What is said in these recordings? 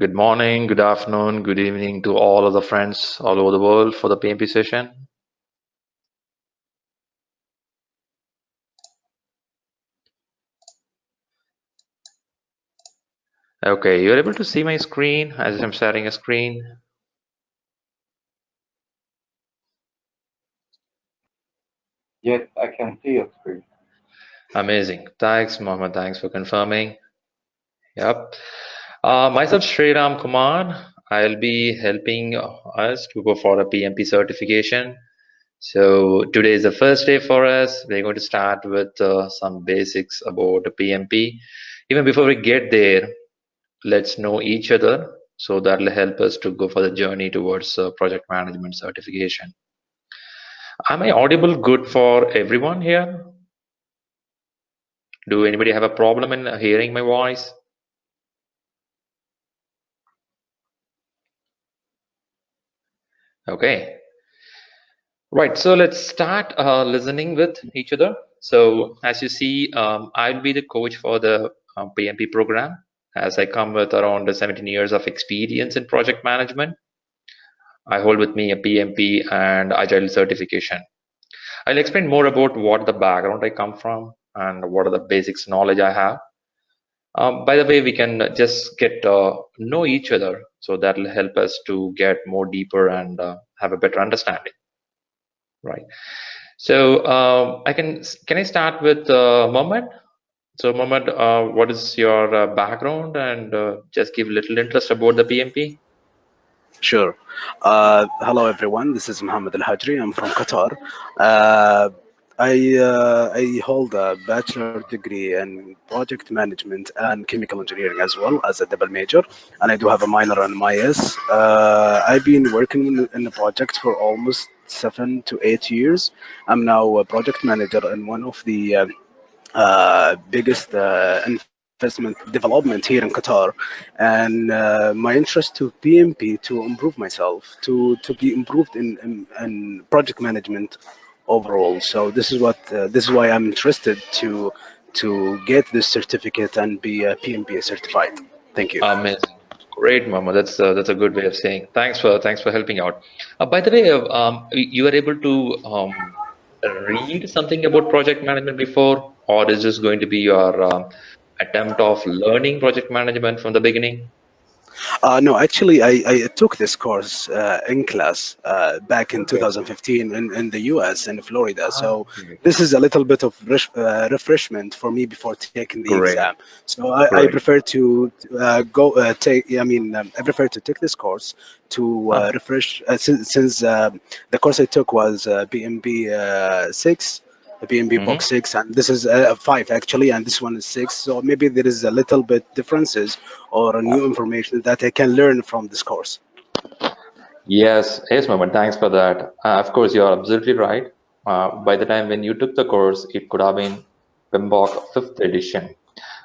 Good morning, good afternoon, good evening to all of the friends all over the world for the PMP session. Okay, you're able to see my screen as I'm sharing a screen. Yes, I can see your screen. Amazing. Thanks, Mohammed. Thanks for confirming. Yep. Myself, Sriram Kumar. I'll be helping us to go for a PMP certification. So today is the first day for us. We're going to start with some basics about the PMP. Even before we get there, let's know each other. So that'll help us to go for the journey towards project management certification. Am I audible good for everyone here? Do anybody have a problem in hearing my voice? Okay. Right, so let's start listening with each other. So as you see, I'll be the coach for the PMP program as I come with around 17 years of experience in project management. I hold with me a PMP and Agile certification. I'll explain more about what the background I come from and what are the basics knowledge I have. By the way, we can just get know each other, so that'll help us to get more deeper and have a better understanding, right? So can I start with Mohammed? So Mohammed, what is your background and just give a little interest about the PMP? Sure. Hello, everyone. This is Mohammed Al Hajri. I'm from Qatar. Uh, I hold a bachelor degree in project management and chemical engineering as well as a double major, and I do have a minor in MIS. I've been working in the project for almost 7 to 8 years. I'm now a project manager in one of the biggest investment development here in Qatar, and my interest to PMP to improve myself, to be improved in project management overall. So this is why I'm interested to get this certificate and be PMP certified. Thank you. Amazing, great, Mohammed. That's a good way of saying. Thanks for helping out. By the way, you were able to read something about project management before, or is this going to be your attempt of learning project management from the beginning? No, actually, I took this course in class back in Okay. 2015 in the US in Florida. Ah, So okay. this is a little bit of refreshment for me before taking the Great, exam. So I great. prefer to go take. I prefer to take this course to Ah, refresh since the course I took was PMP 6. The PMP mhm. box 6, and this is 5 actually, and this one is 6. So maybe there is a little bit differences or a new information that I can learn from this course. Yes, Mohammed. Thanks for that. Of course, you're absolutely right. By the time when you took the course, it could have been PMBOK fifth edition.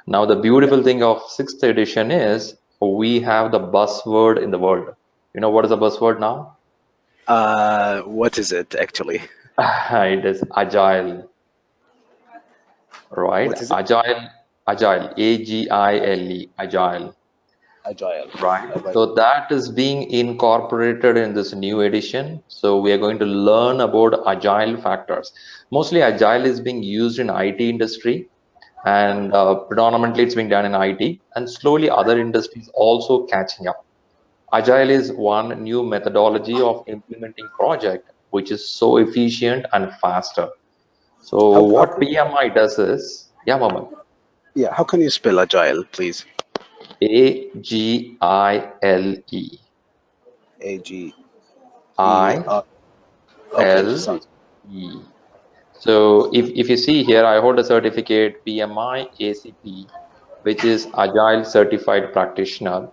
Now, the beautiful thing of sixth edition is we have the buzzword in the world. You know what is the buzzword now? What is it actually? It is agile, right? What is it? Agile, agile, agile, Agile. right? All right. So that is being incorporated in this new edition. So we are going to learn about agile factors. Mostly agile is being used in IT industry, and predominantly it's being done in IT, and slowly other industries also catching up. Agile is one new methodology of implementing project, which is so efficient and faster. So How what can PMI does is, yeah, Mohammed, yeah? How can you spell agile, please? Agile, A G E I R. Okay, L sounds. E. So if you see here, I hold a certificate PMI ACP, which is Agile Certified Practitioner,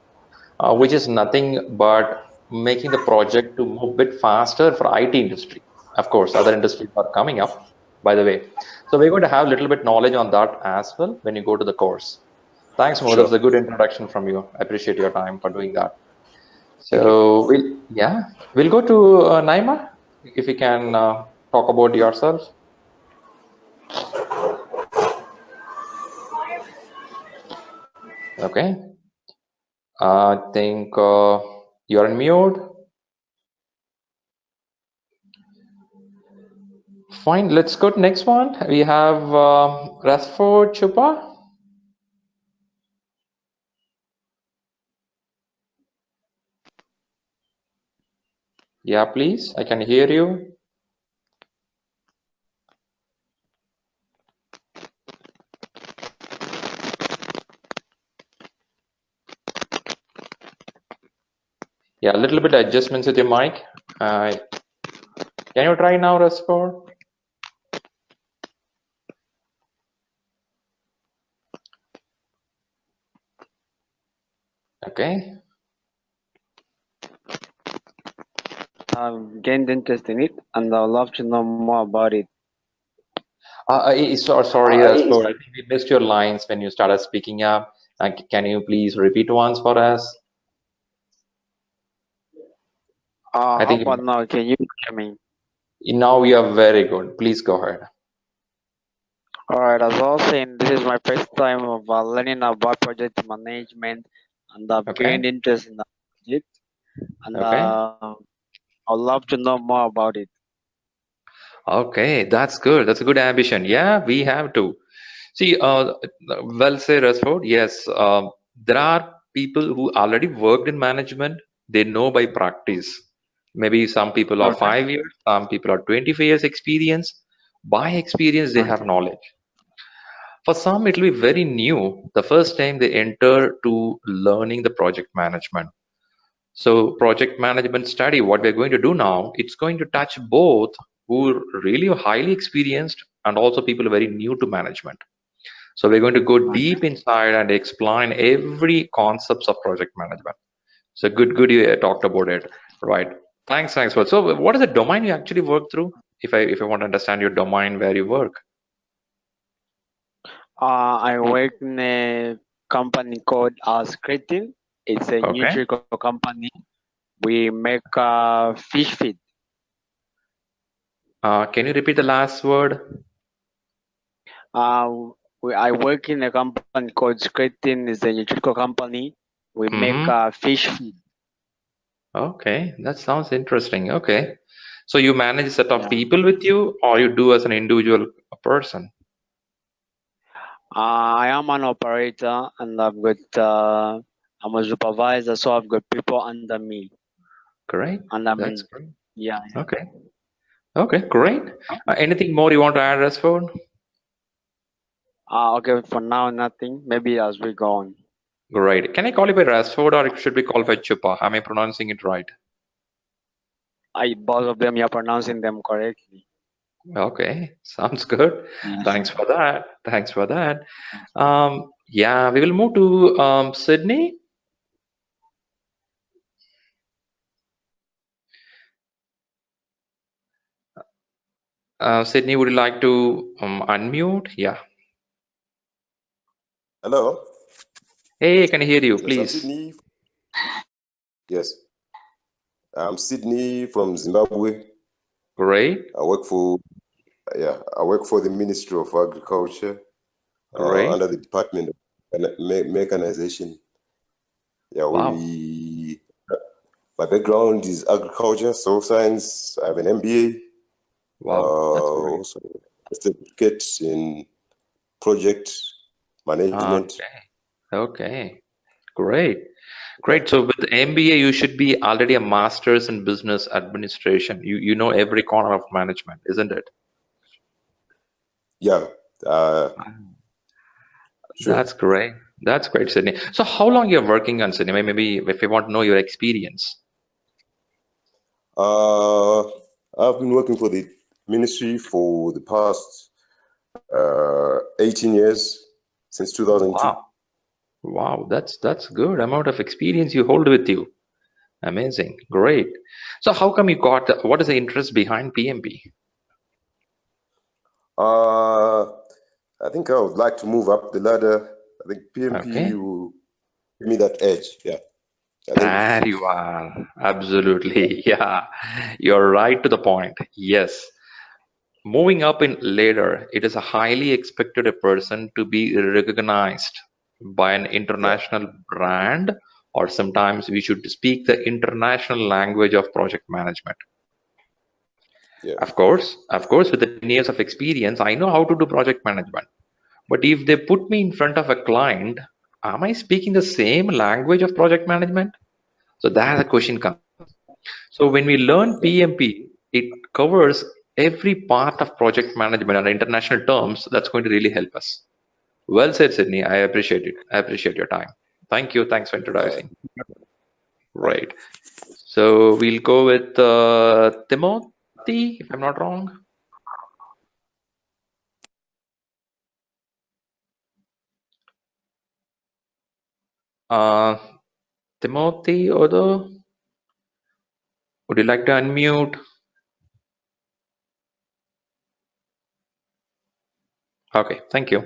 which is nothing but making the project to move a bit faster for IT industry. Of course, other industries are coming up, by the way. So we're going to have a little bit knowledge on that as well when you go to the course. Thanks, Mo. That Sure. was a good introduction from you. I appreciate your time for doing that. Thank you. So we'll go to Naima, if you can talk about yourself. Okay. I think you're on mute. Fine, let's go to next one. We have Rasford Chupa. Yeah, please. I can hear you. Yeah, a little bit adjustments with your mic. Can you try now, Rasford? Okay. I've gained interest in it and I'd love to know more about it. Sorry, Rasford. I think we missed your lines when you started speaking up. Can you please repeat once for us? I How think about now? Can you hear me? now you are very good. Please go ahead. Alright, as I was saying, this is my first time of learning about project management and I've Okay. gained interest in the project and Okay. I'd love to know more about it. Okay. That's good. That's a good ambition. Yeah, we have to. See, well said, Rasford. Yes, there are people who already worked in management. They know by practice. Maybe some people are Okay. 5 years, some people are 25 years experience. By experience, they have Okay. knowledge. For some, it will be very new the first time they enter to learning the project management. So, project management study, what we're going to do now, it's going to touch both who are really highly experienced and also people very new to management. So we're going to go Okay. deep inside and explain every concepts of project management. So good you talked about it, right? Thanks for. So what is the domain you actually work through? If I want to understand your domain where you work. I work in a company called Scripting. It's a Okay. nutrical company. We make fish feed. Can you repeat the last word? Uh, I work in a company called Scripting. It's a nutrical company. We make Mm-hmm. fish feed. Okay, that sounds interesting. Okay. So you manage a set of Yeah. people with you, or you do as an individual person? I am an operator and I'm a supervisor, so I've got people under me. Great. Under That's me. great. Yeah. Okay. Okay, great. Anything more you want to add, Resford? Okay, for now, nothing. Maybe as we go on. Great. Can I call you by Rasford or it should be called by Chupa? Am I pronouncing it right? Both of them, you're pronouncing them correctly. Okay, sounds good. Yes. Thanks for that. Thanks for that. Yeah, we will move to Sydney. Sydney, would you like to unmute? Yeah. Hello. Hey, I can hear you, Yes, I'm please. Sydney. Yes, I'm Sydney from Zimbabwe. Great, I work for the Ministry of Agriculture great. under the Department of Mechanization. Yeah, Wow, my background is agriculture, soil science. I have an MBA, wow, that's great. also a certificate in project management. Okay, okay, great. Yeah, Great. So with MBA, you should be already a master's in business administration. You know every corner of management, isn't it? yeah, uh, sure. That's great. That's great, Sydney. So how long you're working on Sydney? Maybe if you want to know your experience. Uh, I've been working for the ministry for the past 18 years, since 2002. Wow. Wow, that's good amount of experience you hold with you. Amazing. Great. So how come you got what is the interest behind PMP? Uh, I think I would like to move up the ladder. I think PMP Okay. will give me that edge. Yeah, I think. There you are. Absolutely. Yeah. You're right to the point. Yes. Moving up in later, it is a highly expected a person to be recognized by an Yeah, international brand or sometimes we should speak the international language of project management. Yeah. Of course, with the 10 years of experience, I know how to do project management. But if they put me in front of a client, am I speaking the same language of project management? So that's the question comes. So when we learn PMP, it covers every part of project management and international terms. That's going to really help us. Well said, Sydney. I appreciate it. I appreciate your time. Thank you. Thanks for All right. introducing. Right. So we'll go with Timothy, if I'm not wrong. Uh, Timothy Odo, would you like to unmute? Okay, thank you.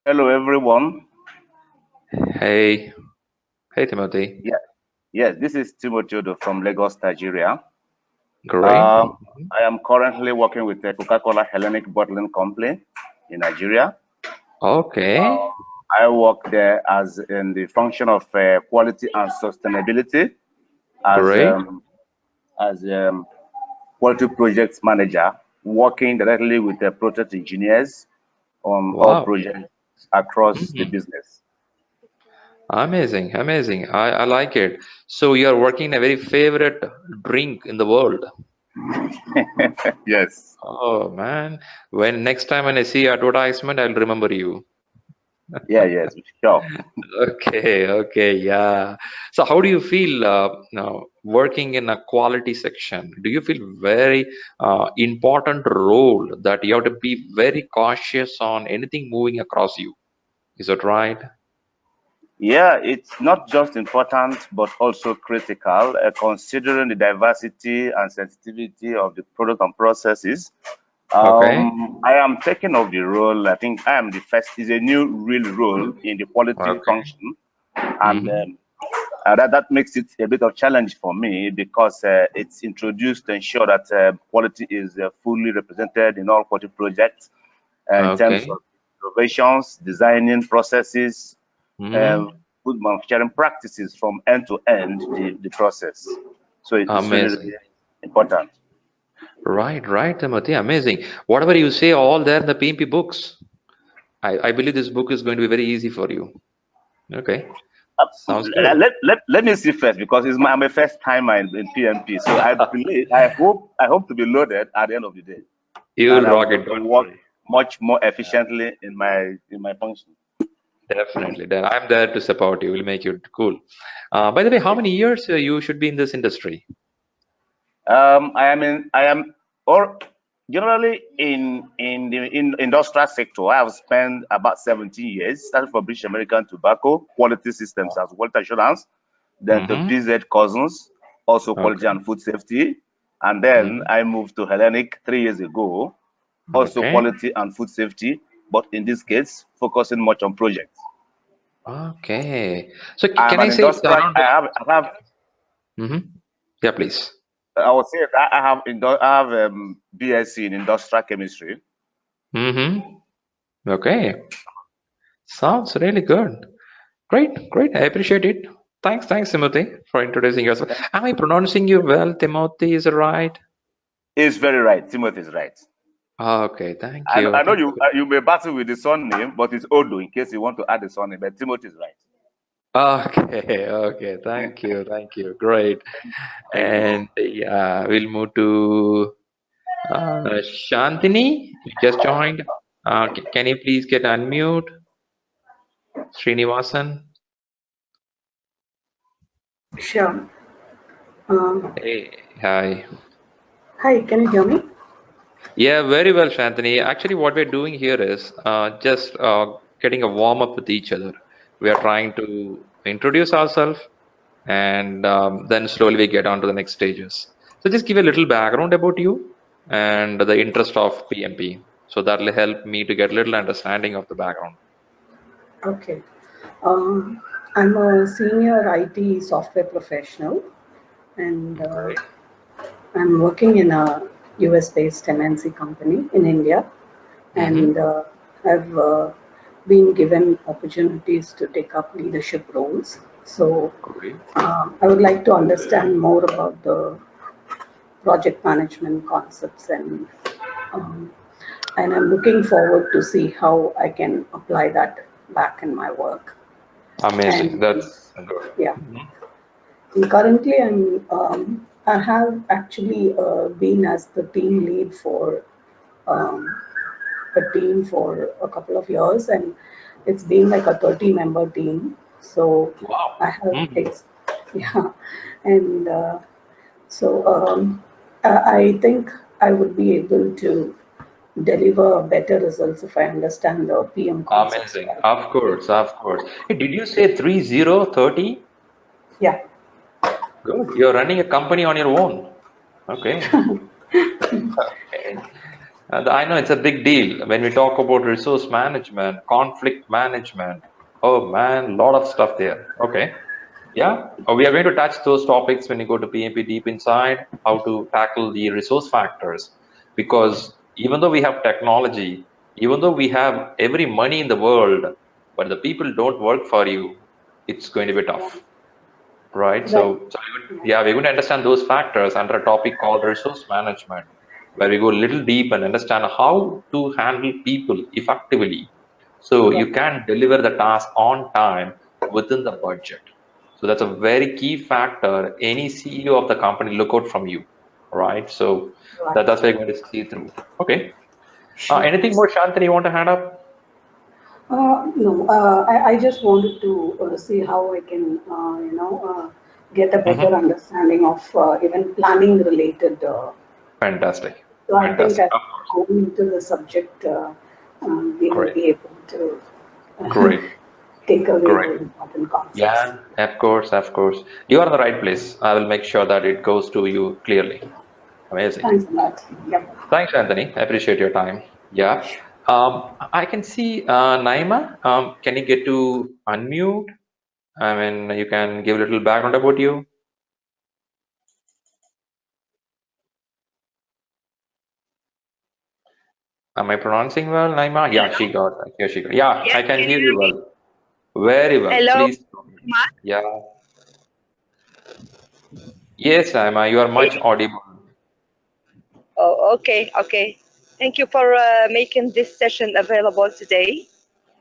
Hello, everyone. Hey, Timothy. Yes, this is Timothy Odo from Lagos, Nigeria. Great. I am currently working with the Coca-Cola Hellenic Bottling Company in Nigeria. Okay. I work there as in the function of quality and sustainability Great. as quality projects manager, working directly with the project engineers on all Wow. projects across the Mhm. business. Amazing, amazing. I like it. So you're working a very favorite drink in the world. Yes. Oh man. When next time when I see advertisement, I'll remember you. Yes, sure. Okay, yeah. So how do you feel now working in a quality section? Do you feel very important role that you have to be very cautious on anything moving across you? Is that right? Yeah, it's not just important, but also critical, considering the diversity and sensitivity of the product and processes. Okay. I am taking up the role. I think I am the first. Is a new real role in the quality Okay. function, and Mm-hmm. that makes it a bit of challenge for me because it's introduced to ensure that quality is fully represented in all quality projects in terms Okay. of innovations, designing processes, Mm-hmm. good manufacturing practices from end to end the process. So it's really, Amazing. really important. Right, Timothy. Amazing. Whatever you say, all there in the PMP books. I believe this book is going to be very easy for you. Okay. Sounds good. Let me see first because I'm a first timer in PMP. So I hope to be loaded at the end of the day, You will and I'll rock be it. able to Don't work worry. much more efficiently in my function. Definitely. I'm there to support you. We'll make you cool. By the way, how many years you should be in this industry? I am or generally in industrial sector. I have spent about 17 years, starting from British American Tobacco, quality systems as quality assurance, then to Mm-hmm. BZ Cousins, also quality Okay. and food safety, and then Mm-hmm. I moved to Hellenic 3 years ago, also Okay. quality and food safety, but in this case focusing much on projects. Okay. So can I'm I an say it's industrial. around? Mm-hmm. Yeah, please. I would say I have BSc in industrial chemistry. Mm-hmm. Okay. Sounds really good. Great. I appreciate it. Thanks, Timothy, for introducing yourself. Am I pronouncing you well, Timothy? Is it right? It's very right. Timothy is right. Okay, thank I you. know you may battle with the surname, but it's Odo in case you want to add the surname. But Timothy is right. Okay. Thank you. Great. Thank you. And yeah, we'll move to Shantini. You just joined. Can you please get unmute? Srinivasan. Sure. Um, Hey, hi. Hi, can you hear me? Yeah, very well, Shantini. Actually, what we're doing here is just getting a warm up with each other. We are trying to introduce ourselves and then slowly we get on to the next stages. So just give a little background about you and the interest of PMP. So that'll help me to get a little understanding of the background. Okay. Um, I'm a senior IT software professional and Great. I'm working in a US-based MNC company in India Mm-hmm. and I've been given opportunities to take up leadership roles. So Great. I would like to understand more about the project management concepts, um, and I'm looking forward to see how I can apply that back in my work. Amazing. And That's good. yeah, Mhm. and currently I have actually been as the team lead for um, a team for a couple of years, and it's been like a 30-member team. So Wow. I have, Mhm. yeah, and so I think I would be able to deliver better results if I understand the PM concepts Amazing. well. Of course, of course. Hey, did you say 3030? Yeah. Good. You're running a company on your own. Okay. Okay. I know it's a big deal when we talk about resource management, conflict management. Oh man, lot of stuff there. Okay. Yeah. We are going to touch those topics when you go to PMP Deep Inside, how to tackle the resource factors. Because even though we have technology, even though we have every money in the world, but the people don't work for you, it's going to be tough. Right. Right. Yeah, we're going to understand those factors under a topic called resource management, where we go a little deep and understand how to handle people effectively. So you Right. can deliver the task on time within the budget. So that's a very key factor. Any CEO of the company look out from you. Right. So Right. that's what we're going to see through. Okay. Sure. Anything more, Shantanu, you want to add up? No, I just wanted to see how I can, get a better Hmm. understanding of even planning related. Fantastic. So I think Fantastic. as Of we course. go into the subject, we will Great. be able to Great. take away Great. the important concepts. Yeah, of course, of course. You are in the right place. I will make sure that it goes to you clearly. Amazing. Thanks a lot. Yep. Thanks, Anthony. I appreciate your time. Yeah. I can see Naima. Can you get to unmute? I mean, you can give a little background about you. Am I pronouncing well, Naima? Yeah, Hello. she got. Here she got. Yeah, Yes, I can can you hear hear you me? well. Very well. Hello, Please. Mark. Yeah. Yes, Naima, you are much audible. Oh, okay, okay. Thank you for making this session available today.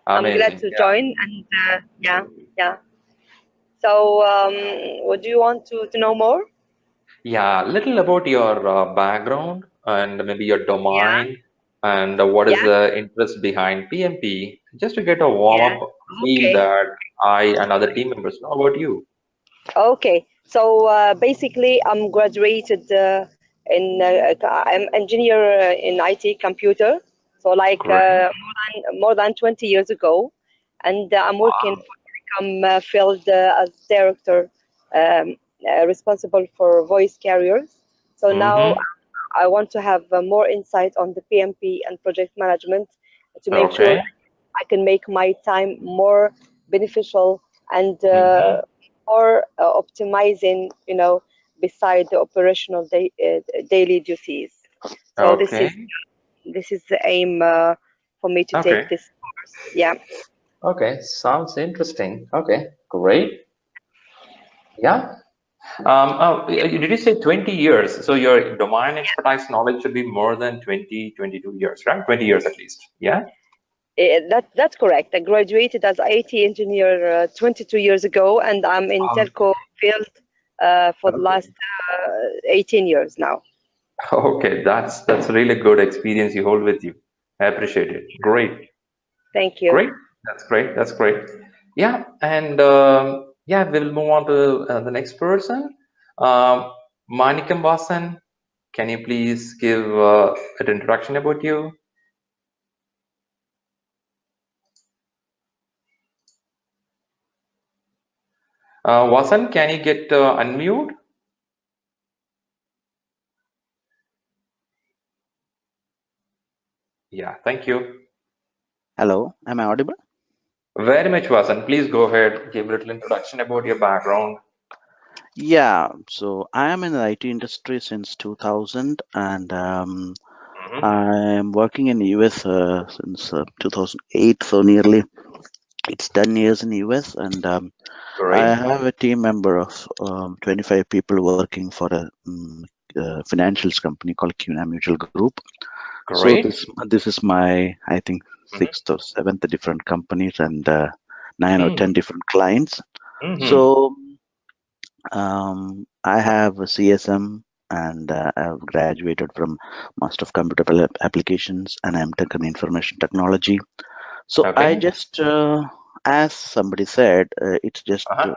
I'm glad Amazing. to Yeah. join, and yeah, yeah. So, what do you want to know more? Yeah, little about your background and maybe your Yeah, domain and what is yeah, the interest behind PMP, just to get a warm yeah. up feel Okay. that I and other team members know about you. Okay, so basically, I'm graduated I'm engineer in IT computer. So like Great. more than 20 years ago, and I'm working Wow. for field as director, responsible for voice carriers. So now Mm-hmm. I want to have more insight on the PMP and project management to make sure Okay. I can make my time more beneficial and Mm-hmm. more optimizing, beside the operational daily duties. So Okay. this is the aim for me to Okay. take this course. Yeah. Okay. Sounds interesting. Okay. Great. Yeah. Did you say 20 years? So your domain expertise knowledge should be more than 20, 22 years, right? 20 years at least. Yeah. That's correct. I graduated as IT engineer 22 years ago, and I'm in telco field for the Okay. last 18 years now. Okay, that's really good experience you hold with you. I appreciate it. Great, Thank you. great. That's great. That's great. Yeah, and yeah, we will move on to the next person. Um, Manikam Vasan, can you please give an introduction about you? Vasan, can you get unmute? Yeah, thank you. Hello, am I audible? Very much, Vasan. Please go ahead, give a little introduction about your background. Yeah, so I am in the IT industry since 2000, and Hmm. I'm working in the US since 2008, so nearly It's 10 years in US, and I Great. have a team member of 25 people working for a financials company called CUNA Mutual Group. So Great. this is my, I think, sixth or seventh different companies and 9 or 10 different clients. So I have a CSM, and I've graduated from Master of Computer Applications and I'm Tech in Information Technology. So I Okay. just, as somebody said, it's just to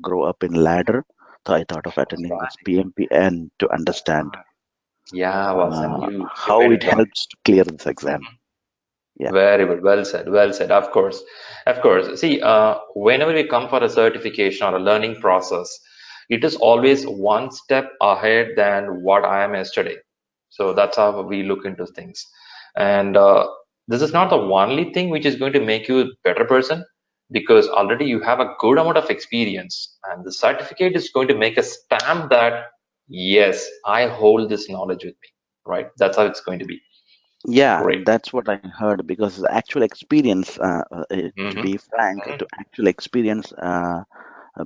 grow up in ladder. So I thought of attending this PMP and to understand how it helps to clear this exam. Yeah. Very good. Well said. Well said. Of course. Of course. See, whenever we come for a certification or a learning process, it is always one step ahead than what I am yesterday. So that's how we look into things. And this is not the only thing which is going to make you a better person, because already you have a good amount of experience, and the certificate is going to make a stamp that, yes, I hold this knowledge with me, right? That's how it's going to be. Yeah, Great. that's what I heard, because the actual experience, to be frank, to actual experience,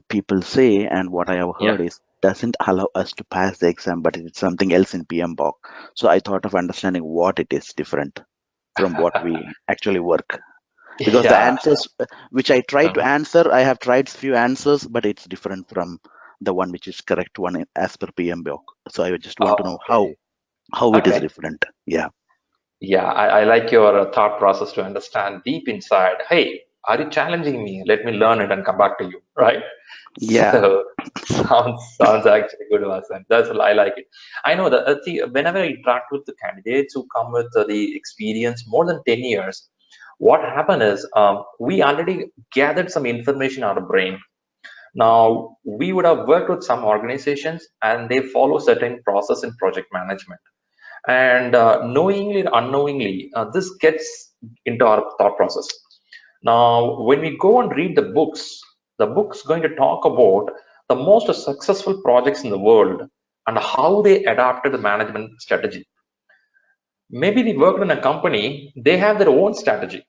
people say, and what I have heard is doesn't allow us to pass the exam, but it's something else in PMBOK. So I thought of understanding what it is different from what we actually work. Because the answers which I try to answer, I have tried few answers, but it's different from the one which is correct one as per PMBOK. So I just want to know how it is different. Yeah. Yeah, I like your thought process to understand deep inside. Hey, are you challenging me? Let me learn it and come back to you, right? Yeah. So sounds actually good, Vasan. That's I like it. I know that see, whenever I interact with the candidates who come with the experience more than 10 years, what happened is we already gathered some information out of brain. Now we would have worked with some organizations and they follow certain process in project management, and knowingly or unknowingly this gets into our thought process. Now when we go and read the book's going to talk about the most successful projects in the world and how they adapted the management strategy. Maybe they worked in a company, they have their own strategy,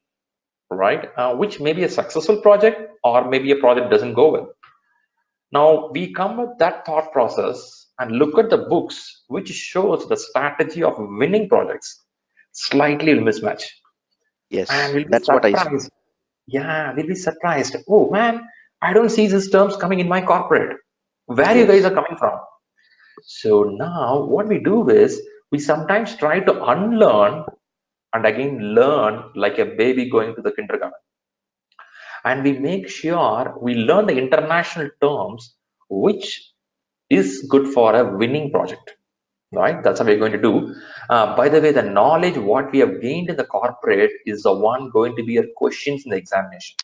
right? Which may be a successful project, or maybe a project doesn't go well. Now we come with that thought process and look at the books which shows the strategy of winning projects. Slightly will mismatch. Yes, And we'll be that's what I saw. surprised. Yeah, we'll be surprised. Oh man, I don't see these terms coming in my corporate. Where you guys are coming from? So now what we do is we sometimes try to unlearn and again learn like a baby going to the kindergarten. And we make sure we learn the international terms which is good for a winning project, right? That's how we're going to do. By the way, the knowledge what we have gained in the corporate is the one going to be your questions in the examination.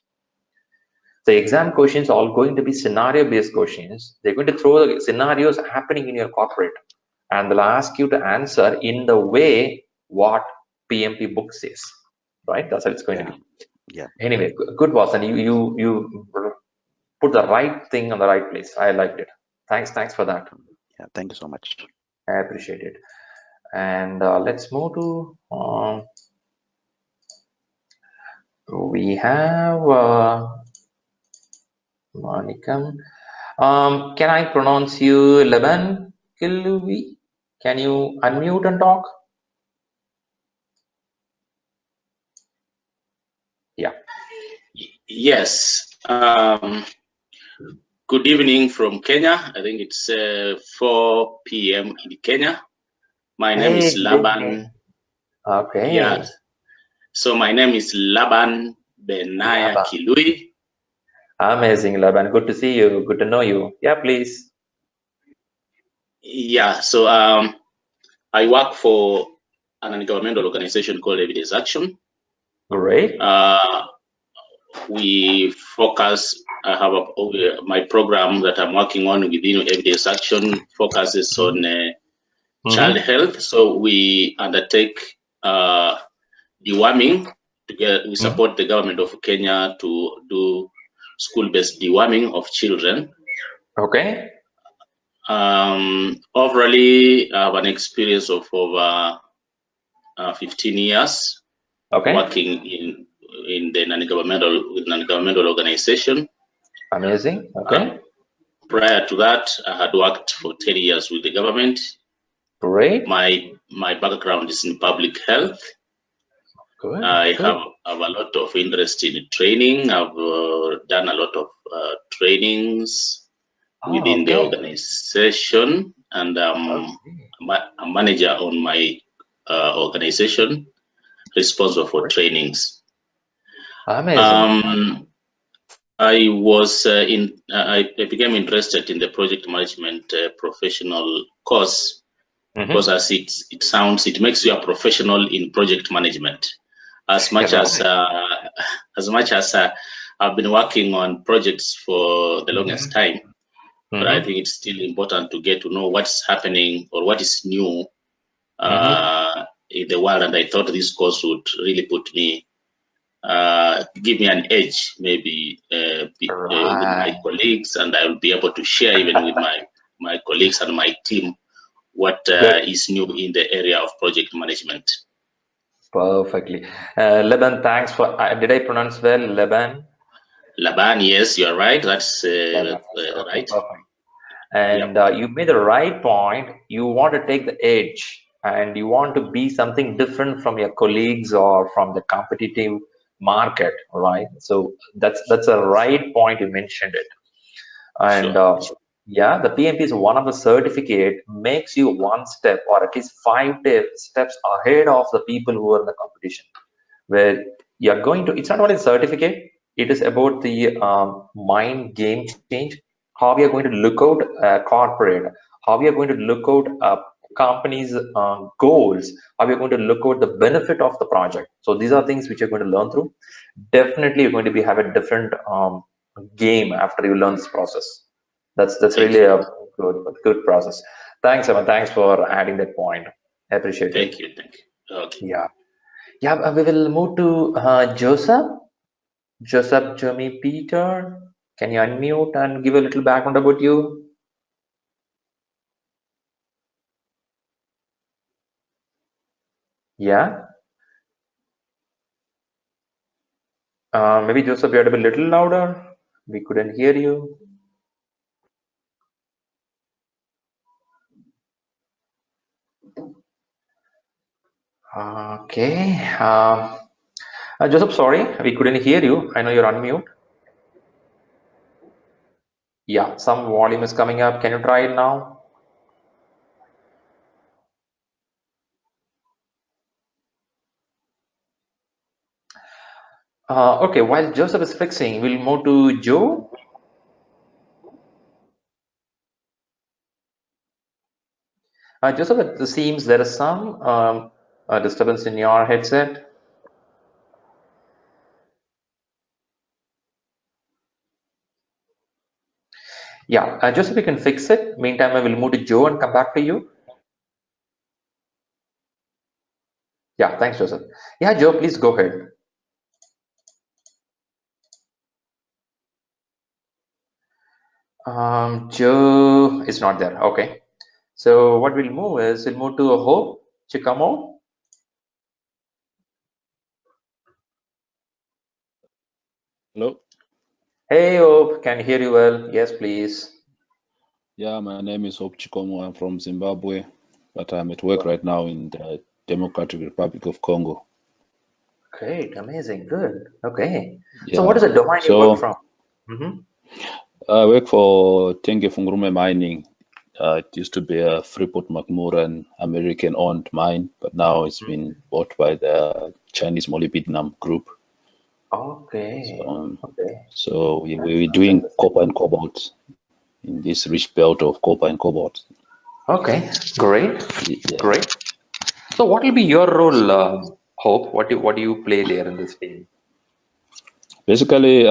The exam questions are all going to be scenario based questions. They're going to throw the scenarios happening in your corporate, and they'll ask you to answer in the way what PMP book says, right? That's how it's going to be. Yeah. Anyway, good, Vasan. You put the right thing on the right place. I liked it. Thanks for that. Yeah, thank you so much. I appreciate it. And let's move to we have Monica. Can I pronounce you Lebon Binaya? Can you unmute and talk? Yeah. Yes. Good evening from Kenya. I think it's 4 p.m. in Kenya. My name is Lebon. Okay. Yeah. So my name is Lebon Binaya Kilui. Amazing, Lebon. Good to see you. Good to know you. Yeah, please. Yeah. So I work for an ungovernmental organization called Evidence Action. Great. We focus. I have my program that I'm working on within Evidence Action focuses on child health. So we undertake deworming. We support the government of Kenya to do school-based deworming of children. Okay. Overall, I have an experience of over 15 years working in the non-governmental organization. Amazing. Okay. Prior to that, I had worked for 10 years with the government. Great. My background is in public health. Good. I have a lot of interest in training. I've done a lot of trainings within the organization, and I'm a manager on my organization, responsible for trainings. Amazing. I was I became interested in the project management professional course because as it sounds, it makes you a professional in project management. As much as I've been working on projects for the longest time, but I think it's still important to get to know what's happening or what is new in the world. And I thought this course would really put me, give me an edge, maybe with my colleagues, and I will be able to share even with my colleagues and my team what is new in the area of project management. Perfectly. Lebon, thanks for, did I pronounce well, Lebon? Lebon, yes, you're right. That's right. Perfect. And you made the right point. You want to take the edge and you want to be something different from your colleagues or from the competitive market, right? So that's a right point. You mentioned it. And yeah, the PMP is one of the certificate makes you one step or at least 5 steps ahead of the people who are in the competition, where you're going to, it's not only a certificate, it is about the mind game change, how we are going to look out corporate, how we are going to look out companies goals, how we are going to look out the benefit of the project. So these are things which you're going to learn through. Definitely you're going to have a different game after you learn this process. That's really a good process. Thanks, Evan. Thanks for adding that point. I appreciate it. Thank you. Okay. Yeah, we will move to Joseph. Joseph Jeremy Peter. Can you unmute and give a little background about you? Yeah. Maybe Joseph, you had to be a little louder. We couldn't hear you. Okay. Joseph, sorry, we couldn't hear you. I know you're on mute. Yeah, some volume is coming up. Can you try it now? Okay, while Joseph is fixing, we'll move to Joe. Joseph, it seems there is some disturbance in your headset. Yeah, Joseph, you can fix it. Meantime, I will move to Joe and come back to you. Yeah, thanks, Joseph. Yeah, Joe, please go ahead. Joe is not there. Okay. So what we'll move is we'll move to Hope Chikamo. Hello. Hey, Hope. Can hear you well? Yes, please. Yeah, my name is Hope Chikomo. I'm from Zimbabwe, but I'm at work right now in the Democratic Republic of Congo. Great, amazing, good. Okay. Yeah. So what is the domain you work from? I work for Tenge Fungurume Mining. It used to be a Freeport McMoran American-owned mine, but now it's been bought by the Chinese molybdenum group. Okay. So we're doing copper and cobalt in this rich belt of copper and cobalt. Okay, great. So what will be your role, Hope? What do you play there in this field? Basically,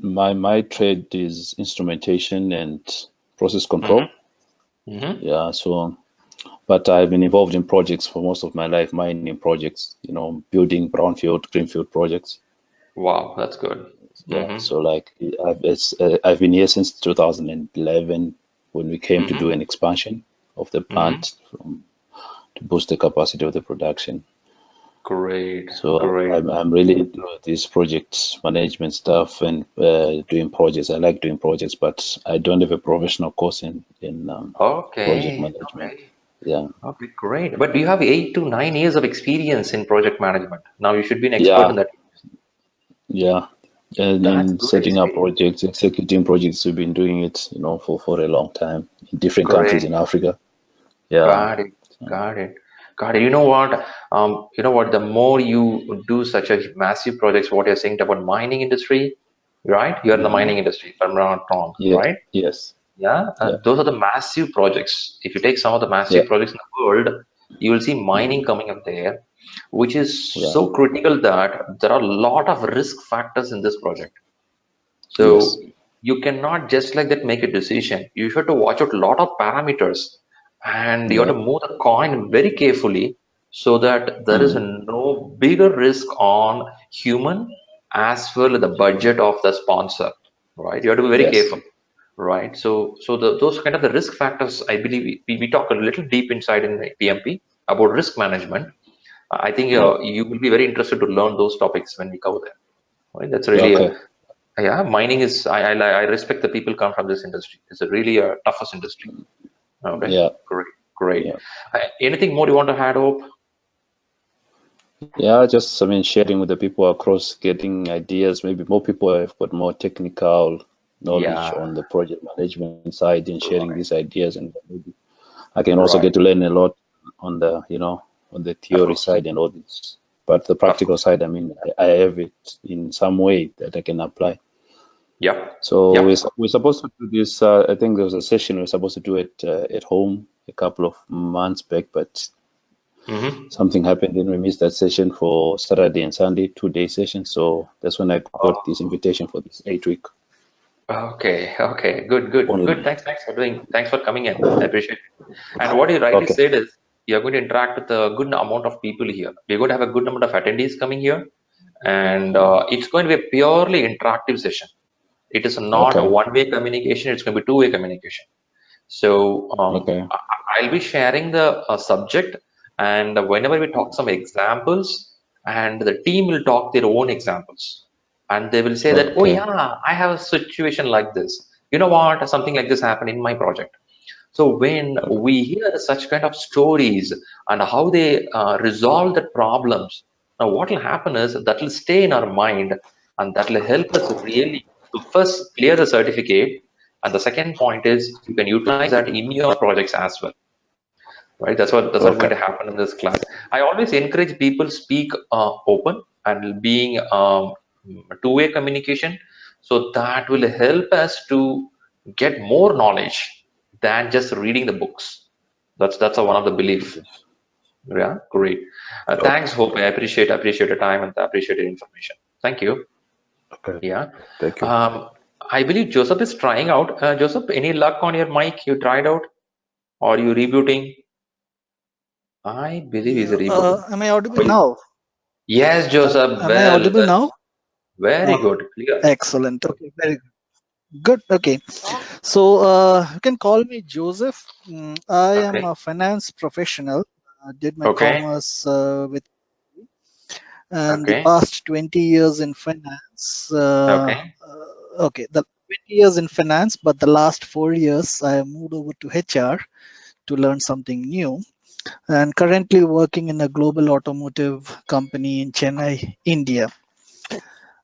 my trade is instrumentation and process control. Yeah, so, but I've been involved in projects for most of my life, mining projects, building brownfield, greenfield projects. Wow, that's good. Yeah, so like I've been here since 2011 when we came to do an expansion of the plant to boost the capacity of the production. Great. So Great. I'm really into this project management stuff and doing projects. I like doing projects, but I don't have a professional course in project Okay. management. Okay. Yeah. Okay, great. But do you have 8 to 9 years of experience in project management? Now you should be an expert in Yeah. that. Yeah. And That's in good setting up experience. projects, executing projects, we've been doing it, for a long time in different countries Great. in Africa. Yeah. Got it. Got it. Got it. You know what? You know what? The more you do such a massive projects, what you're saying about mining industry, right? You're in the Mm-hmm. mining industry, if I'm not wrong, Yeah. right? Yes. Yeah. Yeah. Those are the massive projects. If you take some of the Yeah. massive projects in the world, you will see Mm-hmm. mining coming up there, which is Yeah. so critical that there are a lot of risk factors in this project. Yes. So you cannot just like that make a decision. You have to watch out a lot of parameters and you have Yeah. to move the coin very carefully so that there is Mm-hmm. no bigger risk on human as well as the budget of the sponsor, right? You have to be very Yes. careful, right? So those kind of the risk factors, I believe we talk a little deep inside in PMP about risk management. I think you will be very interested to learn those topics when we cover them. Right? That's really a Okay. yeah, mining is. I respect the people come from this industry. It's a really a toughest industry. Okay, Yeah. great, great. Yeah. Anything more you want to add, Hope? Yeah, just sharing with the people across, getting ideas. Maybe more people have got more technical knowledge Yeah, on the project management side in sharing right, these ideas, and maybe I can also right. get to learn a lot on the Of theory course, side and all this. But the of practical course. side, I have it in some way that I can apply. Yep, So yep. we're supposed to do this. I think there was a session we're supposed to do it at home a couple of months back, but Mm-hmm. something happened and we missed that session for Saturday and Sunday, 2 day session. So that's when I got this invitation for this 8 week Okay, okay. Good, good, good. online. Thanks for doing. Thanks for coming in. I appreciate it. And what you rightly Okay. said is you're going to interact with a good amount of people here. We're going to have a good number of attendees coming here, and it's going to be a purely interactive session. It is not a Okay. one-way communication. It's going to be two-way communication. So Okay. I'll be sharing the subject, and whenever we talk some examples, and the team will talk their own examples, and they will say that, oh Okay. yeah, I have a situation like this. You know what? Something like this happened in my project. So when Okay. we hear such kind of stories and how they resolve the problems, now what will happen is that will stay in our mind, and that will help us really to first clear the certificate. And the second point is you can utilize that in your projects as well, right? That's what going Okay. to happen in this class. I always encourage people speak open and being two-way communication, so that will help us to get more knowledge than just reading the books. That's one of the belief. Okay. Yeah, great. Okay. Thanks, Hope. I appreciate your time and appreciate your information. Thank you. Okay. Yeah. Thank you. I believe Joseph is trying out. Joseph, any luck on your mic? You tried out, or you rebooting? I believe he's Yeah, rebooting. am I audible now? Yes, Joseph. Am I Well, audible well. now? Very good. Clear. Excellent. Okay, very good. Okay. So you can call me Joseph. I am Okay. a finance professional. Did my Okay. commerce with and the Okay. past 20 years in finance. Okay. Okay, the 20 years in finance, but the last 4 years I moved over to HR to learn something new. And currently working in a global automotive company in Chennai, India.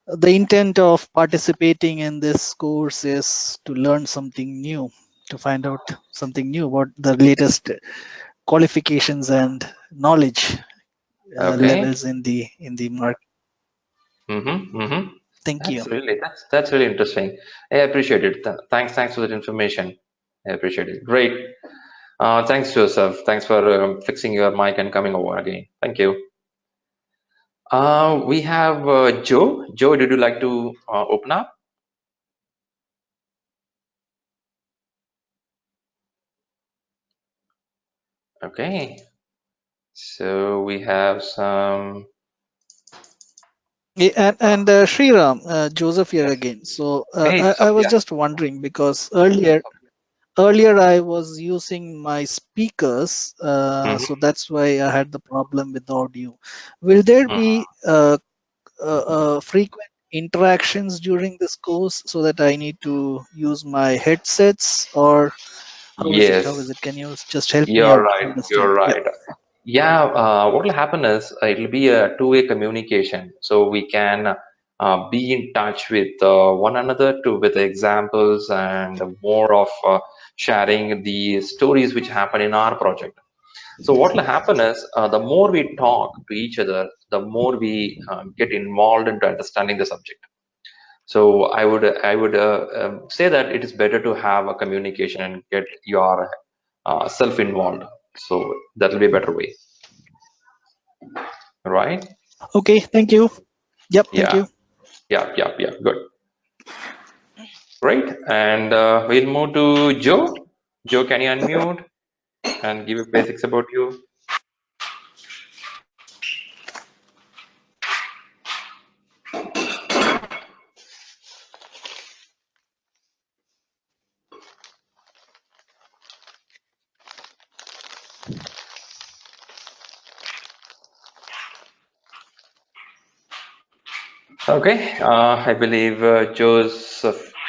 The intent of participating in this course is to learn something new, to find out something new about the latest qualifications and knowledge Okay. levels in the market. Mm-hmm. Mm-hmm. Thank you. That's really interesting. I appreciate it. Thanks for that information. I appreciate it. Great. Thanks, Joseph. Thanks for fixing your mic and coming over again. Thank you. We have Joe. Joe, did you like to open up? Okay. So we have some. Yeah, and Sriram, Joseph here again. So Hey, I Joseph. was Yeah. just wondering because earlier earlier I was using my speakers, so that's why I had the problem with audio. Will there be frequent interactions during this course so that I need to use my headsets, or how is it? How is Yes, it? Can you just help me you're out right. You're understand? Yeah. right. Yeah, what will happen is it'll be a two-way communication. So we can be in touch with one another to with examples and more of sharing the stories which happen in our project. So what will happen is the more we talk to each other, the more we get involved into understanding the subject. So I would say that it is better to have a communication and get your self involved. So that will be a better way, right? Okay. Thank you. Yep. Thank Yeah, you. yeah. Good, great. And we'll move to Joe. Joe, can you unmute and give basics about you? Okay, I believe Joe's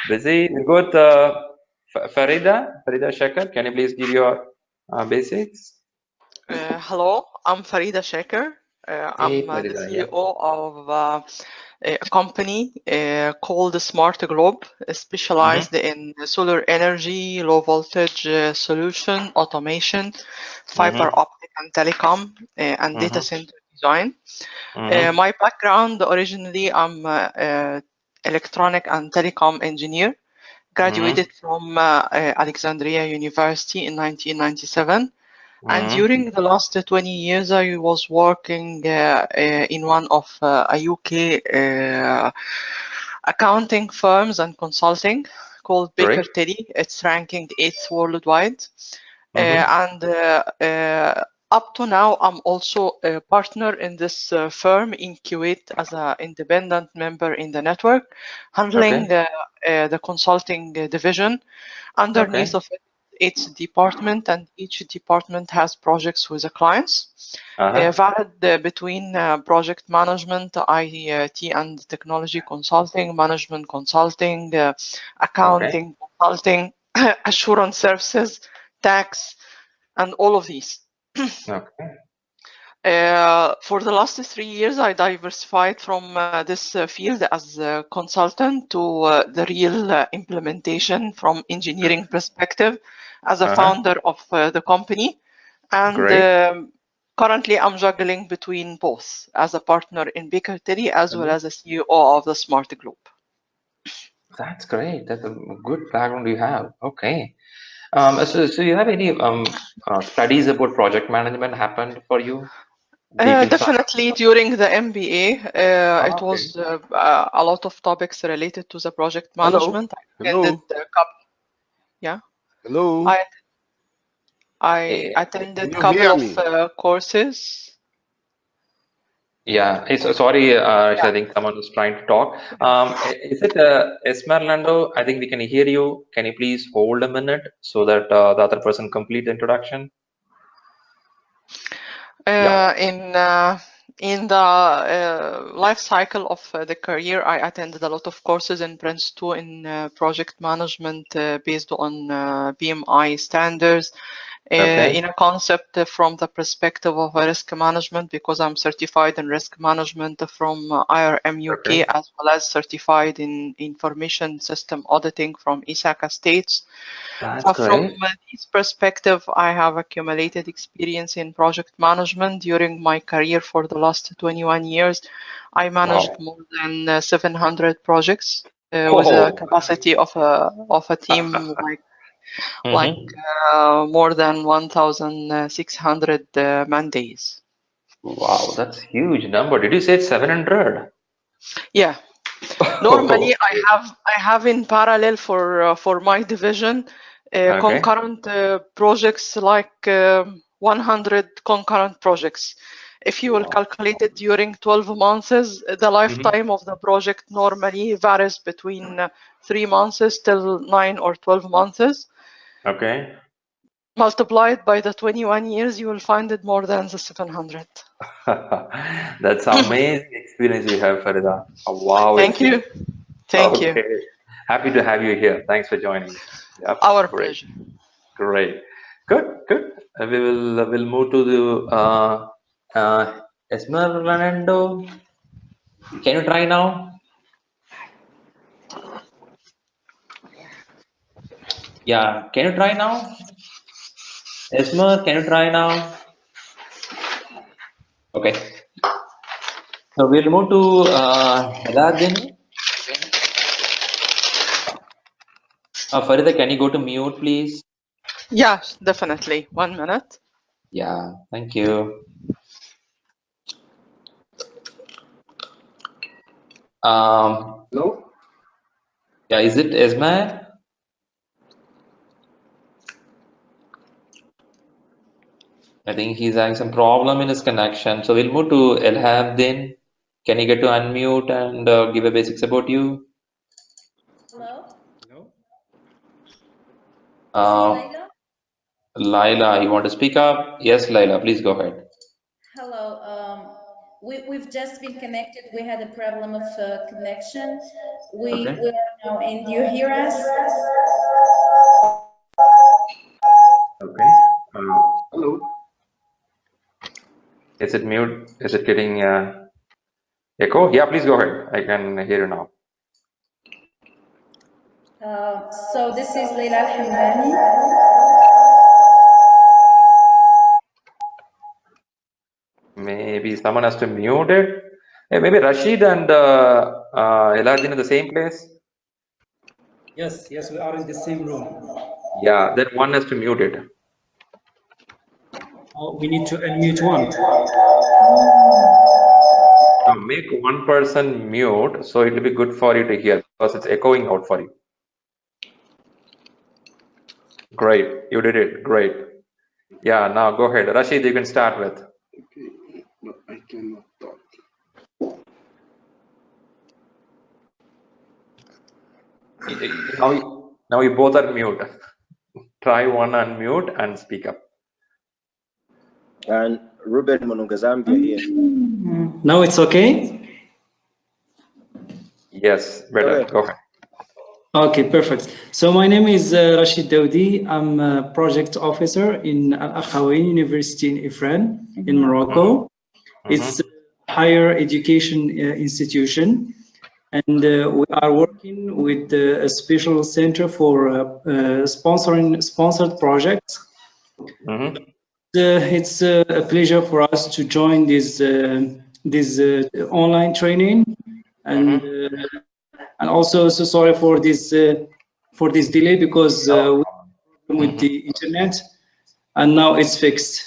busy. We'll go with Fareeda Shekhar. Can you please give your basics? Hello, I'm Fareeda Shekhar. Hey, I'm the Fareeda. Yeah. CEO of a company called Smart Globe, specialized in solar energy, low voltage solution, automation, fiber optic and telecom, and data center design. My background, originally, I'm electronic and telecom engineer. Graduated from Alexandria University in 1997. And during the last 20 years, I was working in one of a UK accounting firms and consulting called Baker Great. Tilly. It's ranking 8th worldwide. And up to now, I'm also a partner in this firm in Kuwait as an independent member in the network, handling the consulting division. Underneath of it, it's department, and each department has projects with the clients. Varied between project management, IT and technology consulting, management consulting, accounting consulting, assurance services, tax, and all of these. For the last 3 years, I diversified from this field as a consultant to the real implementation from engineering perspective as a founder of the company. And currently, I'm juggling between both as a partner in Baker Tilly as well as a CEO of the Smart Globe. That's great. That's a good background you have. Okay. So you have any studies about project management happened for you deep inside? Definitely during the MBA, it was a lot of topics related to the project management. Hello. Yeah. Hello. I attended a Can you couple hear of me? courses. Yeah. Sorry, I think someone was trying to talk. Is it Esmeraldo? I think we can hear you. Can you please hold a minute so that the other person complete the introduction? In the life cycle of the career, I attended a lot of courses in Prince 2 in project management based on PMI standards. In a concept from the perspective of risk management, because I'm certified in risk management from IRM UK, as well as certified in information system auditing from ISACA States. So from this perspective, I have accumulated experience in project management during my career for the last 21 years. I managed more than 700 projects with a capacity of a team like more than 1,600 man days. Wow, that's huge number. Did you say 700? Yeah. Normally, I have in parallel for my division concurrent projects like 100 concurrent projects. If you will calculate it during 12 months, the lifetime of the project normally varies between 3 months till 9 or 12 months. Okay. Multiplied by the 21 years, you will find it more than the 700. That's amazing experience you have, Fareeda. A wow Thank you. experience. Thank Okay. you. Happy to have you here. Thanks for joining. Yep. Our Great. pleasure. Great. Good. We'll move to the Esmeralda. Can you try now? Yeah. Can you try now? Esmer, can you try now? Okay. So we'll move to Radin. Fareeda, can you go to mute, please? Yes, definitely. 1 minute. Yeah. Thank you. Hello? Yeah, is it Esmer? I think he's having some problem in his connection. So we'll move to Elhamdin. Can you get to unmute and give a basics about you? Hello? Uh, Laila? Laila, you want to speak up? Yes, Laila, please go ahead. Hello. We've just been connected. We had a problem of connection. We are now in. Do you hear us? Okay. Hello? Is it mute? Is it getting echo? Yeah, please go ahead. I can hear you now. So this is Laila Al-Hamdani. Maybe someone has to mute it. Hey, maybe Rashid and Eladdin in the same place? Yes, we are in the same room. Yeah, then one has to mute it. Oh, we need to unmute one. Now make one person mute so it will be good for you to hear because it's echoing out for you. Great, you did it. Great. Yeah, now go ahead. Rashid, you can start with. Okay, but I cannot talk. Now you both are mute. Try one unmute and speak up. And Ruben Monongazambia here. Now it's okay? Yes, better. Go ahead. Okay, perfect. So my name is Rashid Daoudi. I'm a project officer in Al Akhawain University in Ifran in Morocco. It's a higher education institution, and we are working with a special center for sponsored projects. It's a pleasure for us to join this online training, and also so sorry for this delay because with the internet, and now it's fixed.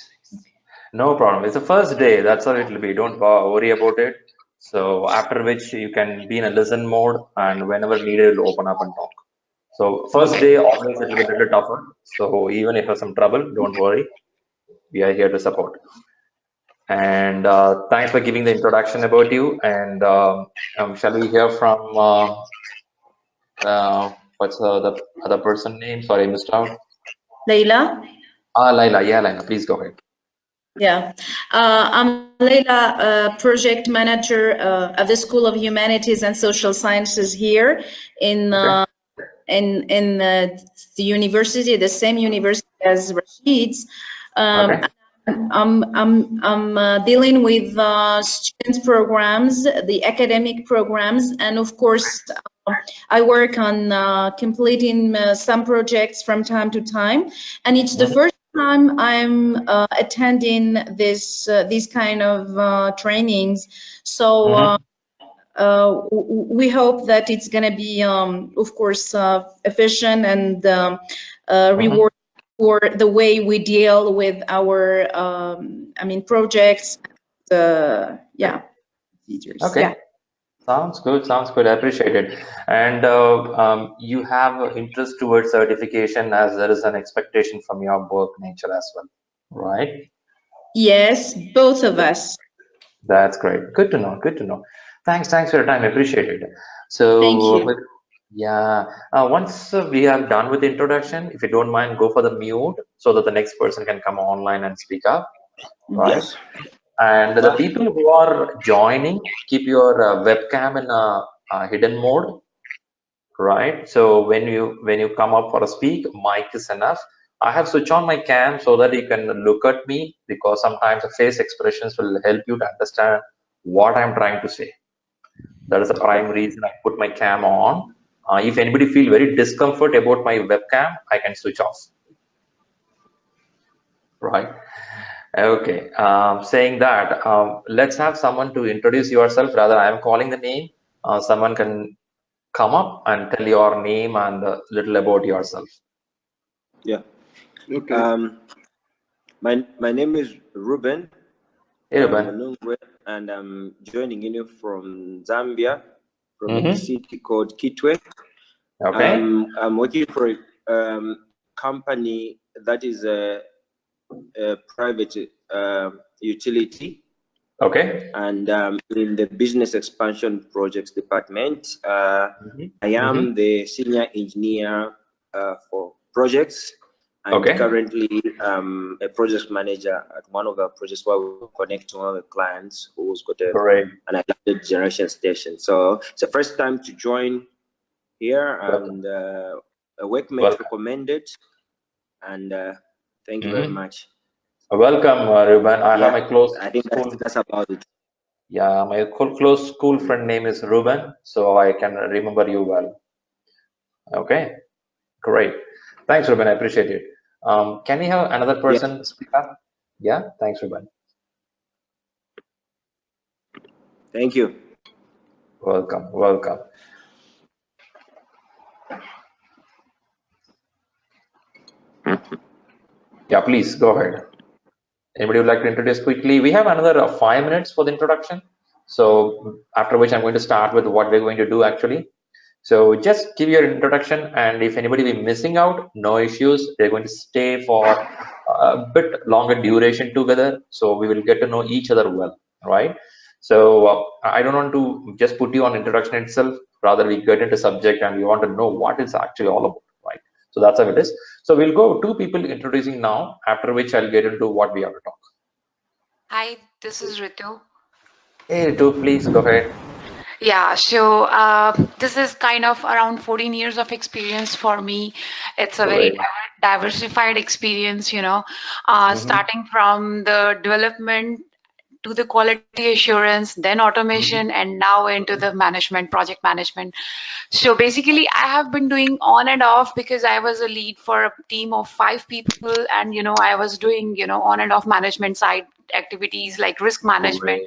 No problem. It's the first day. That's how it will be. Don't worry about it. So after which you can be in a listen mode, and whenever needed, you'll open up and talk. So first day always it will be a little tougher. So even if you have some trouble, don't worry. We are here to support. And thanks for giving the introduction about you. And shall we hear from what's the other person name? Sorry, I missed out. Laila? Laila. Yeah, Laila. Please go ahead. Yeah, I'm Laila, project manager of the School of Humanities and Social Sciences here in the university, the same university as Rashid's. I'm dealing with student programs, the academic programs, and of course, I work on completing some projects from time to time, and it's the first time I'm attending these kind of trainings. So we hope that it's going to be, of course, efficient and rewarding for the way we deal with our, projects. Yeah. Okay. Yeah. Sounds good. I appreciate it. And you have interest towards certification as there is an expectation from your work nature as well, right? Yes, both of us. That's great. Good to know. Thanks for your time. I appreciate it. So thank you. Yeah. Once we are done with the introduction, if you don't mind, go for the mute so that the next person can come online and speak up, right? Yes. And the people who are joining, keep your webcam in a hidden mode, right? So when you come up for a speak, mic is enough. I have switched on my cam so that you can look at me, because sometimes the face expressions will help you to understand what I'm trying to say. That is the prime reason I put my cam on. If anybody feel very discomfort about my webcam, I can switch off. Right. Okay. Saying that, let's have someone to introduce yourself. Rather, I am calling the name. Someone can come up and tell your name and a little about yourself. Yeah. Okay. My name is Ruben. Hey, Ruben. And I'm joining you from Zambia, from a city called Kitwe. Okay. I'm working for a company that is a private utility. Okay. And in the business expansion projects department, I am the senior engineer for projects. And currently a project manager at one of our projects where we connect to one of the clients who's got an electric generation station. So it's the first time to join here, and a workmate recommended, and thank you very much. Welcome, Ruben. I have my close I think that's about it. Yeah, my close school friend name is Ruben, so I can remember you well. Okay, great. Thanks, Ruben. I appreciate it. Can we have another person speak up? Yeah, thanks, Ruben. Thank you. Welcome, welcome. Yeah, please go ahead. Anybody would like to introduce quickly? We have another 5 minutes for the introduction. So after which I'm going to start with what we're going to do actually. So just give your introduction, and if anybody be missing out, no issues. They're going to stay for a bit longer duration together, so we will get to know each other well, right? So I don't want to just put you on introduction itself. Rather, we get into subject and we want to know what it's actually all about, right? So that's how it is. So we'll go 2 people introducing now, after which I'll get into what we have to talk. Hi, this is Ritu. Hey, Ritu, please go ahead. Yeah, so this is kind of around 14 years of experience for me. It's a very diversified experience, you know, starting from the development to the quality assurance, then automation, and now into the management, project management. So basically, I have been doing on and off because I was a lead for a team of 5 people, and you know, I was doing, you know, on and off management side activities like risk management.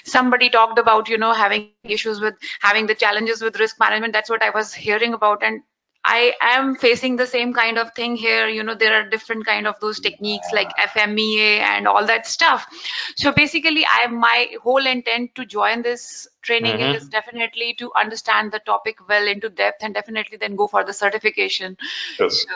Somebody talked about, you know, having issues with having the challenges with risk management. That's what I was hearing about, and I am facing the same kind of thing here. You know, there are different kind of those techniques like FMEA and all that stuff. So basically, my whole intent to join this training is definitely to understand the topic well into depth, and definitely then go for the certification. True. So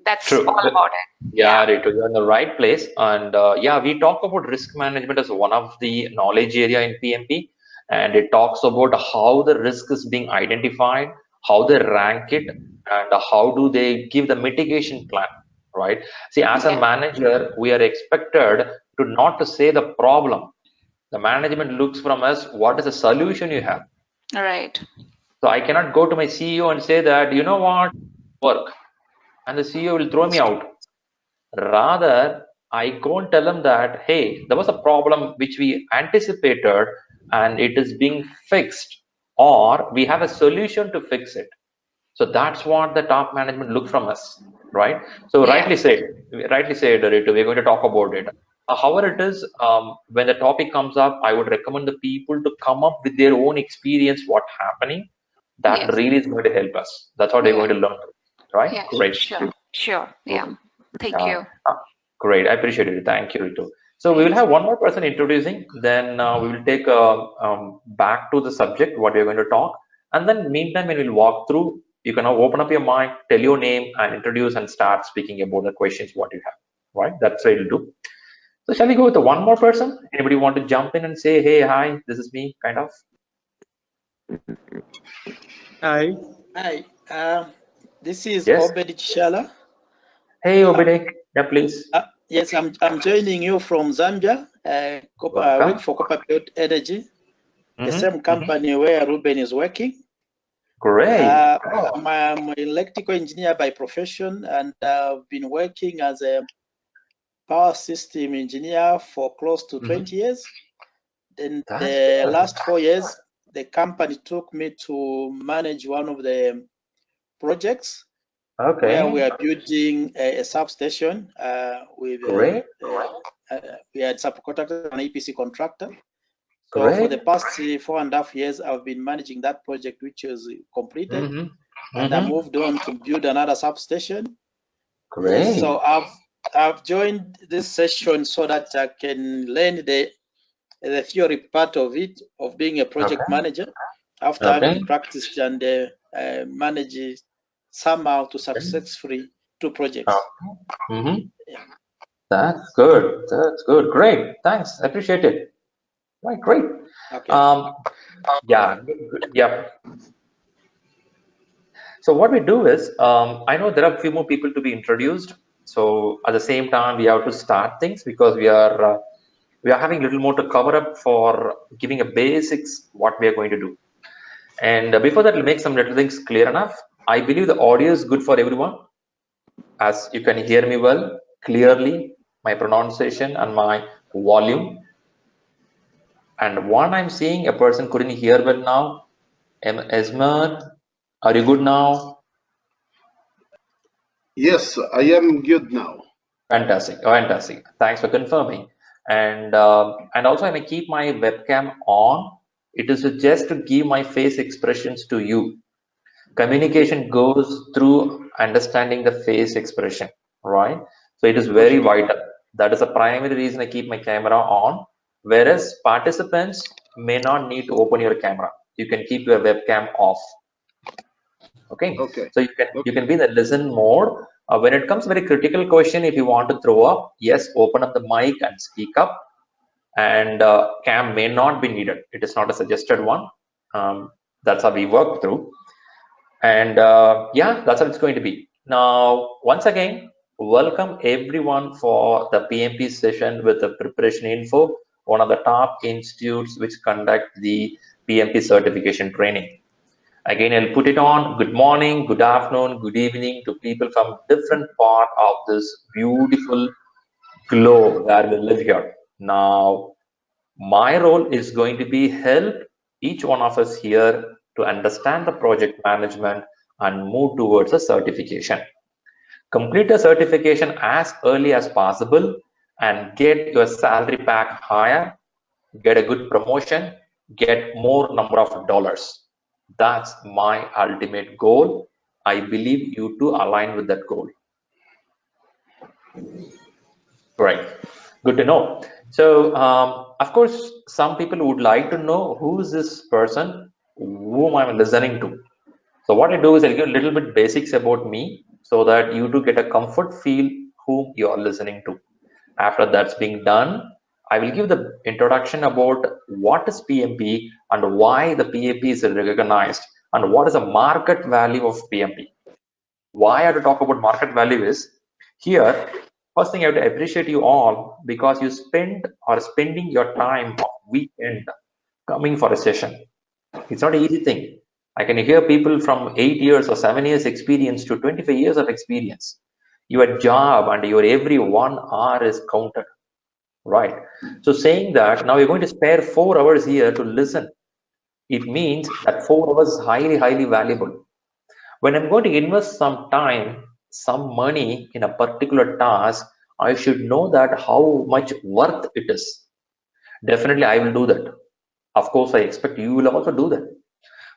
that's all about it. Yeah, Ritu, you're in the right place. And yeah, we talk about risk management as one of the knowledge area in PMP, and it talks about how the risk is being identified, how they rank it, and how do they give the mitigation plan, right? See, as a manager, we are expected to not to say the problem. The management looks from us, what is the solution you have? All right. So I cannot go to my CEO and say that, you know what, work, and the CEO will throw me out. Rather, I go and tell them that, hey, there was a problem which we anticipated and it is being fixed, or we have a solution to fix it. So that's what the top management look from us, right? So rightly said, Ritu, we're going to talk about it. However it is, when the topic comes up, I would recommend the people to come up with their own experience, what happening. That really is going to help us. That's what they're going to learn, right? Yeah, Great. sure. Yeah. Thank you. Great. I appreciate it. Thank you, Ritu. So we will have one more person introducing, then we will take back to the subject, what we're going to talk. And then meantime, when we'll walk through, you can now open up your mic, tell your name and introduce and start speaking about the questions, what you have, right? That's what we'll do. So shall we go with the one more person? Anybody want to jump in and say, hey, hi, this is me, kind of? Hi. This is Yes. Obed Chishala. Hey, Obed. Yeah, please. Yes, I'm joining you from Zambia. I work for Copper Belt Energy, the same company where Ruben is working. Great. I'm an electrical engineer by profession, and I've been working as a power system engineer for close to 20 years. Then the last 4 years, the company took me to manage one of the projects where we are building a substation with we had subcontractor and EPC contractor. So for the past 4.5 years, I've been managing that project, which was completed, and I moved on to build another substation. Great. So I've joined this session so that I can learn the theory part of it, of being a project manager, after having practiced and managed somehow to successfully 2 projects. Yeah. That's good. That's good. Great. Thanks. Appreciate it. Right. Great. Okay. Yeah. Yeah. So what we do is, I know there are a few more people to be introduced. So at the same time, we have to start things because we are having a little more to cover up for giving a basics what we are going to do. And before that, we'll make some little things clear enough. I believe the audio is good for everyone, as you can hear me well, clearly, my pronunciation and my volume. And one I'm seeing a person couldn't hear well now. Esmer, are you good now? Yes, I am good now. Fantastic. Fantastic. Thanks for confirming. And also I may keep my webcam on. It is just to give my face expressions to you. Communication goes through understanding the face expression, right? So it is very vital. That is the primary reason I keep my camera on. Whereas participants may not need to open your camera. You can keep your webcam off. Okay. So you can be in the listen mode. When it comes very critical question, if you want to throw up, yes, open up the mic and speak up. And cam may not be needed. It is not a suggested one. That's how we work through. And yeah, that's how it's going to be. Now, once again, welcome everyone for the PMP session with the Preparation Info, one of the top institutes which conduct the PMP certification training. Again, I'll put it on. Good morning, good afternoon, good evening to people from different part of this beautiful globe where we live here. Now, my role is going to be help each one of us here to understand the project management and move towards a certification. Complete a certification as early as possible and get your salary pack higher, get a good promotion, get more number of dollars. That's my ultimate goal. I believe you too align with that goal. Right. Good to know. So, of course, some people would like to know who is this person whom I'm listening to. So what I do is I'll give a little bit basics about me so that you do get a comfort feel whom you are listening to. After that's being done, I will give the introduction about what is PMP and why the PMP is recognized and what is the market value of PMP. Why I have to talk about market value is here. First thing, I have to appreciate you all because you spending your time of weekend coming for a session. It's not an easy thing. I can hear people from 8 years or 7 years experience to 25 years of experience. Your job and your every 1 hour is counted, right? So saying that now you're going to spare 4 hours here to listen. It means that 4 hours is highly, highly valuable. When I'm going to invest some time, some money in a particular task, I should know that how much worth it is. Definitely, I will do that. Of course, I expect you will also do that.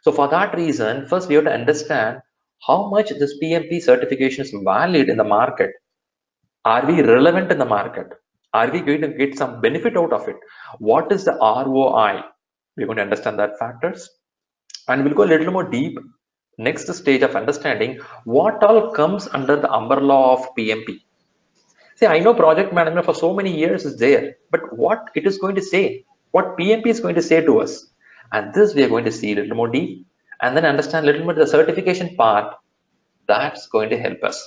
So for that reason, first we have to understand how much this PMP certification is valid in the market. Are we relevant in the market? Are we going to get some benefit out of it? What is the ROI? We're going to understand that factors. And we'll go a little more deep. Next stage of understanding what all comes under the umbrella of PMP. See, I know project management for so many years is there, but what it is going to say, what PMP is going to say to us. And this we are going to see a little more deep and then understand a little bit the certification part That's going to help us.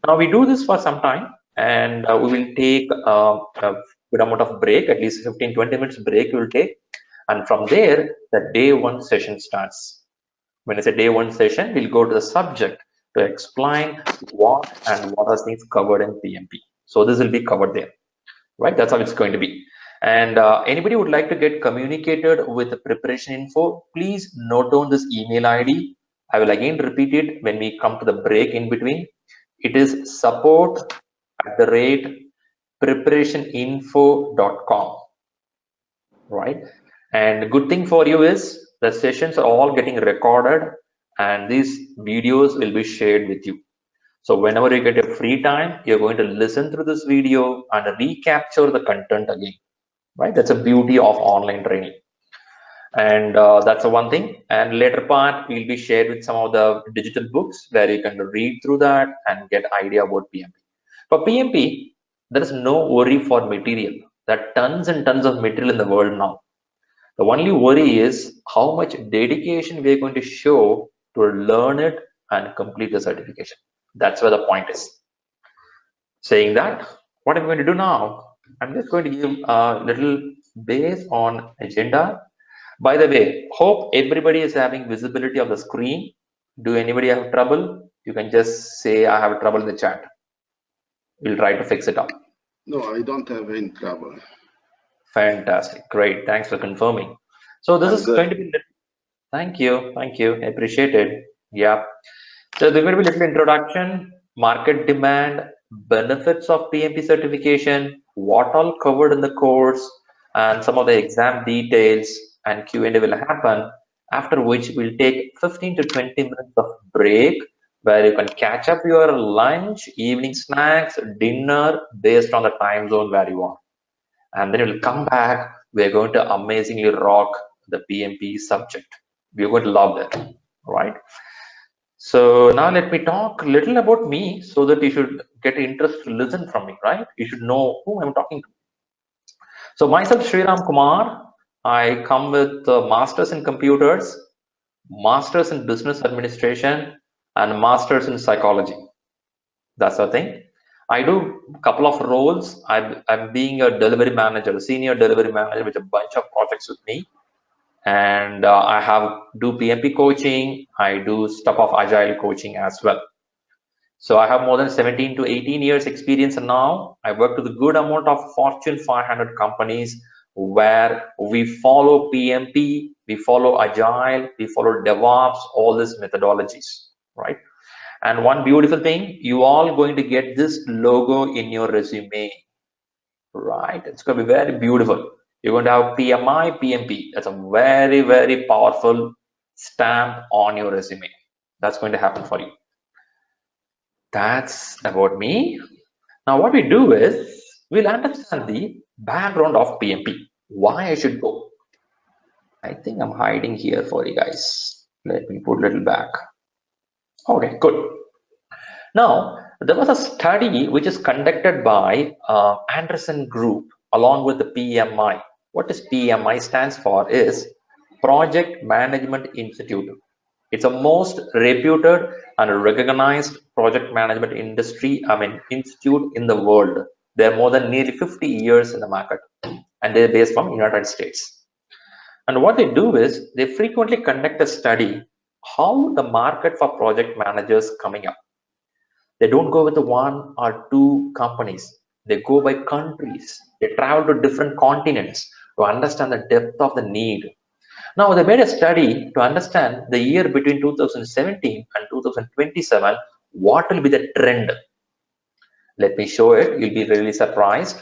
Now we do this for some time, and we will take a good amount of break, at least 15-20 minutes break we will take, and from there the day one session starts. When it's a day one session, we'll go to the subject to explain what are things covered in PMP. So this will be covered there, right? That's how it's going to be. And anybody would like to get communicated with the preparation info, please note down this email ID. I will again repeat it when we come to the break in between. It is support@preparationinfo.com, right? And good thing for you is the sessions are all getting recorded and these videos will be shared with you. So whenever you get a free time, you're going to listen through this video and recapture the content again, right? That's a beauty of online training. And that's the one thing. And later part will be shared with some of the digital books where you can read through that and get idea about PMP. For PMP, there is no worry for material. There are tons and tons of material in the world now. The only worry is how much dedication we are going to show to learn it and complete the certification. That's where the point is. Saying that, what I'm going to do now, I'm just going to give a little base on agenda. By the way, hope everybody is having visibility of the screen. Do anybody have trouble? You can just say I have trouble in the chat. We'll try to fix it up. No, I don't have any trouble. Fantastic, great, thanks for confirming. So this is going to be, thank you, I appreciate it. Yeah, so there's going to be a little introduction, market demand, benefits of PMP certification, what all covered in the course, and some of the exam details, and Q&A will happen, after which we'll take 15 to 20 minutes of break where you can catch up your lunch, evening snacks, dinner based on the time zone where you are. And then we'll come back. We're going to amazingly rock the PMP subject. We're going to love that, right? So now let me talk a little about me so that you should get interest to listen from me, right? You should know who I'm talking to. So myself, Sriram Kumar, I come with Masters in Computers, Masters in Business Administration, and Masters in Psychology. That's the thing. I do a couple of roles. I'm being a delivery manager, a senior delivery manager with a bunch of projects with me. And I do PMP coaching. I do stuff of agile coaching as well. So I have more than 17 to 18 years experience now. I work with a good amount of Fortune 500 companies where we follow PMP, we follow agile, we follow DevOps, all these methodologies, right? And one beautiful thing, you all going to get this logo in your resume, right? It's going to be very beautiful. You're going to have PMI, PMP. That's a very, very powerful stamp on your resume. That's going to happen for you. That's about me. Now what we do is, we'll understand the background of PMP, why I should go. I think I'm hiding here for you guys. Let me put a little back. Okay, good. Now, there was a study which is conducted by Anderson Group along with the PMI. What is PMI stands for is Project Management Institute. It's a most reputed and recognized project management institute in the world. They're more than nearly 50 years in the market and they're based from United States. And what they do is they frequently conduct a study how the market for project managers coming up. They don't go with the one or two companies. They go by countries. They travel to different continents to understand the depth of the need. Now, they made a study to understand the year between 2017 and 2027, what will be the trend. Let me show it. You'll be really surprised.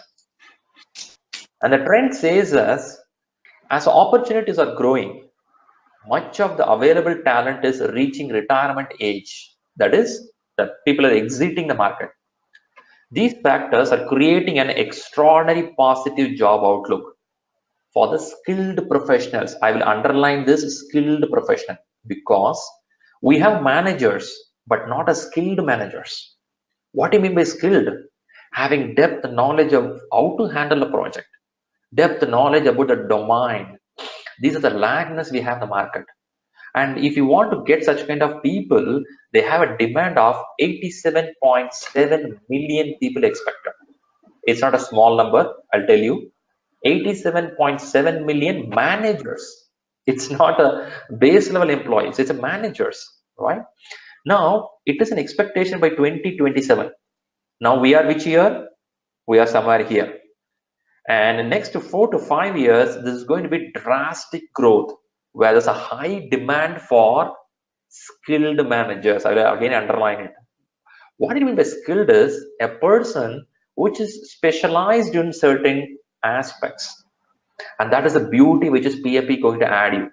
And the trend says as opportunities are growing, much of the available talent is reaching retirement age. That is, that people are exiting the market. These factors are creating an extraordinary positive job outlook for the skilled professionals. I will underline this, skilled professional, because we have managers, but not as skilled managers. What do you mean by skilled? Having depth knowledge of how to handle a project, depth knowledge about the domain. These are the lackness we have in the market. And if you want to get such kind of people, they have a demand of 87.7 million people expected. It's not a small number, I'll tell you. 87.7 million managers. It's not a base level employees, it's a managers, right? Now, it is an expectation by 2027. Now we are which year? We are somewhere here. And in the next 4 to 5 years, this is going to be drastic growth, where there's a high demand for skilled managers. I will again underline it. What I mean by skilled is a person which is specialized in certain aspects. And that is the beauty which is PMP going to add you.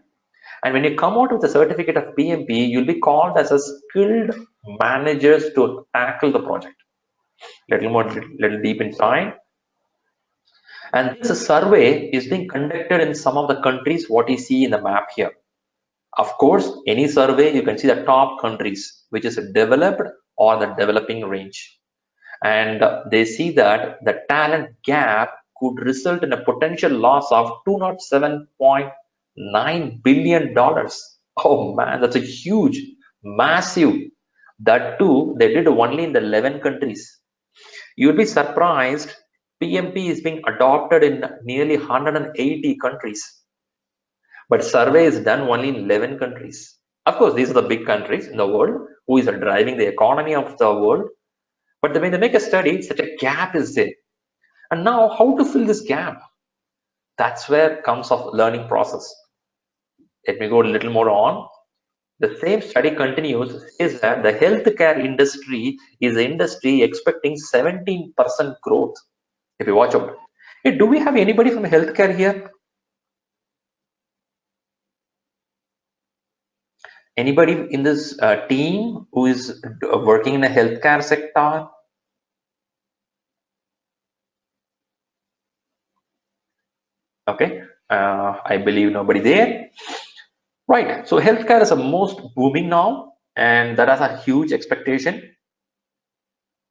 And when you come out with the certificate of PMP, you'll be called as a skilled managers to tackle the project. Little deep inside. And this survey is being conducted in some of the countries, what you see in the map here. Of course, any survey, you can see the top countries, which is developed or the developing range. And they see that the talent gap could result in a potential loss of $207.9 billion. Oh man, that's a huge, massive. That too, they did only in the 11 countries. You'll be surprised, PMP is being adopted in nearly 180 countries. But survey is done only in 11 countries. Of course, these are the big countries in the world who is driving the economy of the world. But when they make a study, such a gap is there. And now, how to fill this gap? That's where comes of learning process. Let me go a little more on. The same study continues, is that the healthcare industry is the industry expecting 17% growth. If you watch out. Hey, do we have anybody from healthcare here? Anybody in this team who is working in the healthcare sector? Okay, I believe nobody there. Right, so healthcare is the most booming now, and that has a huge expectation.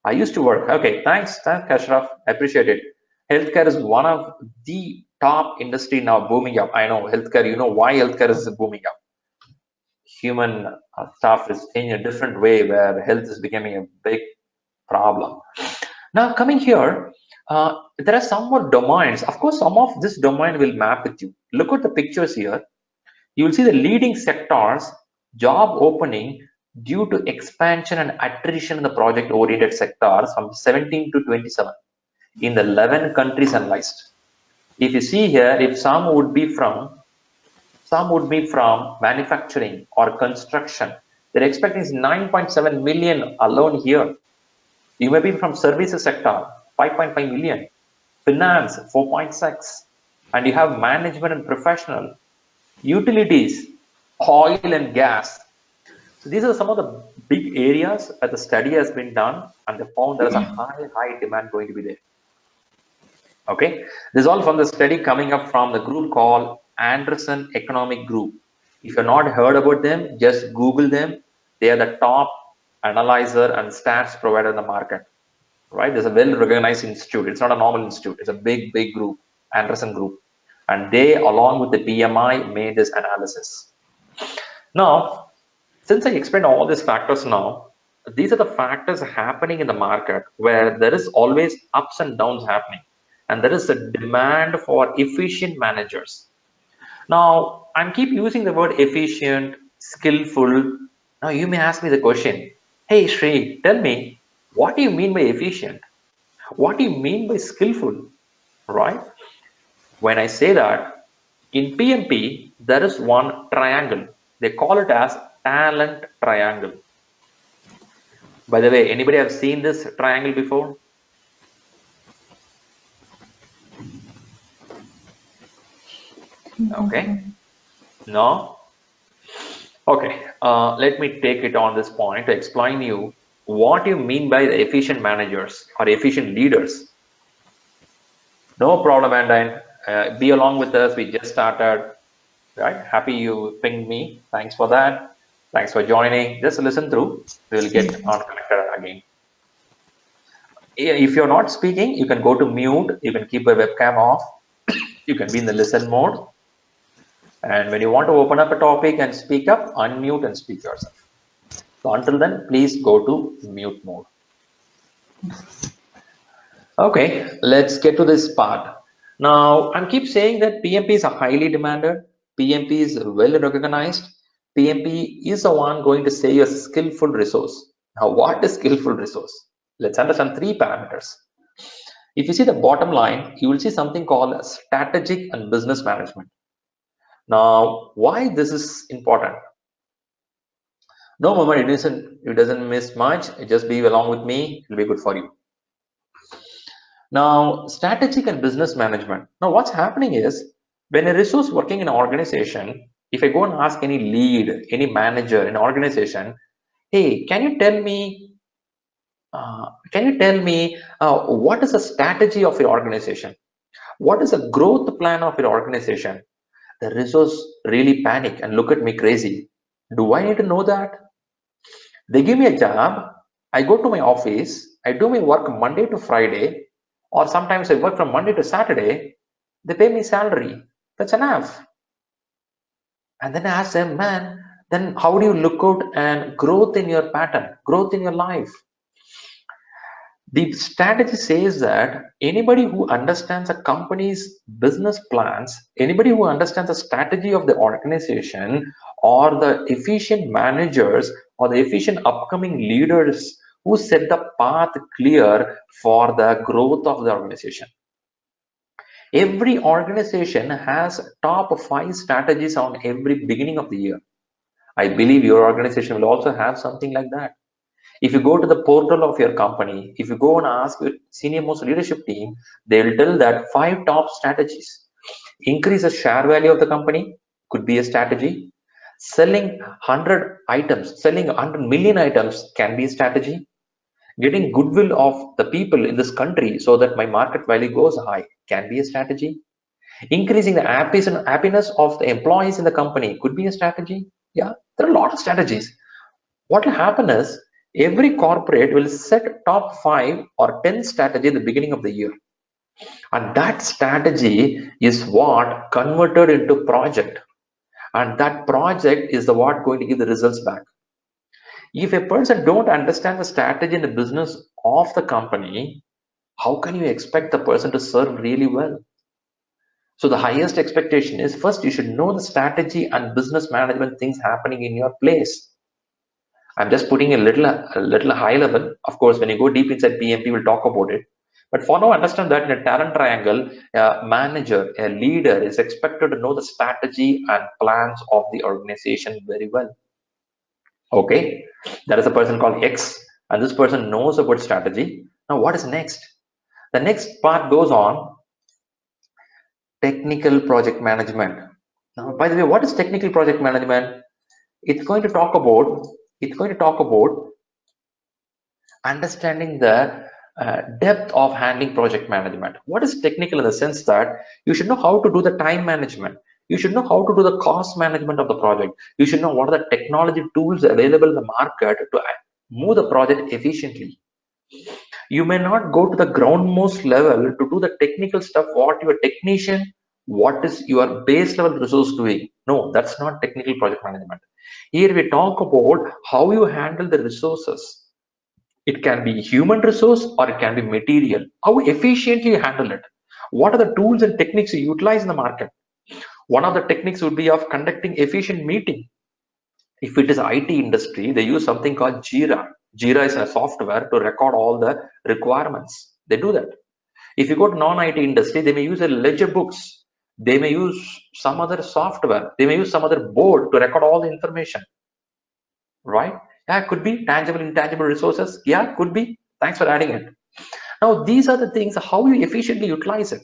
I used to work. Okay, thanks, Kashraf. I appreciate it. Healthcare is one of the top industry now booming up. I know healthcare. You know why healthcare is booming up? Human stuff is in a different way, where health is becoming a big problem. Now coming here, there are some more domains. Of course, some of this domain will map with you. Look at the pictures here. You will see the leading sectors, job opening due to expansion and attrition in the project-oriented sectors from 17 to 27 in the 11 countries analyzed. If you see here, if some would be from manufacturing or construction, they're expecting 9.7 million alone here. You may be from services sector, 5.5 million, finance, 4.6, and you have management and professional, utilities, oil and gas. So these are some of the big areas that the study has been done, and they found there is a high demand going to be there. Okay, this is all from the study coming up from the group called Anderson Economic Group. If you've not heard about them, just Google them. They are the top analyzer and stats provider in the market. Right? There's a well-recognized institute. It's not a normal institute. It's a big group, Anderson Group. And they, along with the PMI, made this analysis. Now, since I explained all these factors now, these are the factors happening in the market where there is always ups and downs happening. And there is a demand for efficient managers. Now, I keep using the word efficient, skillful. Now, you may ask me the question, hey, Sri, tell me, what do you mean by efficient? What do you mean by skillful? Right? When I say that, in PMP, there is one triangle. They call it as talent triangle. By the way, anybody have seen this triangle before? Okay. No? Okay. Let me take it on this point to explain you what you mean by the efficient managers or efficient leaders. No problem, and be along with us. We just started, right? Happy you pinged me. Thanks for that. Thanks for joining. Just listen through. We'll get on connected again. If you're not speaking, you can go to mute. You can keep your webcam off. You can be in the listen mode. And when you want to open up a topic and speak up, unmute and speak yourself. So until then, please go to mute mode. Okay, let's get to this part. Now, I keep saying that PMP is highly demanded. PMP is well recognized. PMP is the one going to say a skillful resource. Now, what is skillful resource? Let's understand 3 parameters. If you see the bottom line, you will see something called strategic and business management. Now, why this is important? No moment, it doesn't miss much. Just be along with me, it'll be good for you. Now, strategic and business management. Now, what's happening is when a resource working in an organization, if I go and ask any lead, any manager in an organization, hey, can you tell me what is the strategy of your organization? What is the growth plan of your organization? The resource really panic and look at me crazy. Do I need to know that? They give me a job, I go to my office, I do my work Monday to Friday, or sometimes I work from Monday to Saturday, they pay me salary. That's enough. And then I ask them, man, then how do you look out and growth in your pattern, growth in your life? The strategy says that anybody who understands a company's business plans, anybody who understands the strategy of the organization, or the efficient managers or the efficient upcoming leaders who set the path clear for the growth of the organization. Every organization has top 5 strategies on every beginning of the year. I believe your organization will also have something like that. If you go to the portal of your company, if you go and ask your senior most leadership team, they will tell that 5 top strategies. Increase the share value of the company could be a strategy. Selling 100 items, selling 100 million items can be a strategy. Getting goodwill of the people in this country so that my market value goes high can be a strategy. Increasing the happiness of the employees in the company could be a strategy. Yeah, there are a lot of strategies. What will happen is every corporate will set top 5 or 10 strategy at the beginning of the year. And that strategy is what converted into project. And that project is the what going to give the results back. If a person don't understand the strategy and the business of the company, how can you expect the person to serve really well? So the highest expectation is first you should know the strategy and business management things happening in your place. I'm just putting a little high level. Of course, when you go deep inside PMP, we'll talk about it. But for now, understand that in a talent triangle, a manager, a leader is expected to know the strategy and plans of the organization very well. Okay, there is a person called X, and this person knows about strategy. Now, what is next? The next part goes on technical project management. Now, by the way, what is technical project management? It's going to talk about understanding the depth of handling project management. What is technical in the sense that you should know how to do the time management. You should know how to do the cost management of the project. You should know what are the technology tools available in the market to move the project efficiently. You may not go to the groundmost level to do the technical stuff, what your technician, what is your base level resource doing. No, that's not technical project management. Here we talk about how you handle the resources. It can be human resource or it can be material. How efficiently you handle it. What are the tools and techniques you utilize in the market? One of the techniques would be of conducting efficient meeting. If it is IT industry, they use something called Jira. Jira is a software to record all the requirements. They do that. If you go to non-IT industry, they may use a ledger books. They may use some other software. They may use some other board to record all the information. Right? Yeah, could be tangible, intangible resources. Yeah, could be. Thanks for adding it. Now, these are the things, how you efficiently utilize it.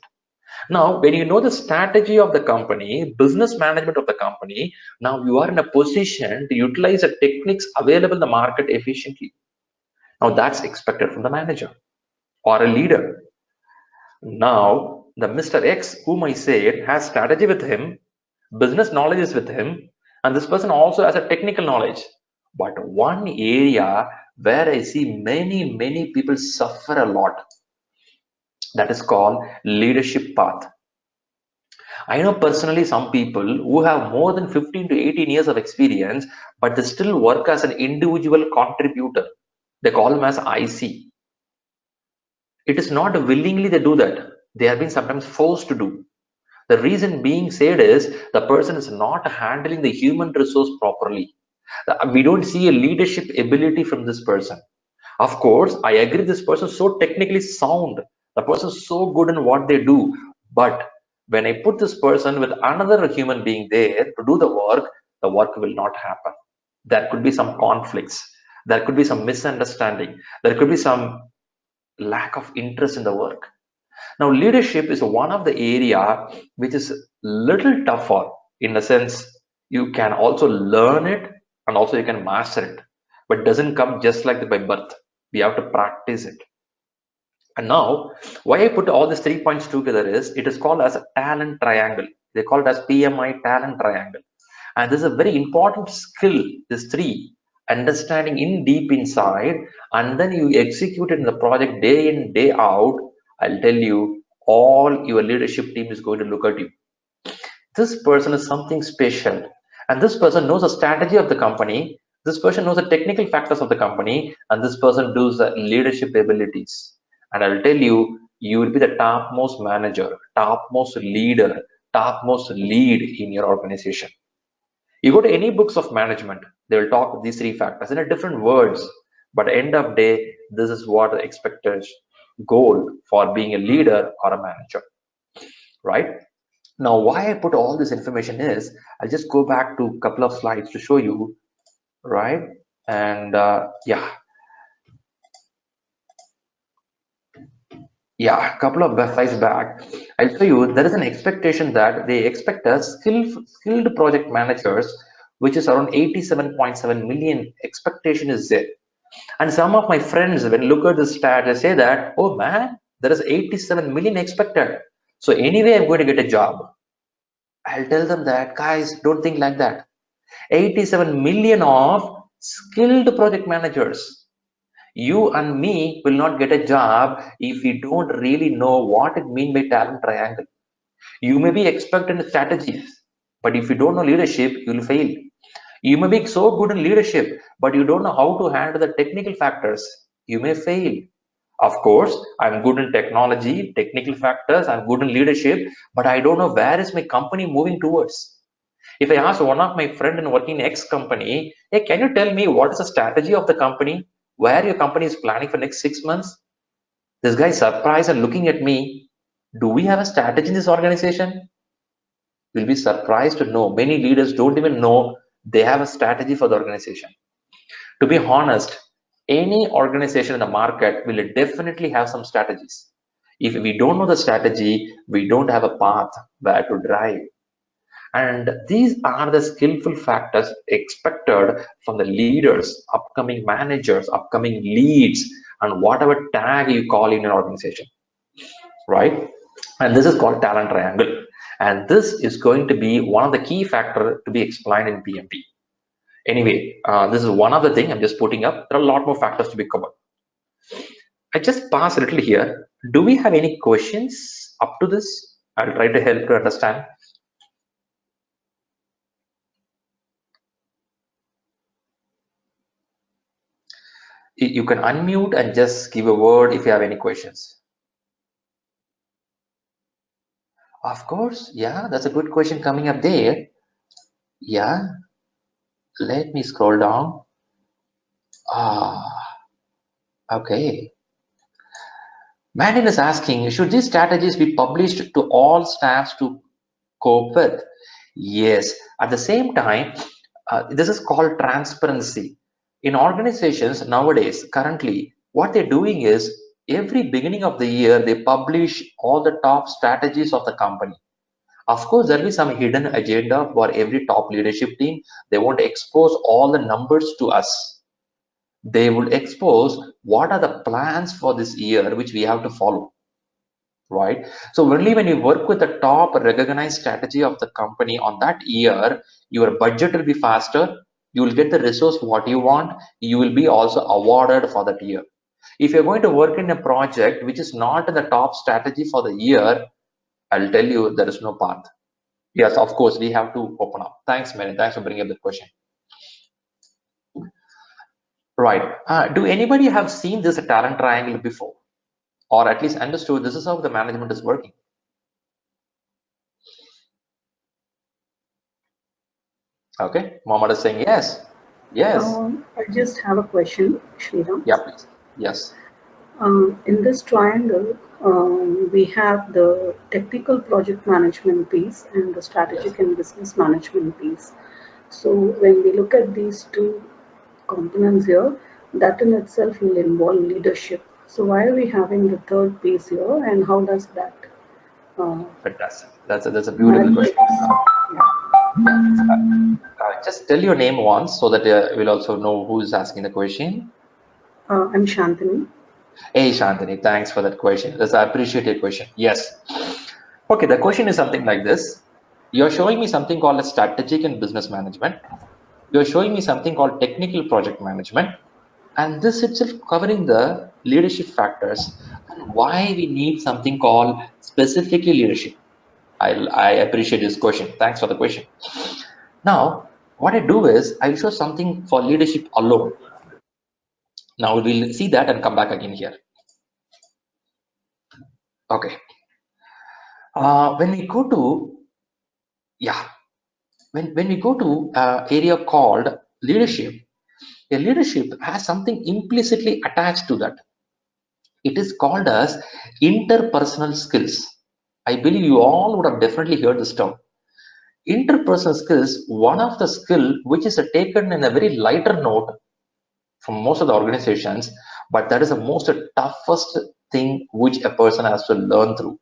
Now, when you know the strategy of the company, business management of the company, now you are in a position to utilize the techniques available in the market efficiently. Now, that's expected from the manager or a leader. Now, the Mr. X, whom I said, has strategy with him, business knowledge is with him, and this person also has a technical knowledge. But one area where I see many people suffer a lot, that is called leadership path. I know personally some people who have more than 15 to 18 years of experience, but they still work as an individual contributor. They call them as IC. It is not willingly they do that. They have been sometimes forced to do. The reason being said is the person is not handling the human resource properly. We don't see a leadership ability from this person. Of course, I agree this person is so technically sound. The person is so good in what they do. But when I put this person with another human being there to do the work will not happen. There could be some conflicts. There could be some misunderstanding. There could be some lack of interest in the work. Now, leadership is one of the area which is little tougher in the sense you can also learn it and also you can master it, but doesn't come just like by birth. We have to practice it. And now, why I put all these 3 points together is it is called as a talent triangle. They call it as PMI talent triangle. And this is a very important skill, this 3, understanding in deep inside, and then you execute it in the project day in, day out. I'll tell you, all your leadership team is going to look at you. This person is something special, and this person knows the strategy of the company. This person knows the technical factors of the company, and this person does the leadership abilities. And I'll tell you, you will be the topmost manager, topmost leader, topmost lead in your organization. You go to any books of management, they will talk these 3 factors in a different words, but at the end of the day, this is what the expected goal for being a leader or a manager, right? Now, why I put all this information is, I'll just go back to a couple of slides to show you, right? And yeah, a couple of slides back, I'll show you there is an expectation that they expect us skilled project managers, which is around 87.7 million expectation is there. And some of my friends, when look at the stat, they say that, oh man, there is 87 million expected. So anyway, I'm going to get a job. I'll tell them that, guys, don't think like that. 87 million of skilled project managers. You and me will not get a job if we don't really know what it means by talent triangle. You may be expert in strategies, but if you don't know leadership, you will fail. You may be so good in leadership, but you don't know how to handle the technical factors. You may fail. Of course, I'm good in technology, technical factors, I'm good in leadership, but I don't know where is my company moving towards. If I ask one of my friend in working in X company, hey, can you tell me what is the strategy of the company? Where your company is planning for next 6 months? This guy is surprised and looking at me. Do we have a strategy in this organization? You'll be surprised to know many leaders don't even know they have a strategy for the organization. To be honest, any organization in the market will definitely have some strategies. If we don't know the strategy, we don't have a path where to drive. And these are the skillful factors expected from the leaders, upcoming managers, upcoming leads, and whatever tag you call in an organization, right? And this is called talent triangle. And this is going to be one of the key factors to be explained in PMP. Anyway, this is one of the things I'm just putting up. There are a lot more factors to be covered. I just pass a little here. Do we have any questions up to this? I'll try to help to understand. You can unmute and just give a word if you have any questions. Of course, yeah, that's a good question coming up there. Yeah, let me scroll down. Okay. Madden is asking, should these strategies be published to all staffs to cope with? Yes. At the same time, this is called transparency. In organizations nowadays, currently, what they're doing is every beginning of the year, they publish all the top strategies of the company. Of course, there'll be some hidden agenda for every top leadership team. They won't expose all the numbers to us. They will expose what are the plans for this year, which we have to follow, right? So only when you work with the top recognized strategy of the company on that year, your budget will be faster. You will get the resource what you want. You will be also awarded for that year. If you're going to work in a project which is not in the top strategy for the year, I'll tell you there is no path. Yes, of course, we have to open up. Thanks, Mary. Thanks for bringing up the question. Right. Do anybody have seen this talent triangle before? Or at least understood this is how the management is working? Okay. Mohammed is saying yes. Yes. I just have a question, Sriram. Yeah, please. Yes. In this triangle, we have the technical project management piece and the strategic and business management piece. So when we look at these two components here, that in itself will involve leadership. So why are we having the third piece here, and how does that? Fantastic. That's a beautiful question. Just tell your name once so that we'll also know who is asking the question. I'm Shantini. Hey, Shantini, thanks for that question. I appreciate your question. Yes. Okay, the question is something like this. You're showing me something called a strategic and business management. You're showing me something called technical project management. And this itself covering the leadership factors and why we need something called specifically leadership. I appreciate this question. Thanks for the question. Now, what I do is I'll show something for leadership alone. Now we'll see that and come back again here. Okay. When we go to, when we go to area called leadership, a leadership has something implicitly attached to that. It is called as interpersonal skills. I believe you all would have definitely heard this term. Interpersonal skills, one of the skill which is taken in a very lighter note from most of the organizations, but that is the most toughest thing which a person has to learn through.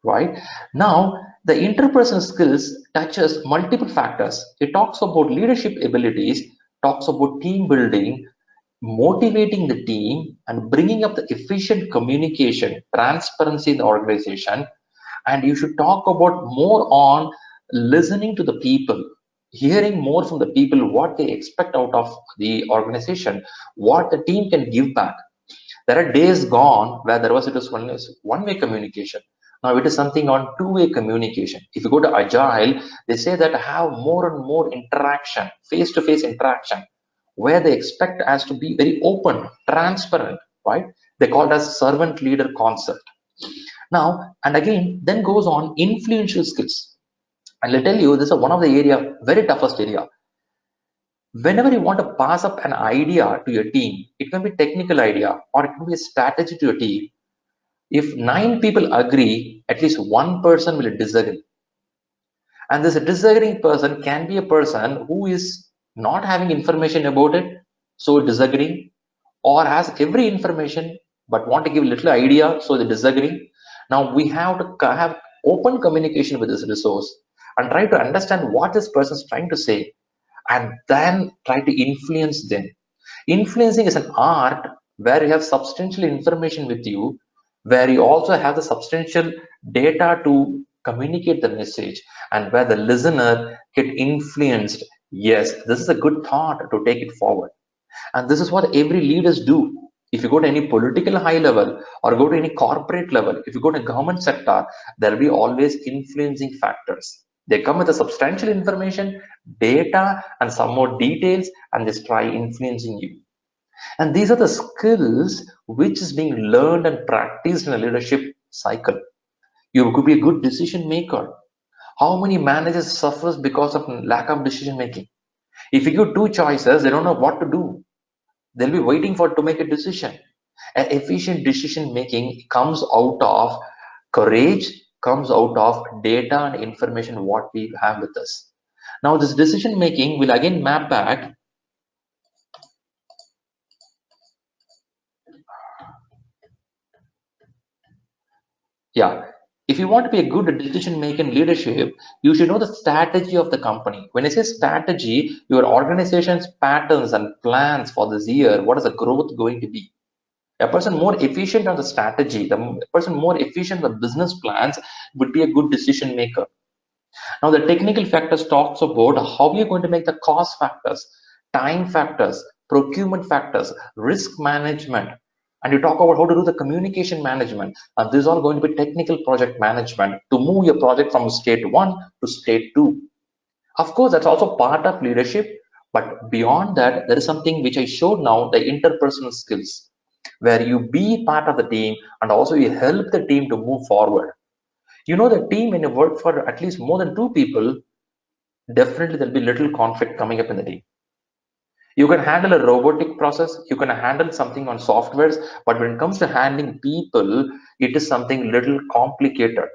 Right now, the interpersonal skills touches multiple factors. It talks about leadership abilities, talks about team building, motivating the team, and bringing up the efficient communication, transparency in the organization. And you should talk about more on listening to the people, hearing more from the people what they expect out of the organization, what the team can give back. There are days gone where it was one-way communication. Now it is something on two-way communication. If you go to Agile, they say that have more and more interaction, face-to-face interaction, where they expect us to be very open, transparent, right? They call it as servant leader concept. Now, and again, then goes on influential skills. And I'll tell you, this is one of the area, very toughest area. Whenever you want to pass up an idea to your team, it can be a technical idea or it can be a strategy to your team. If 9 people agree, at least one person will disagree. And this disagreeing person can be a person who is not having information about it, so disagreeing, or has every information but want to give little idea, so they disagree. Now we have to have open communication with this resource and try to understand what this person is trying to say, and then try to influence them. Influencing is an art where you have substantial information with you, where you also have the substantial data to communicate the message, and where the listener get influenced. Yes, this is a good thought to take it forward. And this is what every leaders do. If you go to any political high level or go to any corporate level, if you go to government sector, there will be always influencing factors. They come with a substantial information, data, and some more details, and they try influencing you. And these are the skills which is being learned and practiced in a leadership cycle. You could be a good decision maker. How many managers suffers because of lack of decision making? If you give 2 choices, they don't know what to do. They'll be waiting for to make a decision. An efficient decision making comes out of courage, comes out of data and information what we have with us. Now this decision making will again map back. Yeah, if you want to be a good decision maker in leadership, you should know the strategy of the company. When I say strategy, your organization's patterns and plans for this year, what is the growth going to be? A person more efficient on the strategy, the person more efficient on the business plans would be a good decision maker. Now the technical factors talks about how you're going to make the cost factors, time factors, procurement factors, risk management, And you talk about how to do the communication management, and this is all going to be technical project management to move your project from state 1 to state 2. Of course, that's also part of leadership, but beyond that, there is something which I showed now, the interpersonal skills, where you be part of the team and also you help the team to move forward. You know, the team, when you work for at least more than 2 people, definitely there'll be little conflict coming up in the team. You can handle a robotic process, you can handle something on softwares, but when it comes to handling people, it is something little complicated.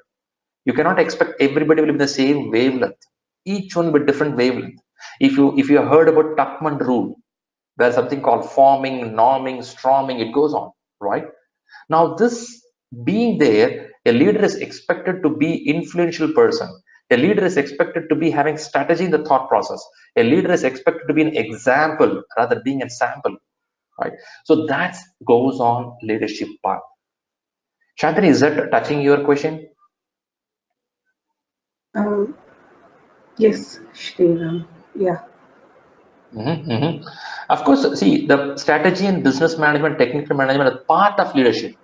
You cannot expect everybody will be the same wavelength. Each one with different wavelength. If you have heard about Tuckman rule, there's something called forming, norming, storming, it goes on, right? Now this being there, a leader is expected to be influential person. A leader is expected to be having strategy in the thought process. A leader is expected to be an example rather being a sample, right? So that goes on leadership part. Shantini, is that touching your question? Yes, Sriram. Yeah. Of course, see, the strategy and business management, technical management are part of leadership.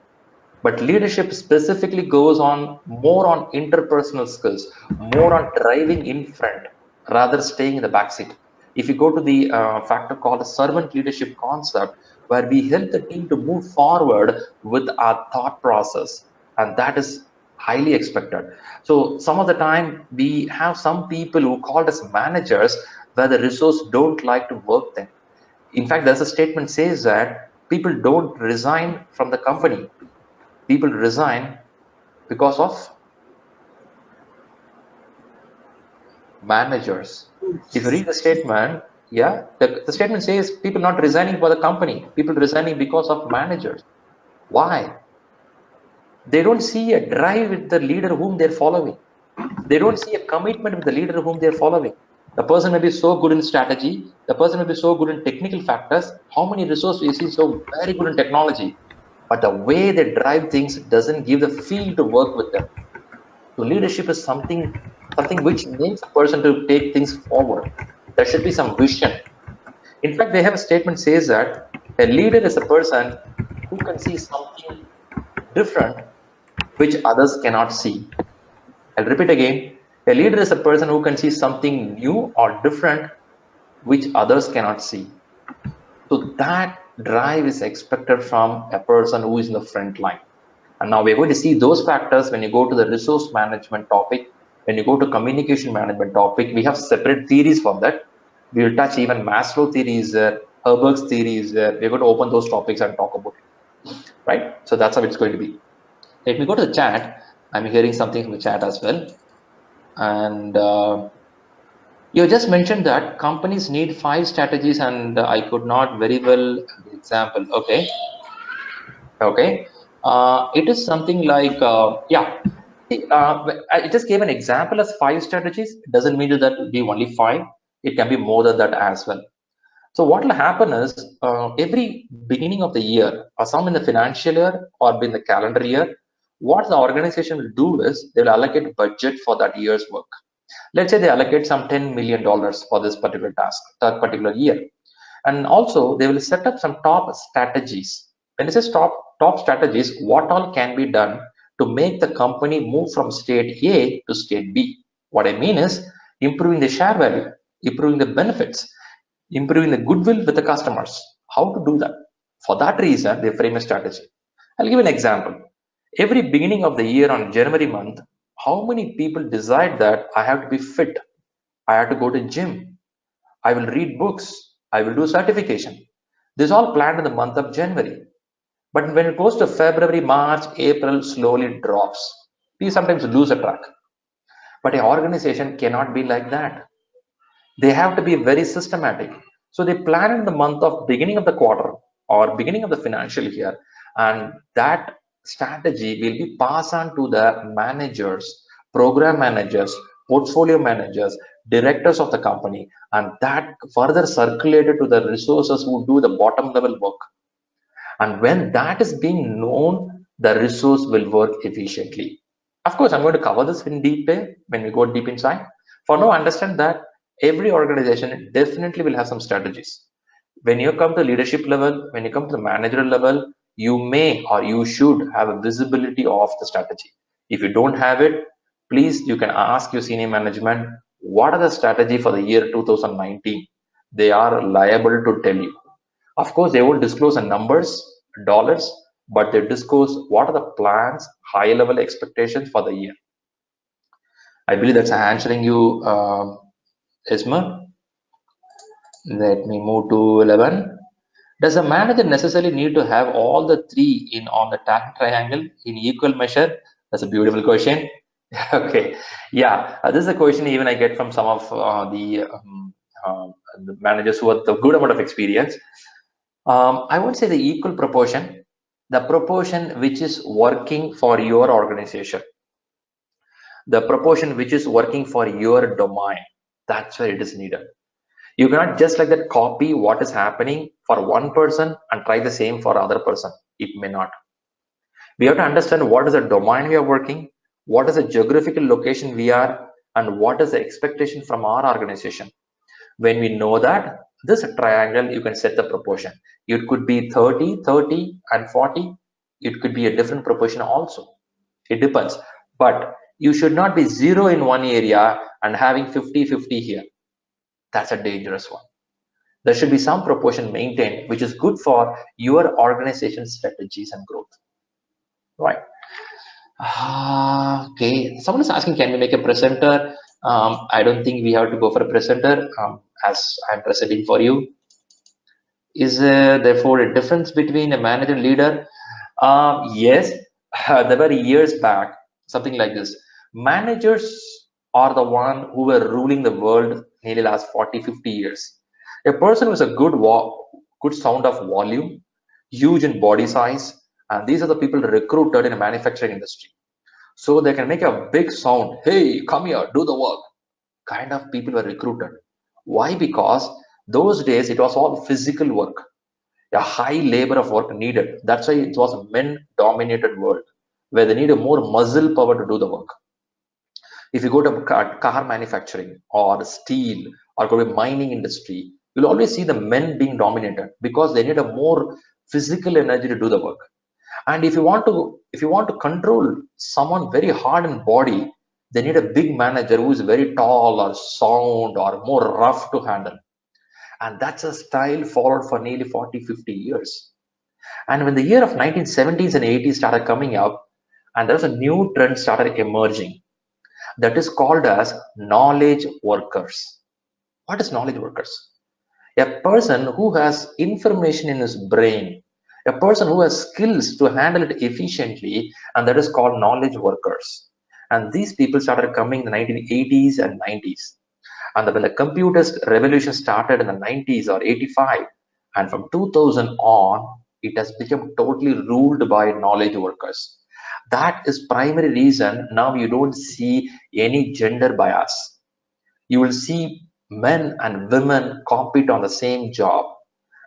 But leadership specifically goes on more on interpersonal skills, more on driving in front rather staying in the backseat. If you go to the factor called the servant leadership concept, where we help the team to move forward with our thought process, and that is highly expected. So some of the time we have some people who called as managers where the resource don't like to work there. In fact, there's a statement says that people don't resign from the company. People resign because of managers. If you read the statement, yeah, the statement says people not resigning for the company, people resigning because of managers. Why? They don't see a drive with the leader whom they're following. They don't see a commitment with the leader whom they're following. The person may be so good in strategy, the person may be so good in technical factors. How many resources you see so very good in technology, but the way they drive things doesn't give the feel to work with them. So leadership is something which makes a person to take things forward. There should be some vision. In fact, they have a statement says that a leader is a person who can see something different which others cannot see. I'll repeat again. A leader is a person who can see something new or different which others cannot see. So that drive is expected from a person who is in the front line. And now we're going to see those factors when you go to the resource management topic, when you go to communication management topic. We have separate theories for that. We will touch even Maslow theories, Herberg's theories. We're going to open those topics and talk about it, right? So that's how it's going to be. Let me go to the chat. I'm hearing something from the chat as well. And you just mentioned that companies need 5 strategies, and I could not very well example. Okay. It is something like, yeah. I just gave an example as 5 strategies. It doesn't mean that it will be only 5. It can be more than that as well. So what will happen is every beginning of the year, or some in the financial year or in the calendar year, what the organization will do is they will allocate budget for that year's work. Let's say they allocate some $10 million for this particular task, that particular year. And also they will set up some top strategies. When it says top strategies, what all can be done to make the company move from state A to state B. What I mean is improving the share value, improving the benefits, improving the goodwill with the customers. How to do that? For that reason, they frame a strategy. I'll give an example. Every beginning of the year on January month, how many people decide that I have to be fit? I have to go to gym. I will read books. I will do certification. This is all planned in the month of January. But when it goes to February, March, April, slowly drops. We sometimes lose a track. But an organization cannot be like that. They have to be very systematic. So they plan in the month of beginning of the quarter or beginning of the financial year, and that strategy will be passed on to the managers, program managers, portfolio managers, directors of the company, and that further circulated to the resources who do the bottom level work. And when that is being known, the resource will work efficiently. Of course, I'm going to cover this in deep when we go deep inside. For now, understand that every organization definitely will have some strategies. When you come to leadership level, when you come to the managerial level, you may or you should have a visibility of the strategy. If you don't have it, please, you can ask your senior management, what are the strategy for the year 2019? They are liable to tell you. Of course, they won't disclose the numbers, dollars, but they disclose what are the plans, high level expectations for the year. I believe that's answering you, Isma. Let me move to 11. Does a manager necessarily need to have all the three in on the task triangle in equal measure? That's a beautiful question. Okay, yeah, this is a question even I get from some of the managers who have the good amount of experience. I would say the equal proportion, the proportion which is working for your organization, the proportion which is working for your domain. That's where it is needed. You cannot just like that copy what is happening for one person and try the same for other person. It may not. We have to understand what is the domain we are working, what is the geographical location we are, and what is the expectation from our organization. When we know that, this triangle, you can set the proportion. It could be 30, 30, and 40. It could be a different proportion also. It depends. But you should not be 0 in one area and having 50-50 here. That's a dangerous one. There should be some proportion maintained, which is good for your organization strategies and growth. Right. Okay. Someone is asking, can we make a presenter? I don't think we have to go for a presenter as I'm presenting for you. Is therefore a difference between a manager and leader? Yes, there were years back, something like this. Managers are the one who were ruling the world nearly last 40-50 years. A person with a good sound of volume, huge in body size, and these are the people recruited in the manufacturing industry. So they can make a big sound, hey, come here, do the work. Kind of people were recruited. Why? Because those days it was all physical work, a high labor of work needed. That's why it was a men-dominated world, where they need a more muscle power to do the work. If you go to car manufacturing or steel or go to mining industry, you'll always see the men being dominated because they need a more physical energy to do the work. And if you want to control someone very hard in body, they need a big manager who is very tall or sound or more rough to handle. And that's a style followed for nearly 40-50 years. And when the year of 1970s and 80s started coming up, and there's a new trend started emerging that is called as knowledge workers. What is knowledge workers? A person who has information in his brain, a person who has skills to handle it efficiently, and that is called knowledge workers. And these people started coming in the 1980s and 90s. And when the computer revolution started in the 90s or 85, and from 2000 on, it has become totally ruled by knowledge workers. That is primary reason now you don't see any gender bias. You will see men and women compete on the same job.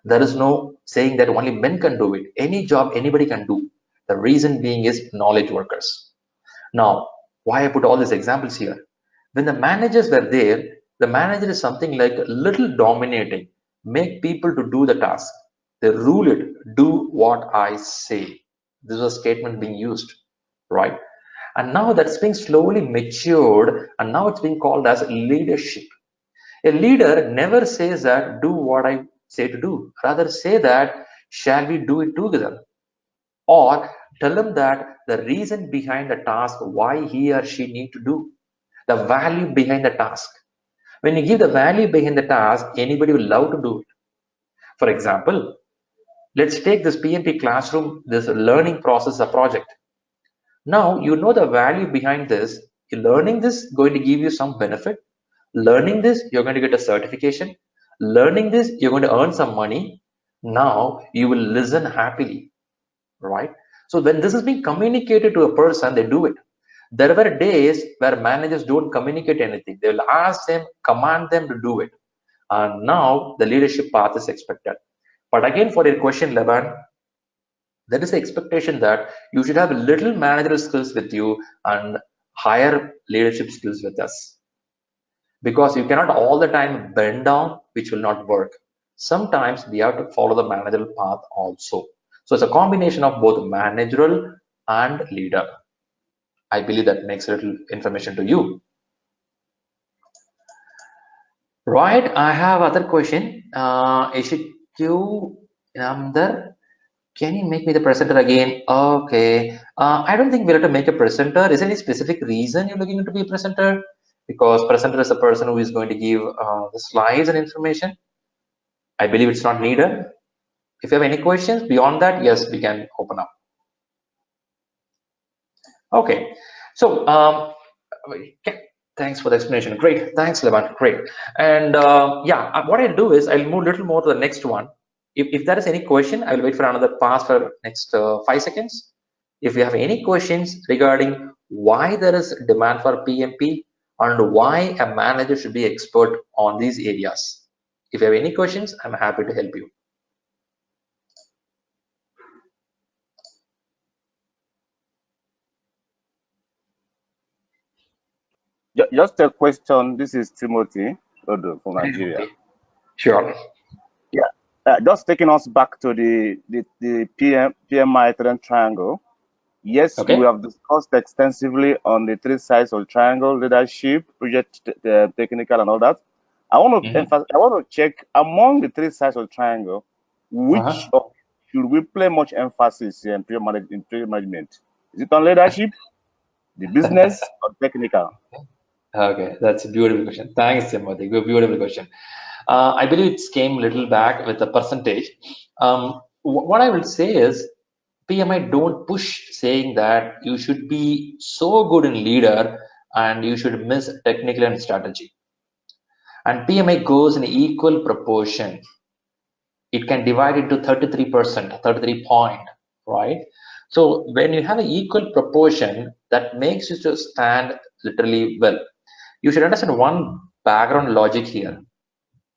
There is no saying that only men can do it. Any job anybody can do. The reason being is knowledge workers. Now, why I put all these examples here? When the managers were there, the manager is something like little dominating, make people to do the task. They rule it, do what I say. This was a statement being used, right? And now that's being slowly matured, and now it's being called as leadership. A leader never says that do what I say to do. Rather say that shall we do it together? Or tell him that the reason behind the task, why he or she need to do, the value behind the task. When you give the value behind the task, anybody will love to do it. For example, let's take this PMP classroom, this learning process, a project. Now you know the value behind this. Learning this is going to give you some benefit. Learning this, you're going to get a certification. Learning this, you're going to earn some money. Now you will listen happily, right? So when this is being communicated to a person, they do it. There were days where managers don't communicate anything. They will ask them, command them to do it. And now the leadership path is expected. But again, for your question, Lebon, there is an expectation that you should have little managerial skills with you and higher leadership skills with us. Because you cannot all the time bend down, which will not work. Sometimes we have to follow the managerial path also. So it's a combination of both managerial and leader. I believe that makes a little information to you. Right, I have other question. Ishikyu Namdar, can you make me the presenter again? Okay. I don't think we'll have to make a presenter. Is there any specific reason you're looking to be a presenter? Because presenter is the person who is going to give the slides and information. I believe it's not needed. If you have any questions beyond that, yes, we can open up. Okay. So, thanks for the explanation. Great. Thanks, Lebon. Great. And yeah, what I'll do is I'll move a little more to the next one. If there is any question, I will wait for another pass for next 5 seconds. If you have any questions regarding why there is demand for PMP and why a manager should be expert on these areas. If you have any questions, I'm happy to help you. Just a question. This is Timothy Odo from Nigeria. Sure. Yeah. Just taking us back to the PMI triangle. Yes, okay. We have discussed extensively on the 3 sides of triangle: leadership, project, technical, and all that. I want to check among the 3 sides of triangle, which should we play much emphasis in project management? Is it on leadership, the business, or technical? Okay, that's a beautiful question. Thanks, Timothy. Beautiful question. I believe it came a little back with the percentage. What I will say is, PMI don't push saying that you should be so good in leader and you should miss technical and strategy. And PMI goes in equal proportion. It can divide into 33%, 33 point, right? So when you have an equal proportion, that makes you to stand literally well. You should understand one background logic here.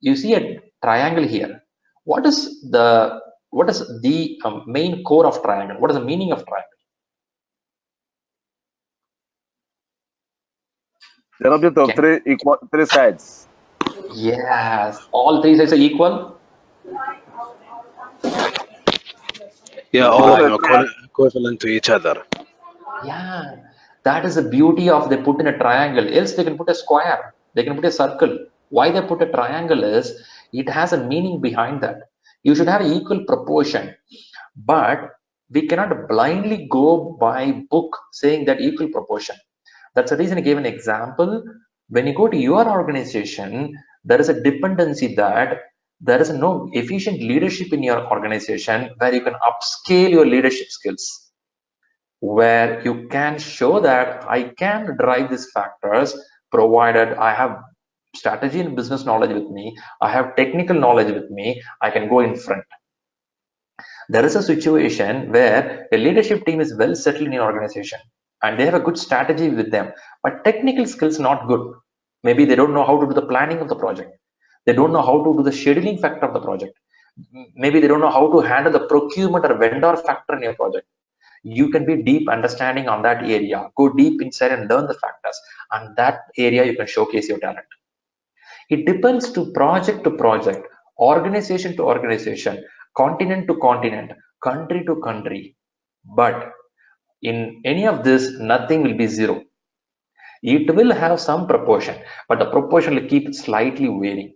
You see a triangle here. What is the main core of triangle? What is the meaning of triangle? The object of 3 sides. Yes, all 3 sides are equal. Yeah, all of them are equivalent to each other. Yeah, that is the beauty of they put in a triangle. Else they can put a square, they can put a circle. Why they put a triangle is it has a meaning behind that. You should have equal proportion, but we cannot blindly go by book saying that equal proportion. That's the reason I gave an example. When you go to your organization, there is a dependency that there is no efficient leadership in your organization where you can upscale your leadership skills, where you can show that I can drive these factors provided I have strategy and business knowledge with me, I have technical knowledge with me, I can go in front. There is a situation where a leadership team is well settled in your organization and they have a good strategy with them, but technical skills not good. Maybe they don't know how to do the planning of the project. They don't know how to do the scheduling factor of the project. Maybe they don't know how to handle the procurement or vendor factor in your project. You can be deep understanding on that area. Go deep inside and learn the factors. And that area you can showcase your talent. It depends to project, organization to organization, continent to continent, country to country. But in any of this, nothing will be zero. It will have some proportion, but the proportion will keep slightly varying.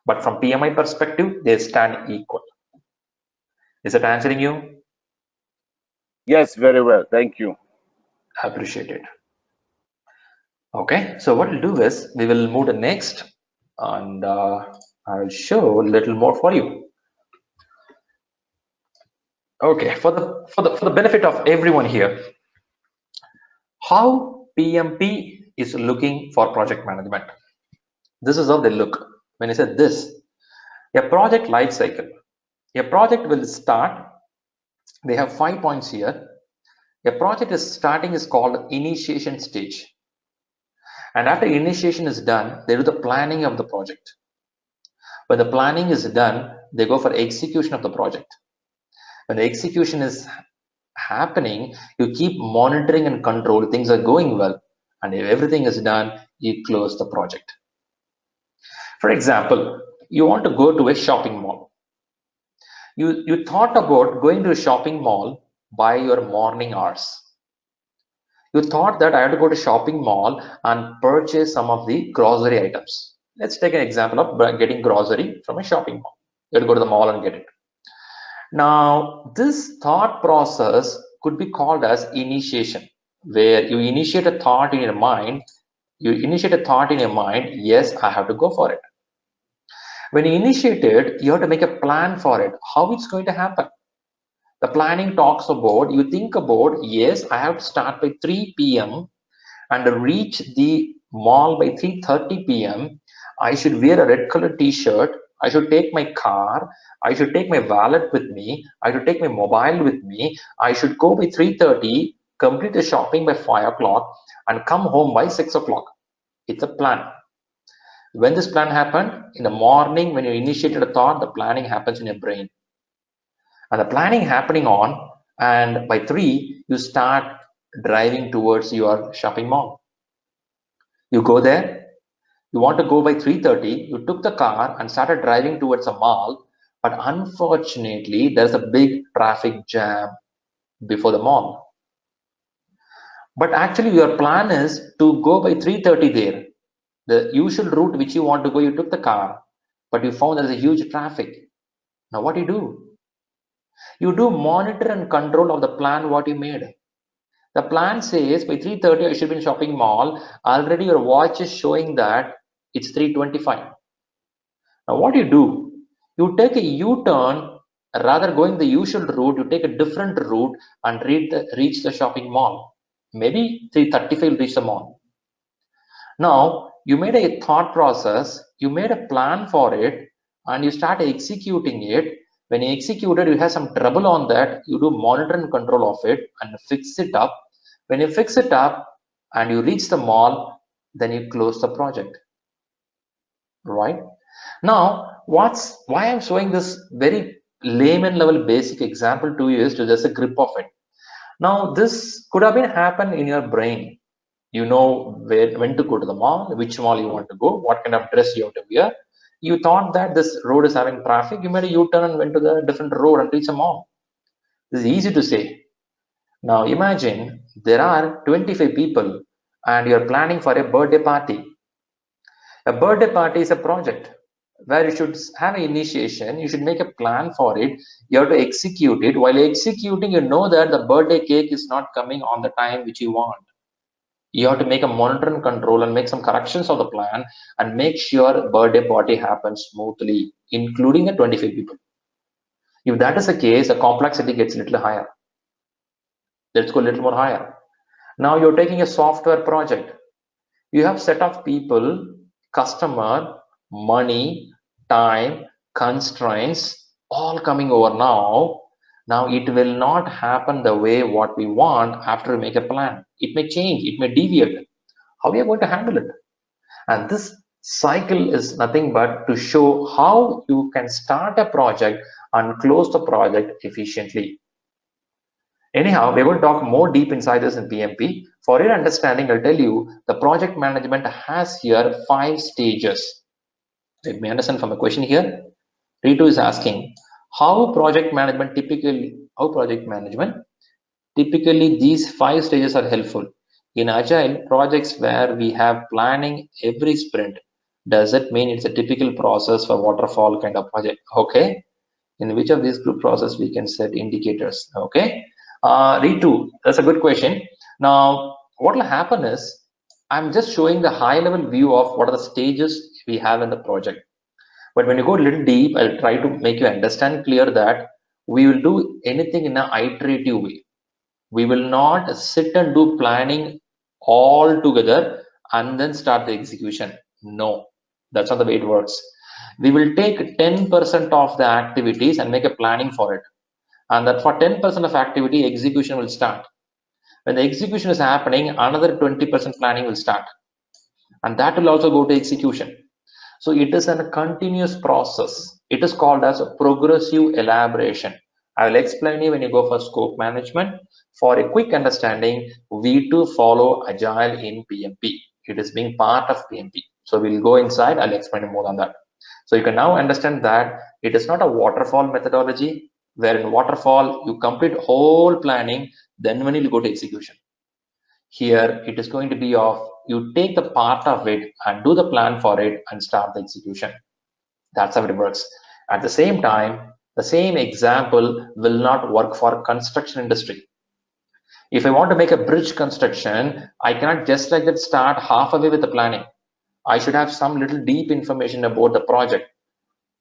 But from PMI perspective, they stand equal. Is it answering you? Yes, very well. Thank you. I appreciate it. Okay, so what we'll do is we will move to next, and I'll show a little more for you. Okay, for the benefit of everyone here, how PMP is looking for project management. This is how they look. When I said this, a project life cycle. A project will start. They have 5 points here. A project is starting is called initiation stage. And after initiation is done, they do the planning of the project. When the planning is done, they go for execution of the project. When the execution is happening, you keep monitoring and control. Things are going well. And if everything is done, you close the project. For example, you want to go to a shopping mall. You thought about going to a shopping mall by your morning hours. You thought that I have to go to shopping mall and purchase some of the grocery items. Let's take an example of getting grocery from a shopping mall. You have to go to the mall and get it. Now, this thought process could be called as initiation, where you initiate a thought in your mind. You initiate a thought in your mind, yes, I have to go for it. When you initiate it, you have to make a plan for it, how it's going to happen. The planning talks about, you think about, yes, I have to start by 3 p.m. and reach the mall by 3:30 p.m. I should wear a red color t-shirt. I should take my car. I should take my wallet with me. I should take my mobile with me. I should go by 3:30, complete the shopping by 5 o'clock, and come home by 6 o'clock. It's a plan. When this plan happened, in the morning, when you initiated a thought, the planning happens in your brain. And the planning happening on, and by 3, you start driving towards your shopping mall. You go there, you want to go by 3:30, you took the car and started driving towards a mall, but unfortunately, there's a big traffic jam before the mall. But actually, your plan is to go by 3:30 there. The usual route which you want to go, you took the car, but you found there's a huge traffic. Now what do? You do monitor and control of the plan what you made. The plan says by 3:30 I should be in shopping mall. Already your watch is showing that it's 3:25. Now what do? You take a U-turn, rather going the usual route, you take a different route and reach the shopping mall. Maybe 3:35 reach the mall. Now you made a thought process, you made a plan for it, and you start executing it. When you execute it, you have some trouble on that, you do monitor and control of it and fix it up. When you fix it up and you reach the mall, then you close the project, right? Now, why I'm showing this very layman level basic example to you is to just a grip of it. Now, this could have been happen in your brain. You know when to go to the mall, which mall you want to go, what kind of dress you have to wear. You thought that this road is having traffic, you made a U-turn and went to the different road and reach a mall. This is easy to say. Now imagine there are 25 people and you're planning for a birthday party. A birthday party is a project where you should have an initiation, you should make a plan for it, you have to execute it. While executing, you know that the birthday cake is not coming on the time which you want. You have to make a monitor and control and make some corrections of the plan and make sure birthday party happens smoothly, including the 25 people. If that is the case, the complexity gets a little higher. Let's go a little more higher. Now you're taking a software project. You have set of people, customer, money, time, constraints, all coming over now. Now it will not happen the way what we want after we make a plan. It may change, it may deviate. How we are going to handle it? And this cycle is nothing but to show how you can start a project and close the project efficiently. Anyhow, we will talk more deep inside this in PMP. For your understanding, I'll tell you the project management has here 5 stages. Let me understand from a question here. Ritu is asking how project management typically these 5 stages are helpful. In agile projects where we have planning every sprint, does it mean it's a typical process for waterfall kind of project? Okay. In which of these group process we can set indicators? Okay. Ritu, that's a good question. Now, what will happen is I'm just showing the high level view of what are the stages we have in the project. But when you go a little deep, I'll try to make you understand clear that we will do anything in an iterative way. We will not sit and do planning all together and then start the execution. No, that's not the way it works. We will take 10% of the activities and make a planning for it. And that for 10% of activity, execution will start. When the execution is happening, another 20% planning will start. And that will also go to execution. So it is a continuous process. It is called as a progressive elaboration. I will explain you when you go for scope management. For a quick understanding, we too follow agile in PMP. It is being part of PMP. So we'll go inside, I'll explain more on that. So you can now understand that it is not a waterfall methodology, where in waterfall you complete whole planning, then when you go to execution. Here it is going to be of you take the part of it and do the plan for it and start the execution. That's how it works. At the same time, the same example will not work for construction industry. If I want to make a bridge construction, I cannot just like that start halfway with the planning. I should have some little deep information about the project.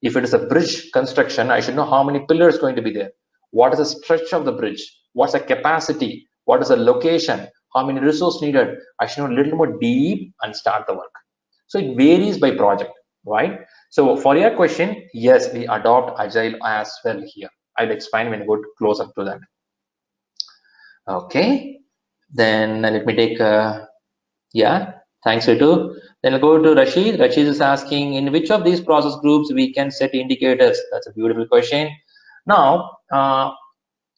If it is a bridge construction, I should know how many pillars going to be there. What is the stretch of the bridge? What's the capacity? What is the location? How many resources needed? I should know a little more deep and start the work. So it varies by project, right? So for your question, yes, we adopt Agile as well here. I'll explain when we go close up to that. Okay, then let me take, yeah, thanks Ritu. Then I'll go to Rashid. Rashid is asking, in which of these process groups we can set indicators? That's a beautiful question. Now,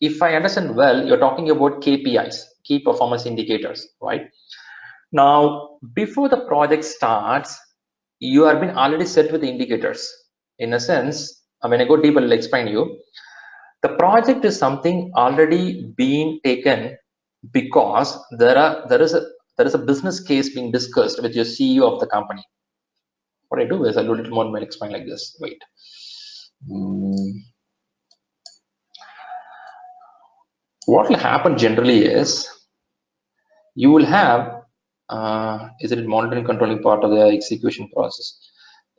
if I understand well, you're talking about KPIs, key performance indicators, right? Now, before the project starts, you have been already set with the indicators. In a sense, when I go deeper, I'll explain you. The project is something already being taken because there is a business case being discussed with your CEO of the company. What I do is I'll do a little more and I'll explain like this. Wait. What will happen generally is you will have is it monitoring controlling part of the execution process?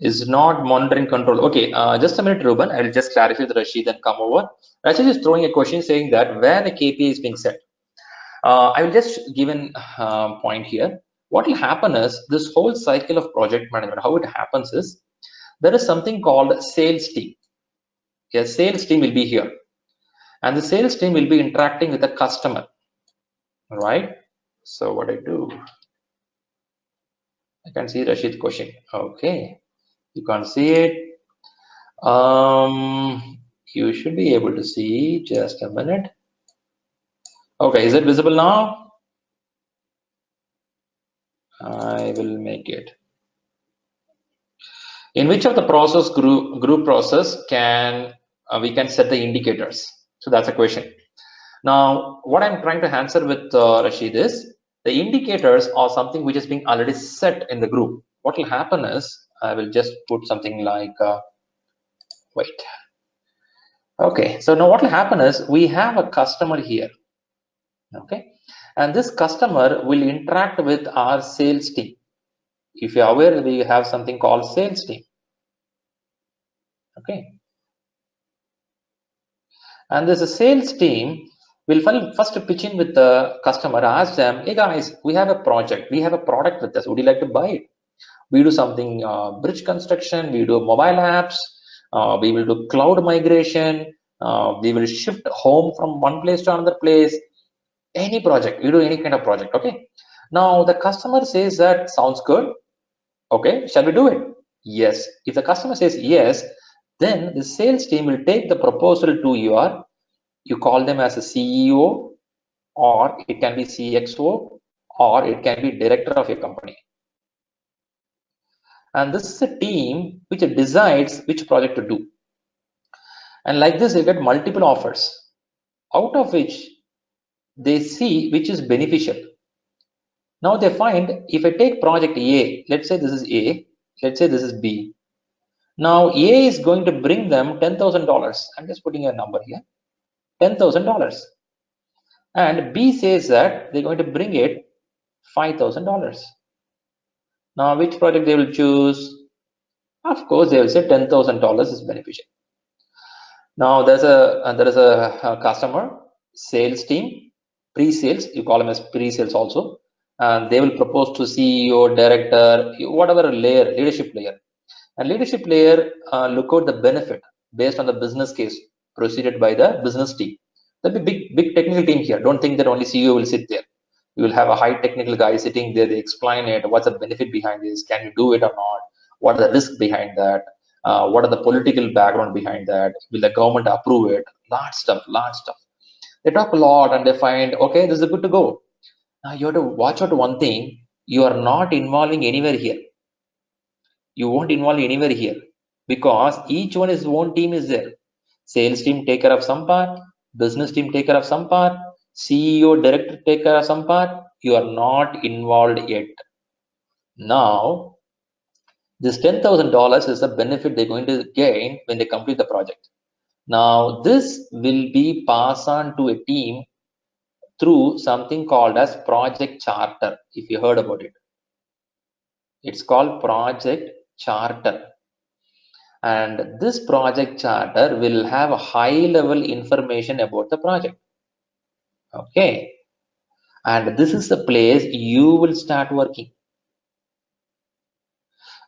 Is not monitoring control. Okay, just a minute, Ruben. I will just clarify with Rashid and come over. Rashid is throwing a question saying that where the KPI is being set. I will just give an point here. What will happen is this whole cycle of project management, how it happens is there is something called sales team. A sales team will be here. And the sales team will be interacting with the customer. All right. So what I do, I can see Rashid's question. Okay. You can't see it. You should be able to see. Just a minute. Okay, is it visible now? I will make it. In which of the process group process can we can set the indicators? So that's a question. Now, what I'm trying to answer with Rashid is the indicators are something which is being already set in the group. What will happen is I will just put something like wait. Okay, so now what will happen is we have a customer here. Okay, and this customer will interact with our sales team. If you're aware, we have something called sales team. Okay, and there's a sales team will first pitch in with the customer, ask them, hey guys, we have a project, we have a product with us, would you like to buy it? We do something bridge construction, we do mobile apps, we will do cloud migration, we will shift home from one place to another place. Any project, you do any kind of project. Okay, now the customer says that sounds good. Okay, shall we do it? Yes. If the customer says yes, then the sales team will take the proposal to you call them as a CEO, or it can be CXO, or it can be director of your company. And this is a team which decides which project to do. And like this, you get multiple offers, out of which they see which is beneficial. Now they find if I take project A, let's say this is A, let's say this is B. Now A is going to bring them $10,000. I'm just putting a number here, $10,000. And B says that they're going to bring it $5,000. Now which project they will choose? Of course, they will say $10,000 is beneficial. Now there is a customer, sales team, pre-sales, you call them as pre-sales also, and they will propose to CEO, director, whatever layer, leadership layer. And leadership layer look out the benefit based on the business case proceeded by the business team. There'll be big technical team here. Don't think that only CEO will sit there. You will have a high technical guy sitting there. They explain it. What's the benefit behind this? Can you do it or not? What are the risks behind that? What are the political background behind that? Will the government approve it? Large stuff. They talk a lot and they find, okay, this is good to go. Now you have to watch out one thing. You are not involving anywhere here. You won't involve anywhere here. because each one is own team is there. Sales team take care of some part, business team take care of some part, CEO, director take care of some part. You are not involved yet. Now, this $10,000 is the benefit they're going to gain when they complete the project. Now, this will be passed on to a team through something called as project charter, if you heard about it. It's called project charter. And this project charter will have a high level information about the project. Okay. And this is the place you will start working.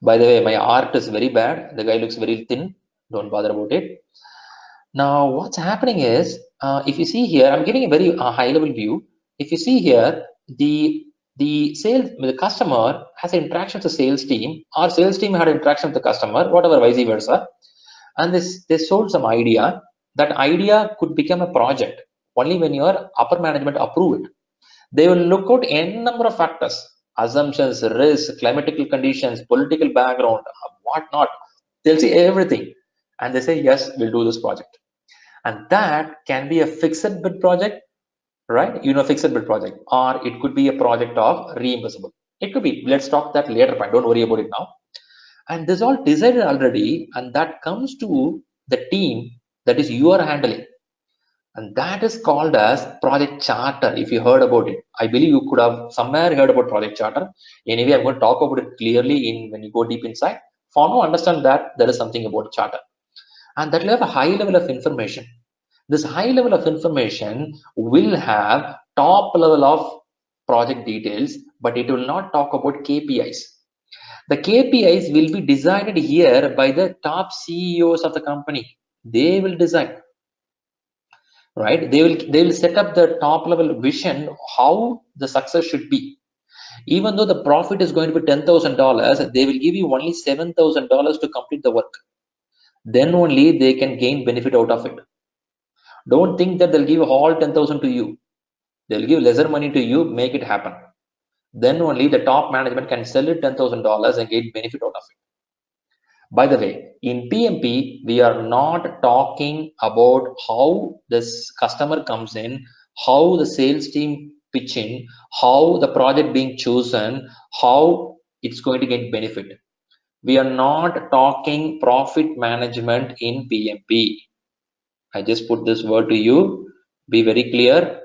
By the way, my art is very bad. The guy looks very thin. Don't bother about it. Now, what's happening is, if you see here, I'm giving a very high level view. If you see here, the customer has an interaction with the sales team, or sales team had interaction with the customer, whatever, vice versa. And they sold some idea. That idea could become a project only when your upper management approve it. They will look out n number of factors, assumptions, risk, climatical conditions, political background, whatnot. They'll see everything. And they say, yes, we'll do this project. And that can be a fixed bid project, right? You know, fixed bid project, or it could be a project of reimbursable. It could be, let's talk that later, but don't worry about it now. And this all decided already, and that comes to the team that is you are handling. And that is called as project charter, if you heard about it. I believe you could have somewhere heard about project charter. Anyway, I'm going to talk about it clearly when you go deep inside. For now, understand that there is something about charter. And that will have a high level of information. This high level of information will have top level of project details, but it will not talk about KPIs. The KPIs will be designed here by the top CEOs of the company. They will design, right? They will set up the top level vision how the success should be. Even though the profit is going to be $10,000, they will give you only $7,000 to complete the work. Then only they can gain benefit out of it. Don't think that they'll give all 10,000 to you. They'll give lesser money to you, make it happen. Then only the top management can sell it $10,000 and get benefit out of it. By the way, in PMP, we are not talking about how this customer comes in, how the sales team pitch in, how the project being chosen, how it's going to get benefit. We are not talking profit management in PMP. I just put this word to you. Be very clear.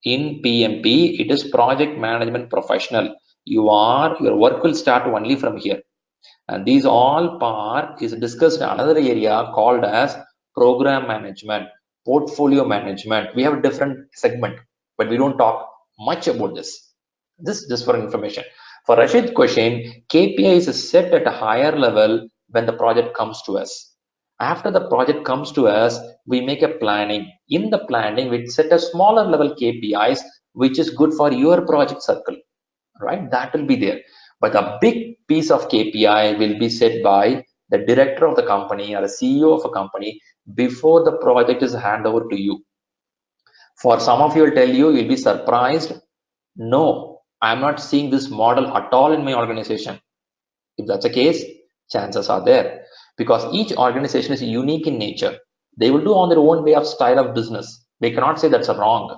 In PMP, it is project management professional. Your work will start only from here. And these all part is discussed in another area called as program management, portfolio management. We have a different segment, but we don't talk much about this. This just for information. For Rashid's question, KPIs is set at a higher level when the project comes to us. After the project comes to us, we make a planning. In the planning, we set a smaller level KPIs, which is good for your project circle, right? That will be there. But a big piece of KPI will be set by the director of the company or the CEO of a company before the project is handed over to you. For some of you, will tell you, you'll be surprised. No, I'm not seeing this model at all in my organization. If that's the case, chances are there. Because each organization is unique in nature. They will do on their own way of style of business. They cannot say that's wrong.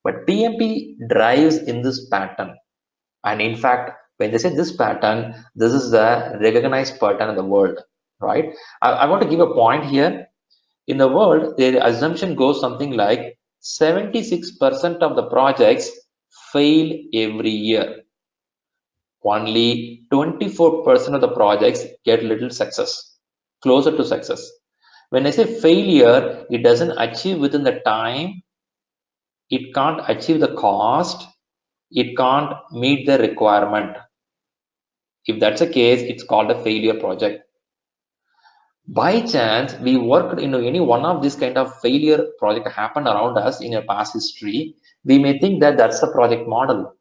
But PMP drives in this pattern. And in fact, when they say this pattern, this is the recognized pattern in the world, right? I want to give a point here. In the world, the assumption goes something like 76% of the projects fail every year. Only 24% of the projects get little success, closer to success. When I say failure, it doesn't achieve within the time, it can't achieve the cost, it can't meet the requirement. If that's the case, it's called a failure project. By chance, we worked in any one of this kind of failure project happened around us in a past history, we may think that that's the project model.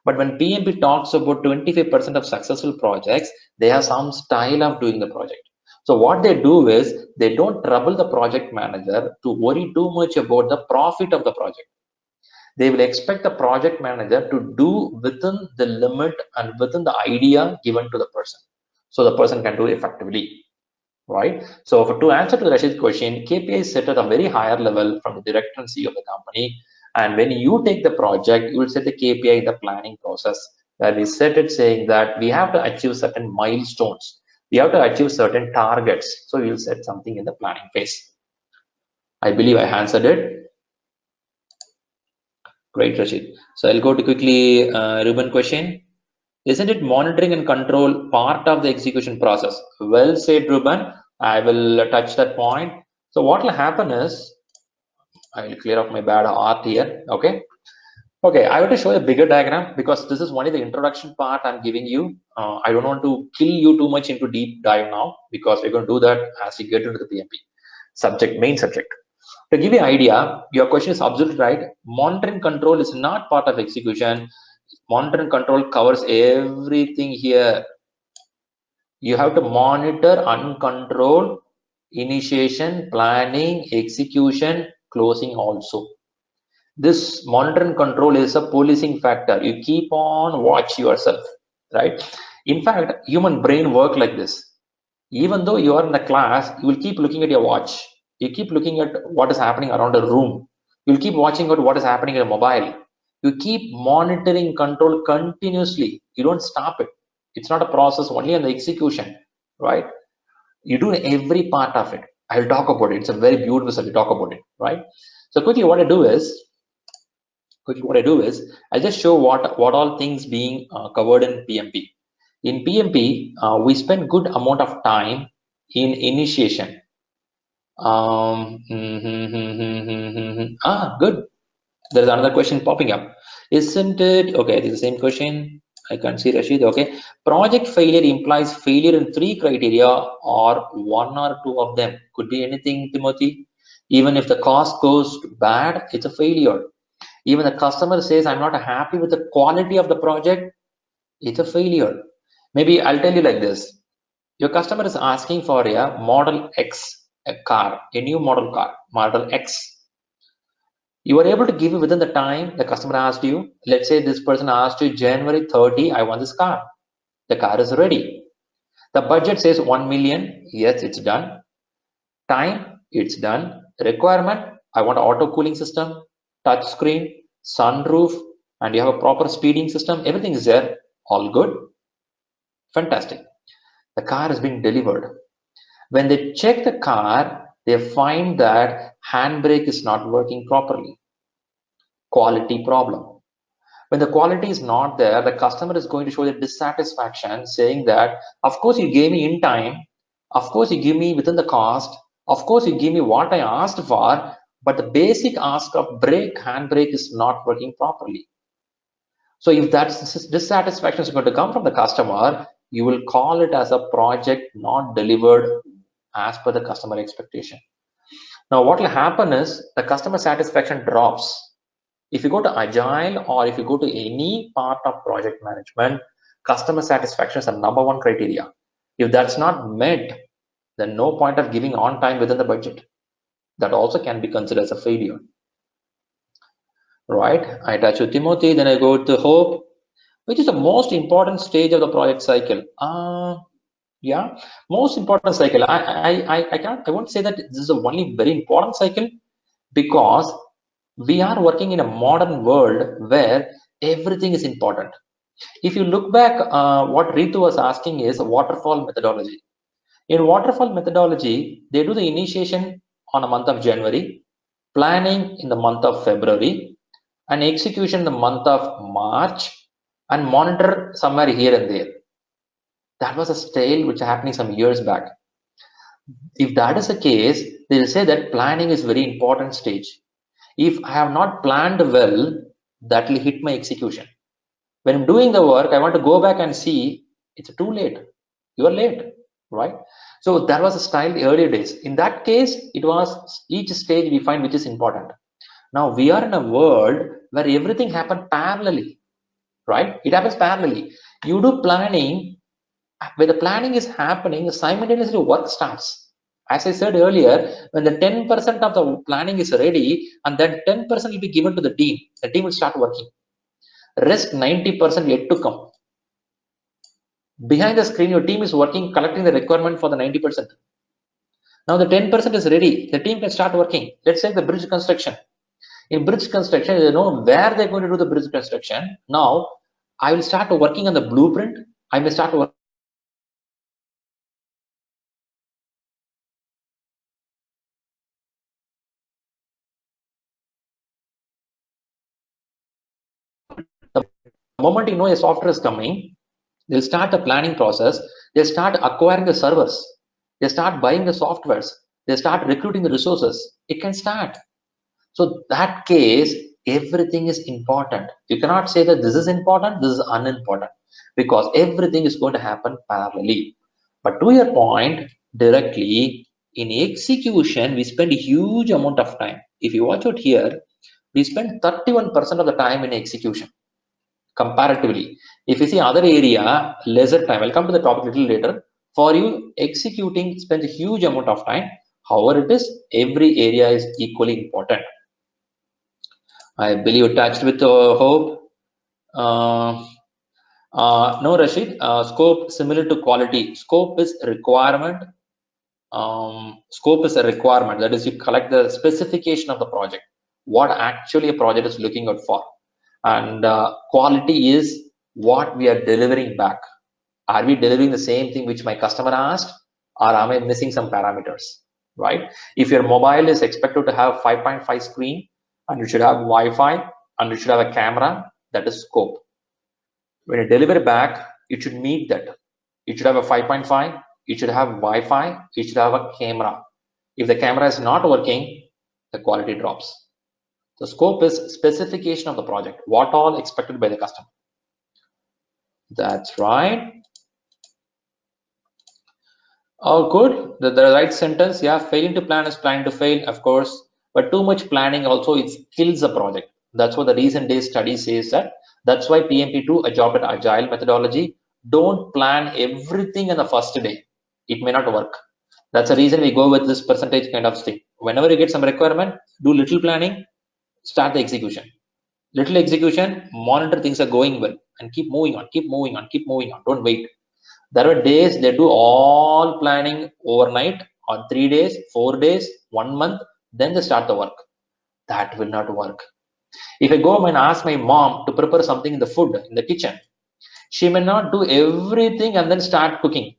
But when PMP talks about 25% of successful projects, they have some style of doing the project. So what they do is they don't trouble the project manager to worry too much about the profit of the project. They will expect the project manager to do within the limit and within the idea given to the person. So the person can do it effectively. right? So to answer to Rashid's question, KPI is set at a very higher level from the director and CEO of the company. And when you take the project, you will set the KPI in the planning process, where we set it saying that we have to achieve certain milestones. We have to achieve certain targets. So we will set something in the planning phase. I believe I answered it. Great, Rashid. So I'll go to quickly Ruben question. Isn't it monitoring and control part of the execution process? Well said, Ruben. I will touch that point. So what will happen is, I will clear off my bad art here. Okay. Okay, I want to show a bigger diagram because this is only the introduction part I'm giving you. I don't want to kill you too much into deep dive now because we're going to do that as we get into the PMP subject, main subject. To give you an idea, your question is absolutely right. Monitoring control is not part of execution. Monitoring control covers everything here. You have to monitor and control initiation, planning, execution, closing also. This monitor and control is a policing factor. You keep on watch yourself, right? In fact, human brain work like this. Even though you are in the class, you will keep looking at your watch. You keep looking at what is happening around the room. You'll keep watching at what is happening in your mobile. You keep monitoring control continuously. You don't stop it. It's not a process only on the execution, right? You do every part of it. I'll talk about it. It's a very beautiful study. Talk about it, right? So quickly, what I do is I just show what all things being covered in PMP. In PMP, we spend good amount of time in initiation. Good. There's another question popping up. Isn't it? Okay, it's the same question. I can't see Rashid. Okay. Project failure implies failure in 3 criteria or 1 or 2 of them. Could be anything, Timothy. Even if the cost goes bad, it's a failure. Even the customer says, I'm not happy with the quality of the project, it's a failure. Maybe I'll tell you like this. Your customer is asking for a model X, a car, a new model car, model X. You are able to give it within the time the customer asked you. Let's say this person asked you January 30, I want this car. The car is ready. The budget says 1 million. Yes, it's done. Time, it's done. Requirement, I want an auto cooling system, touch screen, sunroof, and you have a proper speeding system. Everything is there. All good. Fantastic. The car is being delivered. When they check the car, they find that handbrake is not working properly. Quality problem. When the quality is not there, the customer is going to show the dissatisfaction, saying that, of course, you gave me in time. Of course, you give me within the cost. Of course, you give me what I asked for, but the basic ask of handbrake is not working properly. So if that dissatisfaction is going to come from the customer, you will call it as a project not delivered as per the customer expectation. Now, what will happen is the customer satisfaction drops. If you go to Agile or if you go to any part of project management, customer satisfaction is the #1 criteria. If that's not met, then no point of giving on time within the budget. That also can be considered as a failure. Right? I touch with Timothy, then I go to Hope. Which is the most important stage of the project cycle? Yeah, most important cycle. I won't say that this is the only very important cycle, because we are working in a modern world where everything is important. If you look back, what Ritu was asking is a waterfall methodology. In waterfall methodology, they do the initiation on a month of January, planning in the month of February, and execution in the month of March, and monitor somewhere here and there. That was a style which happening some years back. If that is the case, they will say that planning is very important stage. If I have not planned well, that will hit my execution. When I'm doing the work, I want to go back and see, it's too late. You are late, right? So that was a style the earlier days. In that case, it was each stage we find which is important. Now we are in a world where everything happens parallelly, right? It happens parallelly. You do planning, when the planning is happening, simultaneously work starts. As I said earlier, when the 10% of the planning is ready, and then 10% will be given to the team will start working. Rest 90% yet to come. Behind the screen, your team is working, collecting the requirement for the 90%. Now the 10% is ready. The team can start working. Let's say the bridge construction. In bridge construction, they know where they're going to do the bridge construction. Now, I will start working on the blueprint. I may start working the moment you know a software is coming, they'll start the planning process. They start acquiring the servers. They start buying the softwares. They start recruiting the resources. It can start. So that case, everything is important. You cannot say that this is important, this is unimportant, because everything is going to happen parallelly. But to your point, directly, in execution, we spend a huge amount of time. If you watch out here, we spend 31% of the time in execution, comparatively. If you see other area, lesser time. I'll come to the topic a little later. For you, executing spends a huge amount of time. However, it is, every area is equally important. I believe you touched with hope. No, Rashid. Scope similar to quality. Scope is requirement. Scope is a requirement. That is, you collect the specification of the project, what actually a project is looking out for, and quality is what we are delivering back. Are we delivering the same thing which my customer asked, or am I missing some parameters? Right? If your mobile is expected to have 5.5 screen, and you should have Wi-Fi, and you should have a camera, that is scope. When you deliver back, it should meet that. It should have a 5.5, it should have Wi-Fi, it should have a camera. If the camera is not working, the quality drops. The scope is specification of the project, what all expected by the customer. That's right. Oh, good. The right sentence. Yeah, failing to plan is planning to fail, of course. But too much planning also, it kills a project. That's what the recent day study says that. That's why PMP2 adopted agile methodology. Don't plan everything in the first day. It may not work. That's the reason we go with this percentage kind of thing. Whenever you get some requirement, do little planning, start the execution. Little execution, monitor things are going well, and keep moving on, keep moving on, keep moving on. Don't wait. There are days they do all planning overnight, on 3 days, 4 days, 1 month, then they start the work. That will not work. If I go home and ask my mom to prepare something in the food, in the kitchen, she may not do everything and then start cooking.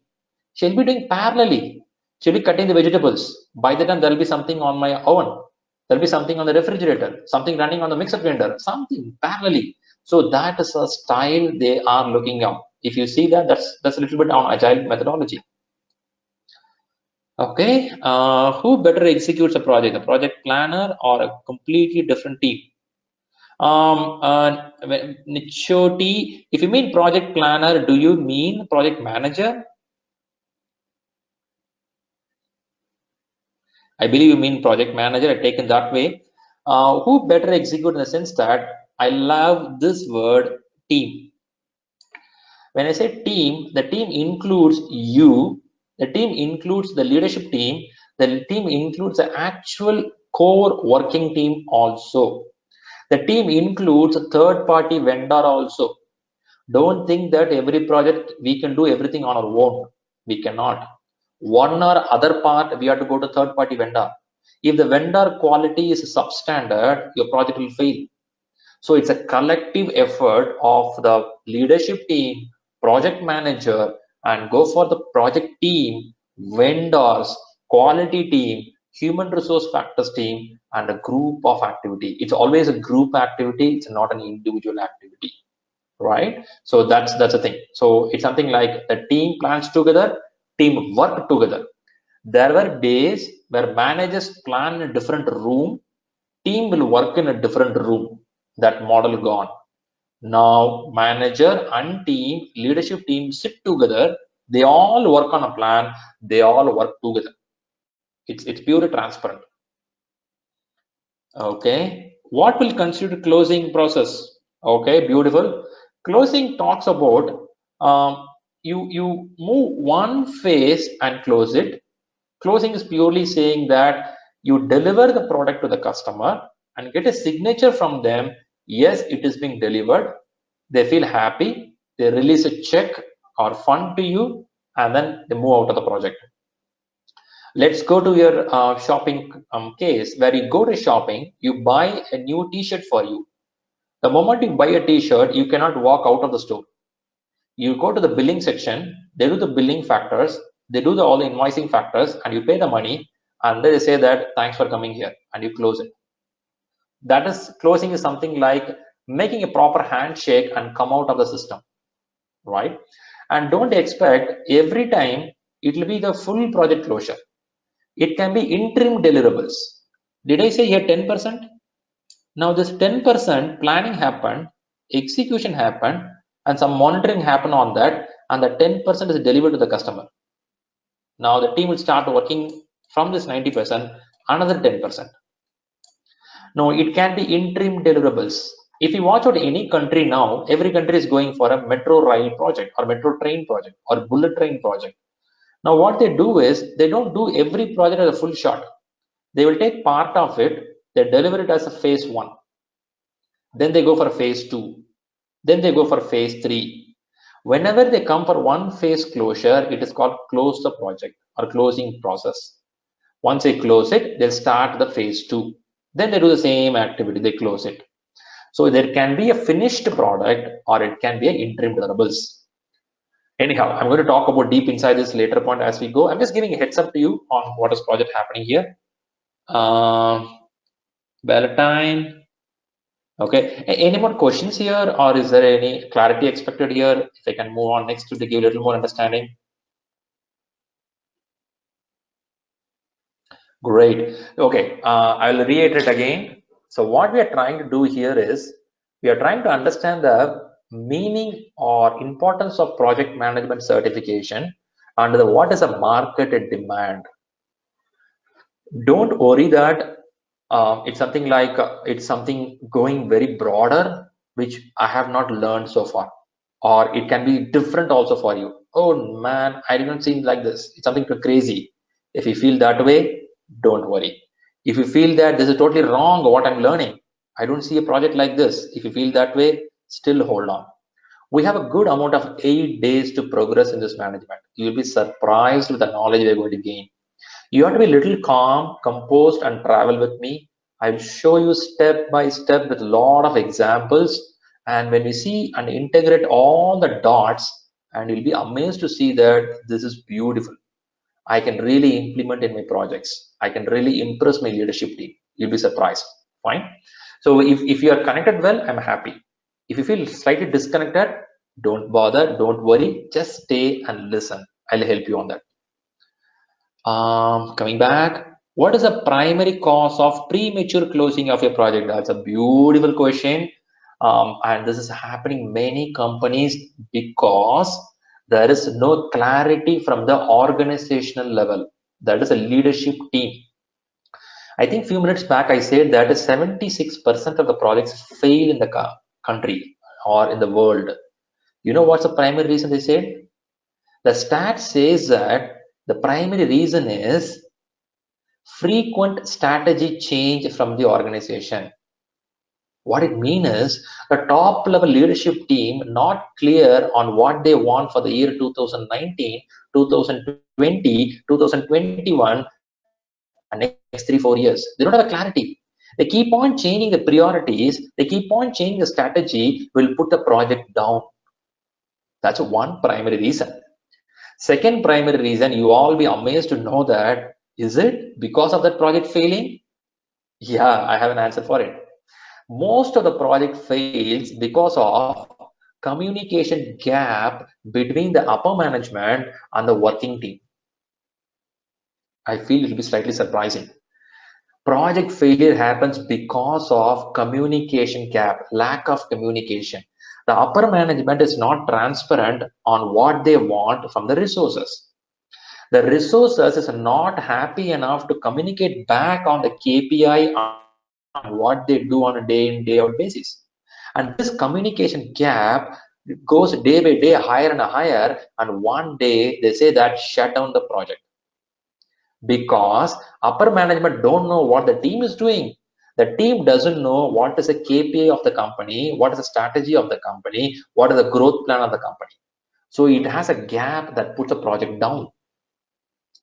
She'll be doing parallelly. She'll be cutting the vegetables. By the time there'll be something on my oven, there'll be something on the refrigerator, something running on the mixer grinder, something parallelly. So that is a style they are looking at. If you see that, that's a little bit on agile methodology. Okay, who better executes a project planner or a completely different team? Nichoti, if you mean project planner, do you mean project manager? I believe you mean project manager. I take it that way. Who better execute in the sense that I love this word team. When I say team, the team includes you, the team includes the leadership team, the team includes the actual core working team also. The team includes a third-party vendor also. Don't think that every project we can do everything on our own. We cannot. One or other part we have to go to third-party vendor. If the vendor quality is substandard, your project will fail. So it's a collective effort of the leadership team, project manager, and go for the project team, vendors, quality team, human resource factors team, and a group of activity. It's always a group activity. It's not an individual activity, right? So that's the thing. So it's something like the team plans together, team work together. There were days where managers plan in a different room, team will work in a different room. That model gone. Now manager and team, leadership team sit together. They all work on a plan. They all work together. It's purely transparent. Okay. What will constitute closing process? Okay, beautiful. Closing talks about you move one phase and close it. Closing is purely saying that you deliver the product to the customer and get a signature from them. Yes, it is being delivered. They feel happy. They release a check or fund to you, and then they move out of the project. Let's go to your shopping case where you go to shopping, you buy a new t-shirt for you. The moment you buy a t-shirt, you cannot walk out of the store. You go to the billing section, they do the billing factors, they do all the invoicing factors, and you pay the money, and they say that thanks for coming here, and you close it. That is, closing is something like making a proper handshake and come out of the system, right? And don't expect every time it will be the full project closure. It can be interim deliverables. Did I say here 10%? Now this 10% planning happened, execution happened, and some monitoring happened on that, and the 10% is delivered to the customer. Now the team will start working from this 90%, another 10%. No, it can be interim deliverables. If you watch out any country now, every country is going for a metro rail project or metro train project or bullet train project. Now what they do is they don't do every project as a full shot. They will take part of it, they deliver it as a phase 1. Then they go for phase 2. Then they go for phase 3. Whenever they come for one phase closure, it is called close the project or closing process. Once they close it, they'll start the phase 2. Then they do the same activity, they close it. So there can be a finished product or it can be an interim deliverables. Anyhow, I'm going to talk about deep inside this later point as we go. I'm just giving a heads up to you on what is project happening here. Valentine. Okay, any more questions here, or is there any clarity expected here? If I can move on next to give a little more understanding. Great. Okay, I'll reiterate again. So what we are trying to do here is we are trying to understand the meaning or importance of project management certification and what is a market demand. Don't worry that it's something like it's something going very broader, which I have not learned so far, or it can be different also for you. Oh man, I didn't seem like this. It's something too crazy. If you feel that way, don't worry. If you feel that this is totally wrong what I'm learning, I don't see a project like this. If you feel that way, still hold on. We have a good amount of 8 days to progress in this management. You'll be surprised with the knowledge we're going to gain. You have to be a little calm, composed, and travel with me. I'll show you step by step with a lot of examples. And when we see and integrate all the dots, and you'll be amazed to see that this is beautiful. I can really implement in my projects. I can really impress my leadership team. You'll be surprised. Fine. So if you are connected well, I'm happy. If you feel slightly disconnected, don't bother, don't worry. Just stay and listen. I'll help you on that. Coming back, what is the primary cause of premature closing of your project? That's a beautiful question. And this is happening in many companies because there is no clarity from the organizational level. That is a leadership team. I think a few minutes back I said that 76% of the projects fail in the country or in the world. You know what's the primary reason they said? The stat says that the primary reason is frequent strategy change from the organization. What it means is the top level leadership team not clear on what they want for the year 2019, 2020, 2021 and next 3-4 years. They don't have a clarity. They keep on changing the priorities. They keep on changing the strategy, will put the project down. That's one primary reason. Second primary reason, you all be amazed to know that, is it because of that project failing? Yeah, I have an answer for it. Most of the project fails because of communication gap between the upper management and the working team. I feel it will be slightly surprising. Project failure happens because of communication gap, lack of communication. The upper management is not transparent on what they want from the resources. The resources is not happy enough to communicate back on the KPI on what they do on a day in, day out basis. And this communication gap goes day by day higher and higher, and one day they say that shut down the project. Because upper management don't know what the team is doing. The team doesn't know what is the KPI of the company, what is the strategy of the company, what is the growth plan of the company. So it has a gap that puts the project down.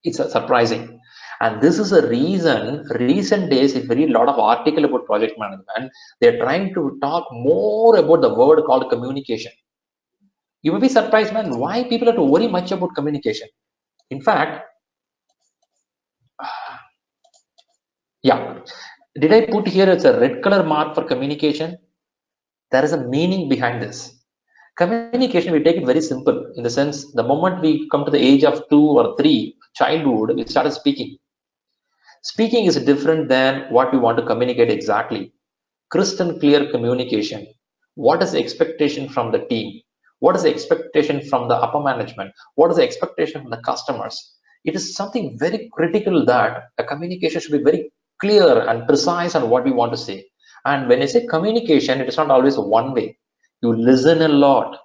It's surprising. And this is a reason, recent days, if you read a lot of article about project management, they're trying to talk more about the word called communication. You will be surprised, man, why people have to worry much about communication. In fact, yeah, did I put here it's a red color mark for communication? There is a meaning behind this. Communication, we take it very simple in the sense the moment we come to the age of 2 or 3, childhood, we started speaking. Speaking is different than what we want to communicate exactly. Crystal clear communication. What is the expectation from the team? What is the expectation from the upper management? What is the expectation from the customers? It is something very critical that a communication should be very clear and precise on what we want to say. And when I say communication, it is not always one way. You listen a lot.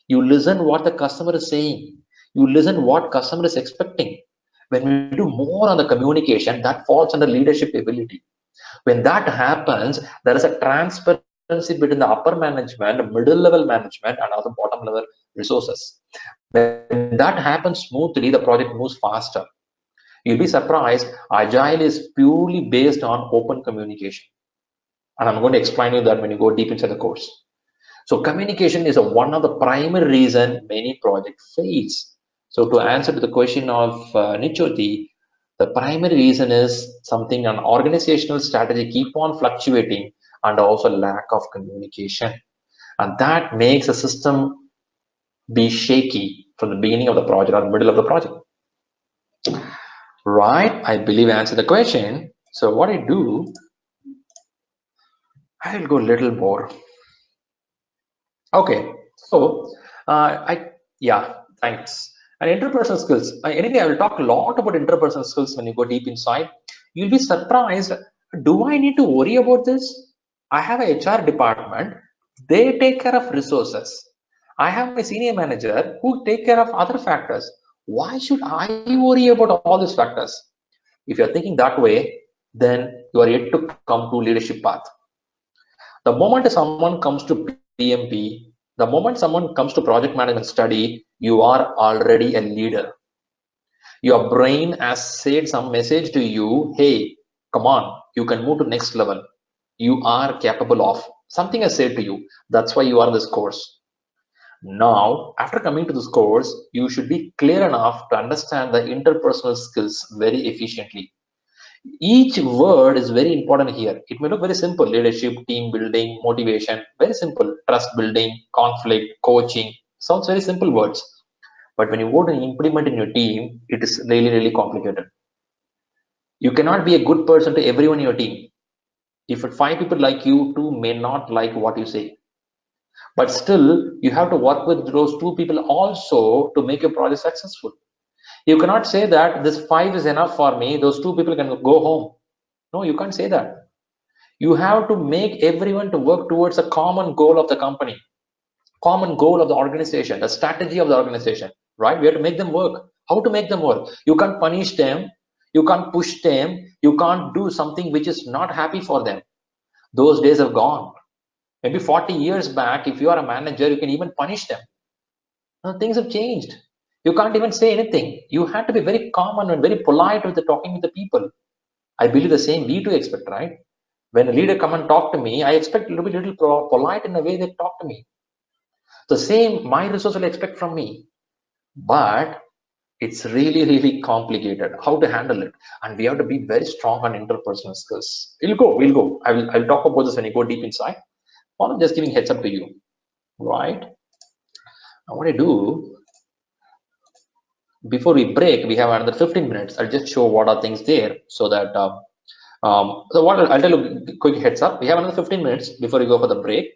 You listen what the customer is saying. You listen what customer is expecting. When we do more on the communication, that falls under leadership ability. When that happens, there is a transparency between the upper management, middle level management, and also bottom level resources. When that happens smoothly, the project moves faster. You'll be surprised, Agile is purely based on open communication. And I'm going to explain you that when you go deep inside the course. So communication is one of the primary reason many projects fails. So to answer to the question of Nichoti, the primary reason is something an organizational strategy keep on fluctuating and also lack of communication. And that makes a system be shaky from the beginning of the project or the middle of the project. Right, I believe I answered the question. So what I do, I'll go a little more. Okay, so thanks. And interpersonal skills. Anyway, I will talk a lot about interpersonal skills when you go deep inside. You'll be surprised. Do I need to worry about this? I have a HR department. They take care of resources. I have my senior manager who take care of other factors. Why should I worry about all these factors? If you're thinking that way, then you are yet to come to leadership path. The moment someone comes to PMP, the moment someone comes to project management study, you are already a leader. Your brain has said some message to you, hey, come on, you can move to next level. You are capable of. Something has said to you. That's why you are in this course. Now, after coming to this course, you should be clear enough to understand the interpersonal skills very efficiently. Each word is very important here. It may look very simple: leadership, team building, motivation, very simple. Trust building, conflict, coaching, sounds very simple words. But when you go to implement in your team, it is really, really complicated. You cannot be a good person to everyone in your team. If 5 people like you, 2 may not like what you say. But still, you have to work with those 2 people also to make your project successful. You cannot say that this 5 is enough for me, those 2 people can go home. No, you can't say that. You have to make everyone to work towards a common goal of the company, common goal of the organization, the strategy of the organization, right? We have to make them work. How to make them work? You can't punish them. You can't push them. You can't do something which is not happy for them. Those days have gone. Maybe 40 years back, if you are a manager, you can even punish them. Now, things have changed. You can't even say anything. You have to be very common and very polite with the talking with the people. I believe the same we too expect, right? When a leader come and talk to me, I expect to be a little polite in the way they talk to me. The same my resource will expect from me. But it's really, really complicated how to handle it. And we have to be very strong on interpersonal skills. We'll go. I'll talk about this when you go deep inside. I'm just giving heads up to you, right? Now what I do, before we break, we have another 15 minutes. I'll just show what are things there so that, I'll tell you a quick heads up. We have another 15 minutes before we go for the break.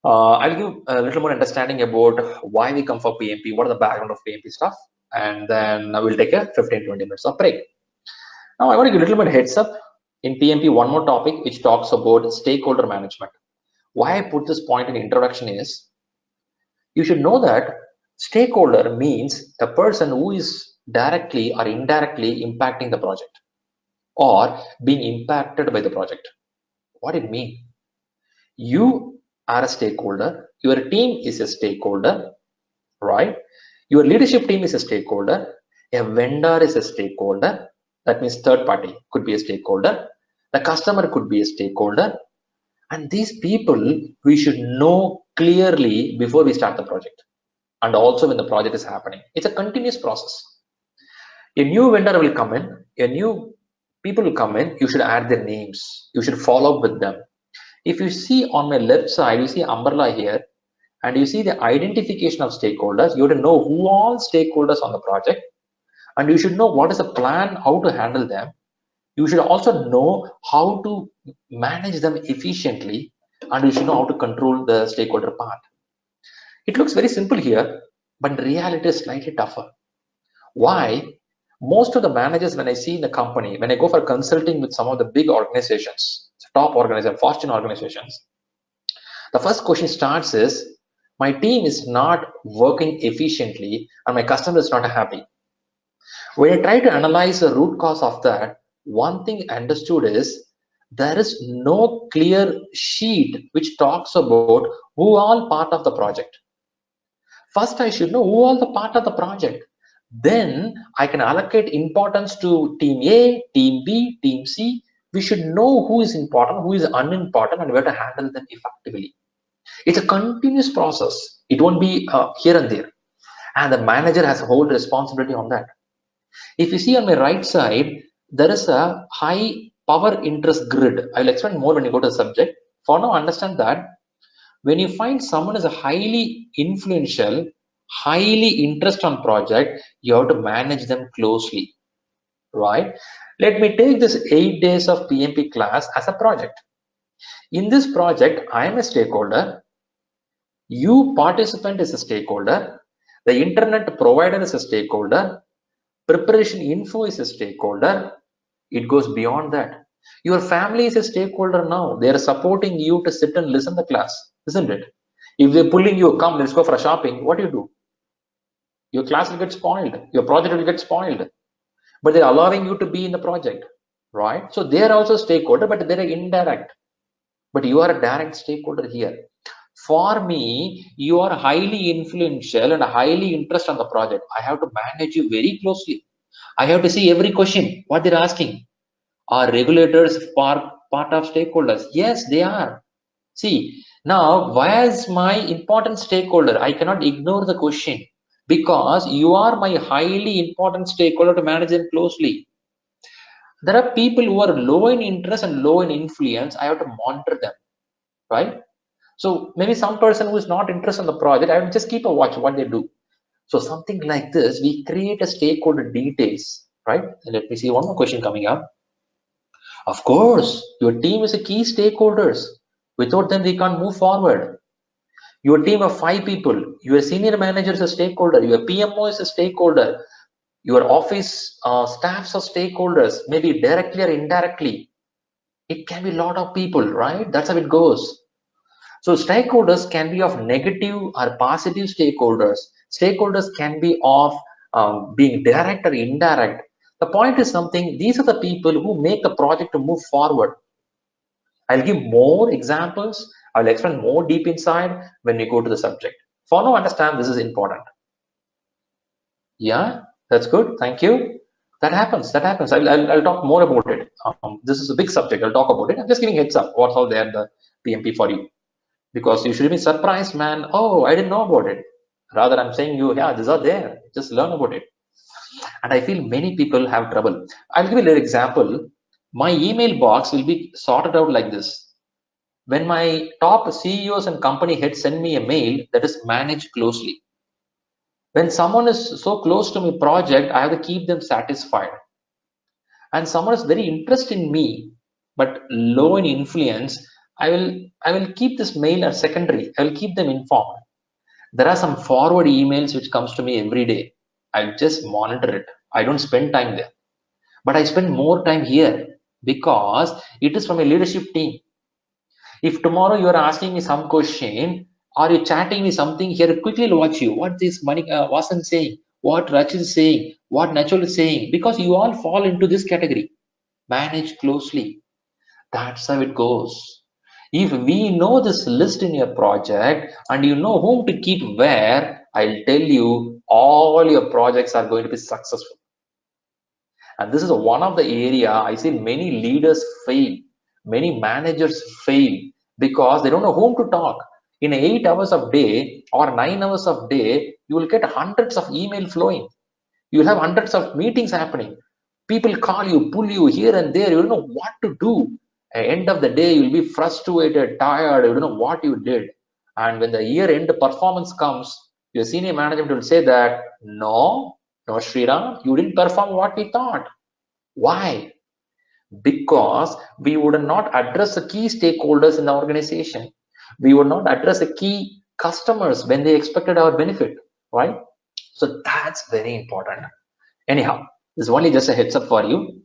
I'll give a little more understanding about why we come for PMP, what are the background of PMP stuff, and then we'll take a 15-20 minutes of break. Now I want to give a little bit heads up in PMP, one more topic which talks about stakeholder management. Why I put this point in the introduction is, you should know that stakeholder means a person who is directly or indirectly impacting the project or being impacted by the project. What it means? You are a stakeholder, your team is a stakeholder, right? Your leadership team is a stakeholder, a vendor is a stakeholder, That means third party could be a stakeholder. The customer could be a stakeholder. And these people we should know clearly before we start the project, and also when the project is happening. It's a continuous process. A new vendor will come in, a new people will come in, you should add their names, you should follow up with them. If you see on my left side, you see umbrella here, and you see the identification of stakeholders. You have to know who all stakeholders on the project, and you should know what is the plan, how to handle them. You should also know how to manage them efficiently, and you should know how to control the stakeholder part. It looks very simple here, but in reality is slightly tougher. Why? Most of the managers, when I see in the company, when I go for consulting with some of the big organizations, top organizations, Fortune organizations, the first question starts is, my team is not working efficiently and my customer is not happy. When I try to analyze the root cause of that, one thing I understood is there is no clear sheet which talks about who all part of the project. First, I should know who all the part of the project. Then I can allocate importance to team A, team B, team C. We should know who is important, who is unimportant, and where to handle them effectively. It's a continuous process. It won't be here and there. And the manager has a whole responsibility on that. If you see on my right side, there is a high power interest grid. I will explain more when you go to the subject. For now, understand that when you find someone is a highly influential, highly interested on project, you have to manage them closely, right? Let me take this 8 days of PMP class as a project. In this project, I am a stakeholder. You participant is a stakeholder. The internet provider is a stakeholder. Preparation info is a stakeholder. It goes beyond that. Your family is a stakeholder now. They are supporting you to sit and listen to the class, isn't it? If they're pulling you, come, let's go for a shopping, what do you do? Your class will get spoiled. Your project will get spoiled. But they're allowing you to be in the project, right? So they're also stakeholder, but they're indirect. But you are a direct stakeholder here. For me, you are highly influential and highly interested on the project. I have to manage you very closely. I have to see every question, what they're asking. Are regulators part of stakeholders? Yes, they are. See, now, why is my important stakeholder? I cannot ignore the question because you are my highly important stakeholder to manage them closely. There are people who are low in interest and low in influence. I have to monitor them, right? So maybe some person who is not interested in the project, I will just keep a watch what they do. So something like this, we create a stakeholder details, right? And let me see one more question coming up. Of course, your team is a key stakeholders. Without them, we can't move forward. Your team of 5 people, your senior manager is a stakeholder, your PMO is a stakeholder, your office staffs are stakeholders, maybe directly or indirectly. It can be a lot of people, right? That's how it goes. So stakeholders can be of negative or positive stakeholders. Stakeholders can be of being direct or indirect. The point is something, these are the people who make the project to move forward. I'll give more examples. I'll explain more deep inside when we go to the subject. For now, understand this is important. Yeah, that's good. Thank you. That happens. That happens. I'll talk more about it. This is a big subject. I'll talk about it. I'm just giving heads up what's all there in the PMP for you. Because you should be surprised, man. Oh, I didn't know about it. Rather, I'm saying you, yeah, these are there. Just learn about it. And I feel many people have trouble. I'll give you a little example. My email box will be sorted out like this. When my top CEOs and company heads send me a mail, that is managed closely. When someone is so close to my project, I have to keep them satisfied. And someone is very interested in me, but low in influence, I will keep this mail as secondary. I will keep them informed. There are some forward emails which comes to me every day. I just monitor it. I don't spend time there, but I spend more time here because it is from a leadership team. If tomorrow you are asking me some question or you chatting me something here, quickly I'll watch you. What this Vasan saying, what Rach is saying, what Nachal is saying, because you all fall into this category. Manage closely. That's how it goes. If we know this list in your project and you know whom to keep where, I'll tell you all your projects are going to be successful. And this is one of the area I see many leaders fail, many managers fail because they don't know whom to talk. In 8 hours of day or 9 hours of day, you will get hundreds of email flowing. You will have hundreds of meetings happening. People call you, pull you here and there. You don't know what to do. At the end of the day, you will be frustrated, tired. You don't know what you did. And when the year-end performance comes, your senior management will say that, no, Sriram, you didn't perform what we thought. Why? Because we would not address the key stakeholders in the organization. We would not address the key customers when they expected our benefit, right? So that's very important. Anyhow, this is only just a heads up for you.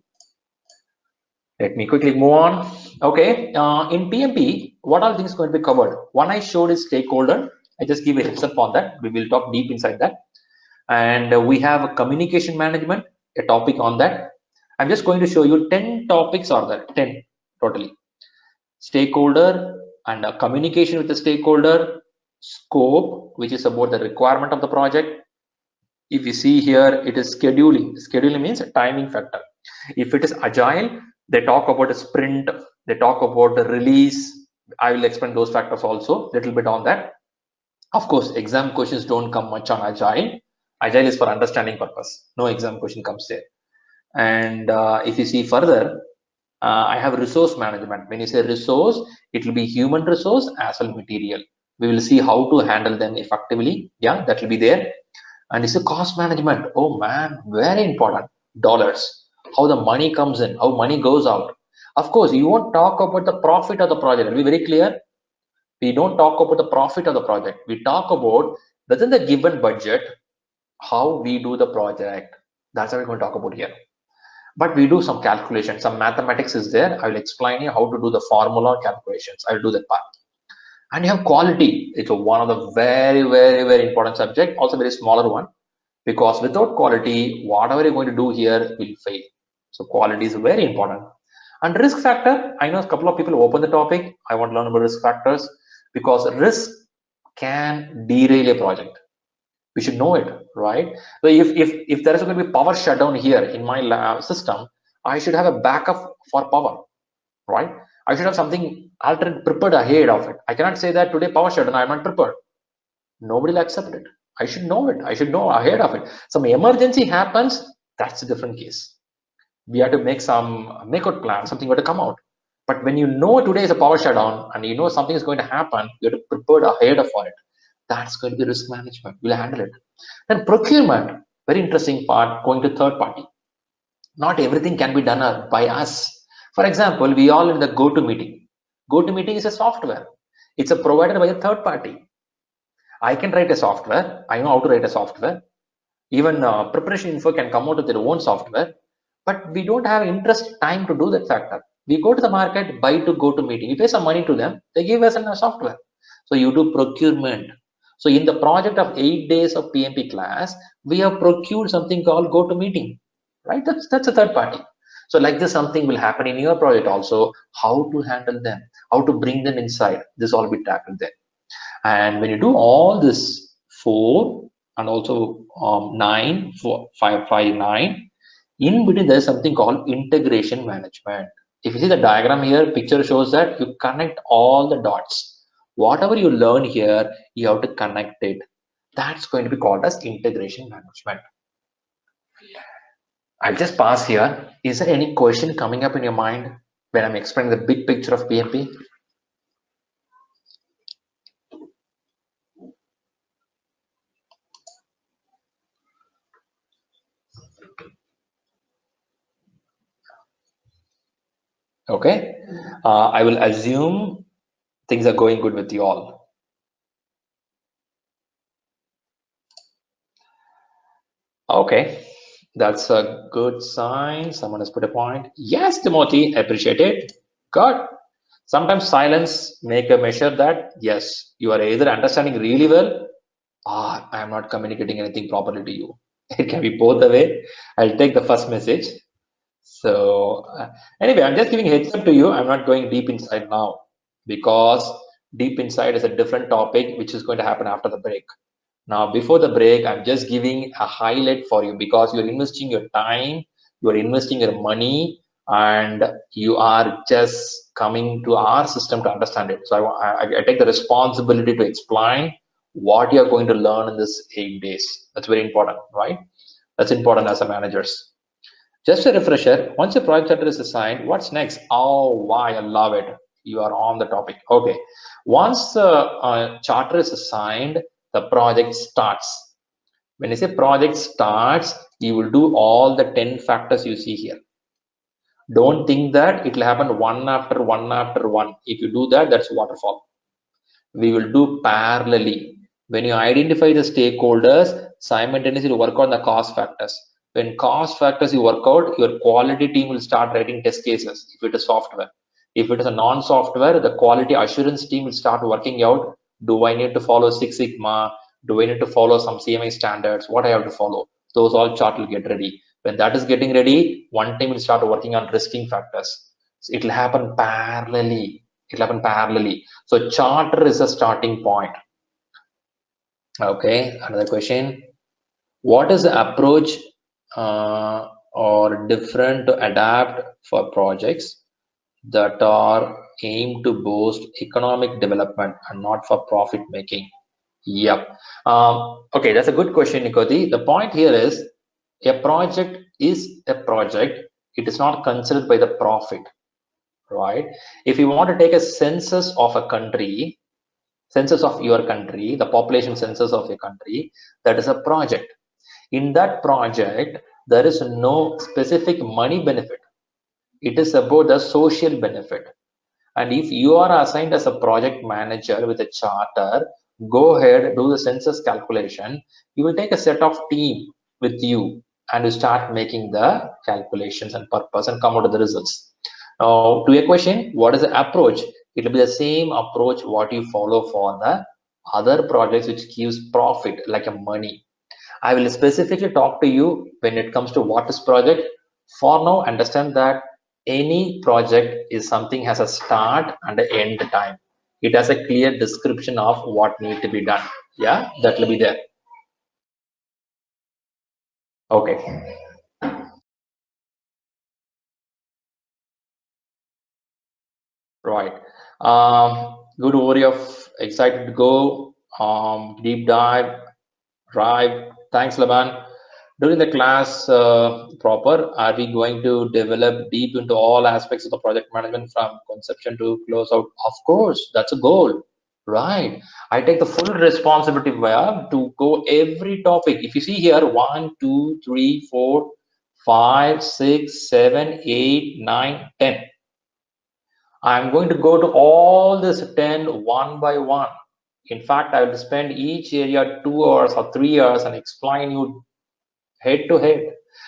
Let me quickly move on. Okay, in PMP, what all things going to be covered? One I showed is stakeholder. I just give a heads up on that. We will talk deep inside that. And we have a communication management, a topic on that. I'm just going to show you 10 topics are there, 10 totally. Stakeholder and communication with the stakeholder, scope, which is about the requirement of the project. If you see here, it is scheduling. Scheduling means a timing factor. If it is agile, they talk about a sprint, they talk about the release. I will explain those factors also, little bit on that. Of course, exam questions don't come much on agile. Agile is for understanding purpose. No exam question comes there. And if you see further, I have resource management. When you say resource, it will be human resource as well material. We will see how to handle them effectively. Yeah, that will be there. And it's a cost management. Oh man, very important. Dollars. How the money comes in, how money goes out. Of course, you won't talk about the profit of the project. It'll be very clear. We don't talk about the profit of the project. We talk about within the given budget, how we do the project. That's what we're going to talk about here. But we do some calculation, some mathematics is there. I will explain you how to do the formula calculations. I will do that part. And you have quality. It's one of the very, very, very important subject. Also very smaller one, because without quality, whatever you're going to do here will fail. So quality is very important. And risk factor, I know a couple of people open the topic. I want to learn about risk factors because risk can derail a project. We should know it, right? So if there is going to be power shutdown here in my lab system, I should have a backup for power, right? I should have something alternate prepared ahead of it. I cannot say that today power shutdown, I'm not prepared. Nobody will accept it. I should know it. I should know ahead of it. Some emergency happens, that's a different case. We have to make some make-out plan, something got to come out. But when you know today is a power shutdown and you know something is going to happen, you have to prepare ahead for it. That's going to be risk management. We'll handle it. Then procurement, very interesting part, going to third party. Not everything can be done by us. For example, we all in the GoToMeeting. GoToMeeting is a software. It's a provided by a third party. I can write a software. I know how to write a software. Even PreparationInfo can come out with their own software. But we don't have interest time to do that factor. We go to the market, buy to GoToMeeting. We pay some money to them. They give us a software. So you do procurement. So in the project of 8 days of PMP class, we have procured something called GoToMeeting, right? That's a third party. So like this, something will happen in your project also, how to handle them, how to bring them inside. This all be tackled there. And when you do all this 4 and also 9, 4, 5, 5, 9, in between there's something called integration management. If you see the diagram here, picture shows that you connect all the dots. Whatever you learn here, you have to connect it. That's going to be called as integration management. I'll just pass here. Is there any question coming up in your mind when I'm explaining the big picture of PMP? Okay, I will assume things are going good with you all. Okay, that's a good sign. Someone has put a point. Yes, Timothy, I appreciate it. Good. Sometimes silence make a measure that yes, you are either understanding really well or I am not communicating anything properly to you. It can be both the way. I'll take the first message. So anyway, I'm just giving a heads up to you. I'm not going deep inside now because deep inside is a different topic which is going to happen after the break. Now, before the break, I'm just giving a highlight for you because you're investing your time, you are investing your money and you are just coming to our system to understand it. So I take the responsibility to explain what you are going to learn in this 8 days. That's very important, right? That's important as a managers. Just a refresher, once a project charter is assigned, what's next? Oh, why, I love it. You are on the topic. Okay. Once the charter is assigned, the project starts. When I say project starts, you will do all the 10 factors you see here. Don't think that it will happen one after one after one. If you do that, that's waterfall. We will do parallelly. When you identify the stakeholders, simultaneously work on the cost factors. When cost factors you work out, your quality team will start writing test cases if it is software. If it is a non-software, the quality assurance team will start working out, do I need to follow Six Sigma? Do I need to follow some CMI standards? What I have to follow? Those all chart will get ready. When that is getting ready, one team will start working on risking factors. So it will happen parallelly. It will happen parallelly. So charter is a starting point. Okay, another question. What is the approach or different to adapt for projects that are aimed to boost economic development and not for profit making? Yep. Okay, that's a good question, Nikoti. The point here is a project is a project. It is not considered by the profit, right? If you want to take a census of a country, census of your country, the population census of your country, that is a project. In that project, there is no specific money benefit. It is about the social benefit. And if you are assigned as a project manager with a charter, go ahead, do the census calculation. You will take a set of team with you and you start making the calculations and purpose and come out with the results. Now, to your question, what is the approach? It will be the same approach what you follow for the other projects which gives profit like a money. I will specifically talk to you when it comes to what is project. For now, understand that any project is something has a start and an end time. It has a clear description of what need to be done. Yeah, that will be there. Okay. Right. Good overview of excited to go. Deep dive. Right. Thanks, Lebon. During the class proper, are we going to develop deep into all aspects of the project management from conception to close out? Of course, that's a goal, right? I take the full responsibility to go every topic. If you see here, 1, 2, 3, 4, 5, 6, 7, 8, 9, 10. I'm going to go to all this 10 one by one. In fact, I will spend each area 2 hours or 3 hours and explain you head to head.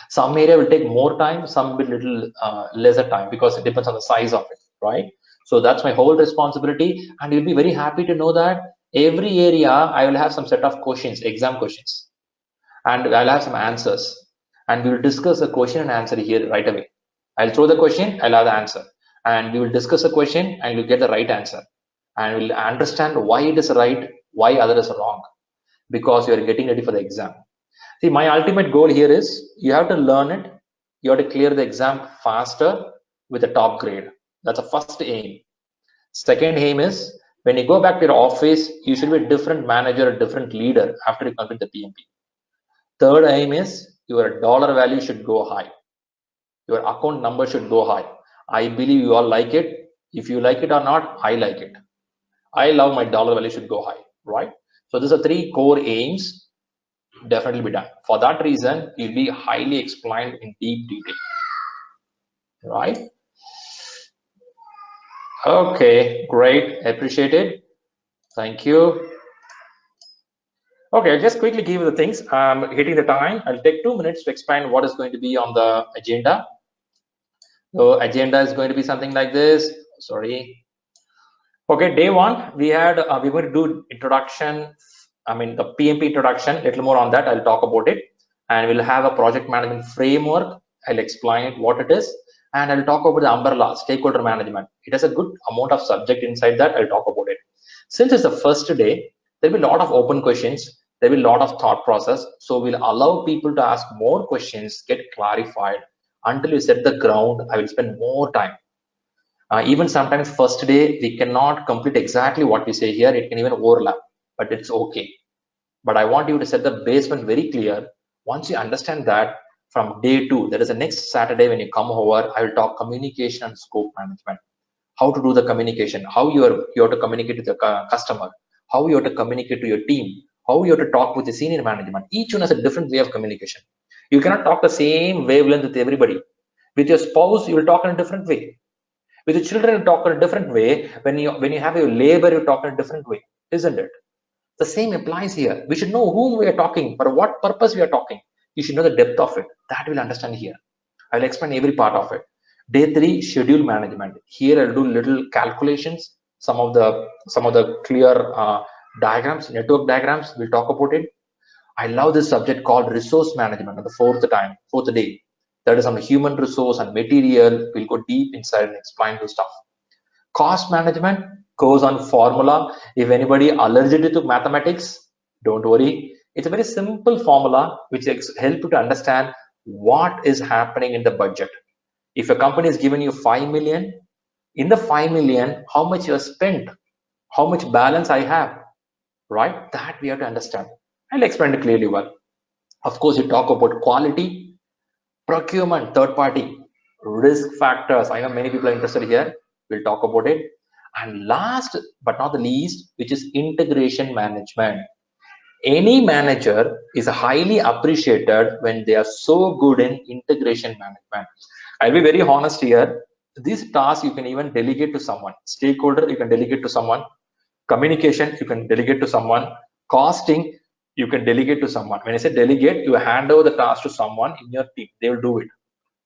Some area will take more time, some will little lesser time because it depends on the size of it, right? So that's my whole responsibility, and you'll be very happy to know that every area I will have some set of questions, exam questions, and I'll have some answers, and we will discuss the question and answer here right away. I'll throw the question, I'll have the answer, and we will discuss the question and you'll get the right answer, and we'll understand why it is right, why other is wrong, because you are getting ready for the exam. See, my ultimate goal here is you have to learn it. You have to clear the exam faster with a top grade. That's the first aim. Second aim is when you go back to your office, you should be a different manager, a different leader after you complete the PMP. Third aim is your dollar value should go high. Your account number should go high. I believe you all like it. If you like it or not, I like it. I love my dollar value should go high, right? So these are 3 core aims. Definitely be done. For that reason, you'll be highly explained in deep detail, right? Okay, great, appreciate it. Thank you. Okay, I'll just quickly give you the things. I'm hitting the time. I'll take 2 minutes to explain what is going to be on the agenda. So agenda is going to be something like this. Sorry. Okay, day 1, we had we're going to do introduction. I mean the PMP introduction. Little more on that. I'll talk about it, and we'll have a project management framework. I'll explain what it is, and I'll talk about the umbrella stakeholder management. It has a good amount of subject inside that. I'll talk about it. Since it's the first day, there'll be a lot of open questions. There'll be a lot of thought process. So we'll allow people to ask more questions, get clarified. Until you set the ground, I will spend more time. Even sometimes first day, we cannot complete exactly what we say here. It can even overlap, but it's okay. But I want you to set the basement very clear. Once you understand that, from day 2, that is the next Saturday when you come over, I will talk communication and scope management. How to do the communication, how you have to communicate with the customer, how you have to communicate to your team, how you have to talk with the senior management. Each one has a different way of communication. You cannot talk the same wavelength with everybody. With your spouse, you will talk in a different way. With your children, you talk in a different way. When you have your labor, you talk in a different way, isn't it? The same applies here. We should know whom we are talking, for what purpose we are talking. You should know the depth of it. That we'll understand here. I'll explain every part of it. Day 3, schedule management. Here I'll do little calculations, some of the clear diagrams, network diagrams. We'll talk about it. I love this subject called resource management on the fourth day. That is on the human resource and material. We'll go deep inside and explain the stuff. Cost management goes on formula. If anybody allergic to mathematics, don't worry. It's a very simple formula which helps you to understand what is happening in the budget. If a company is giving you 5 million, in the 5 million, how much you have spent, how much balance I have, right? That we have to understand. I'll explain it clearly well. Of course, you talk about quality, procurement, third party, risk factors. I know many people are interested here. We'll talk about it. And last but not the least, which is integration management. Any manager is highly appreciated when they are so good in integration management. I'll be very honest here. This task you can even delegate to someone. Stakeholder, you can delegate to someone. Communication, you can delegate to someone. Costing, you can delegate to someone. When I say delegate, you hand over the task to someone in your team. They will do it.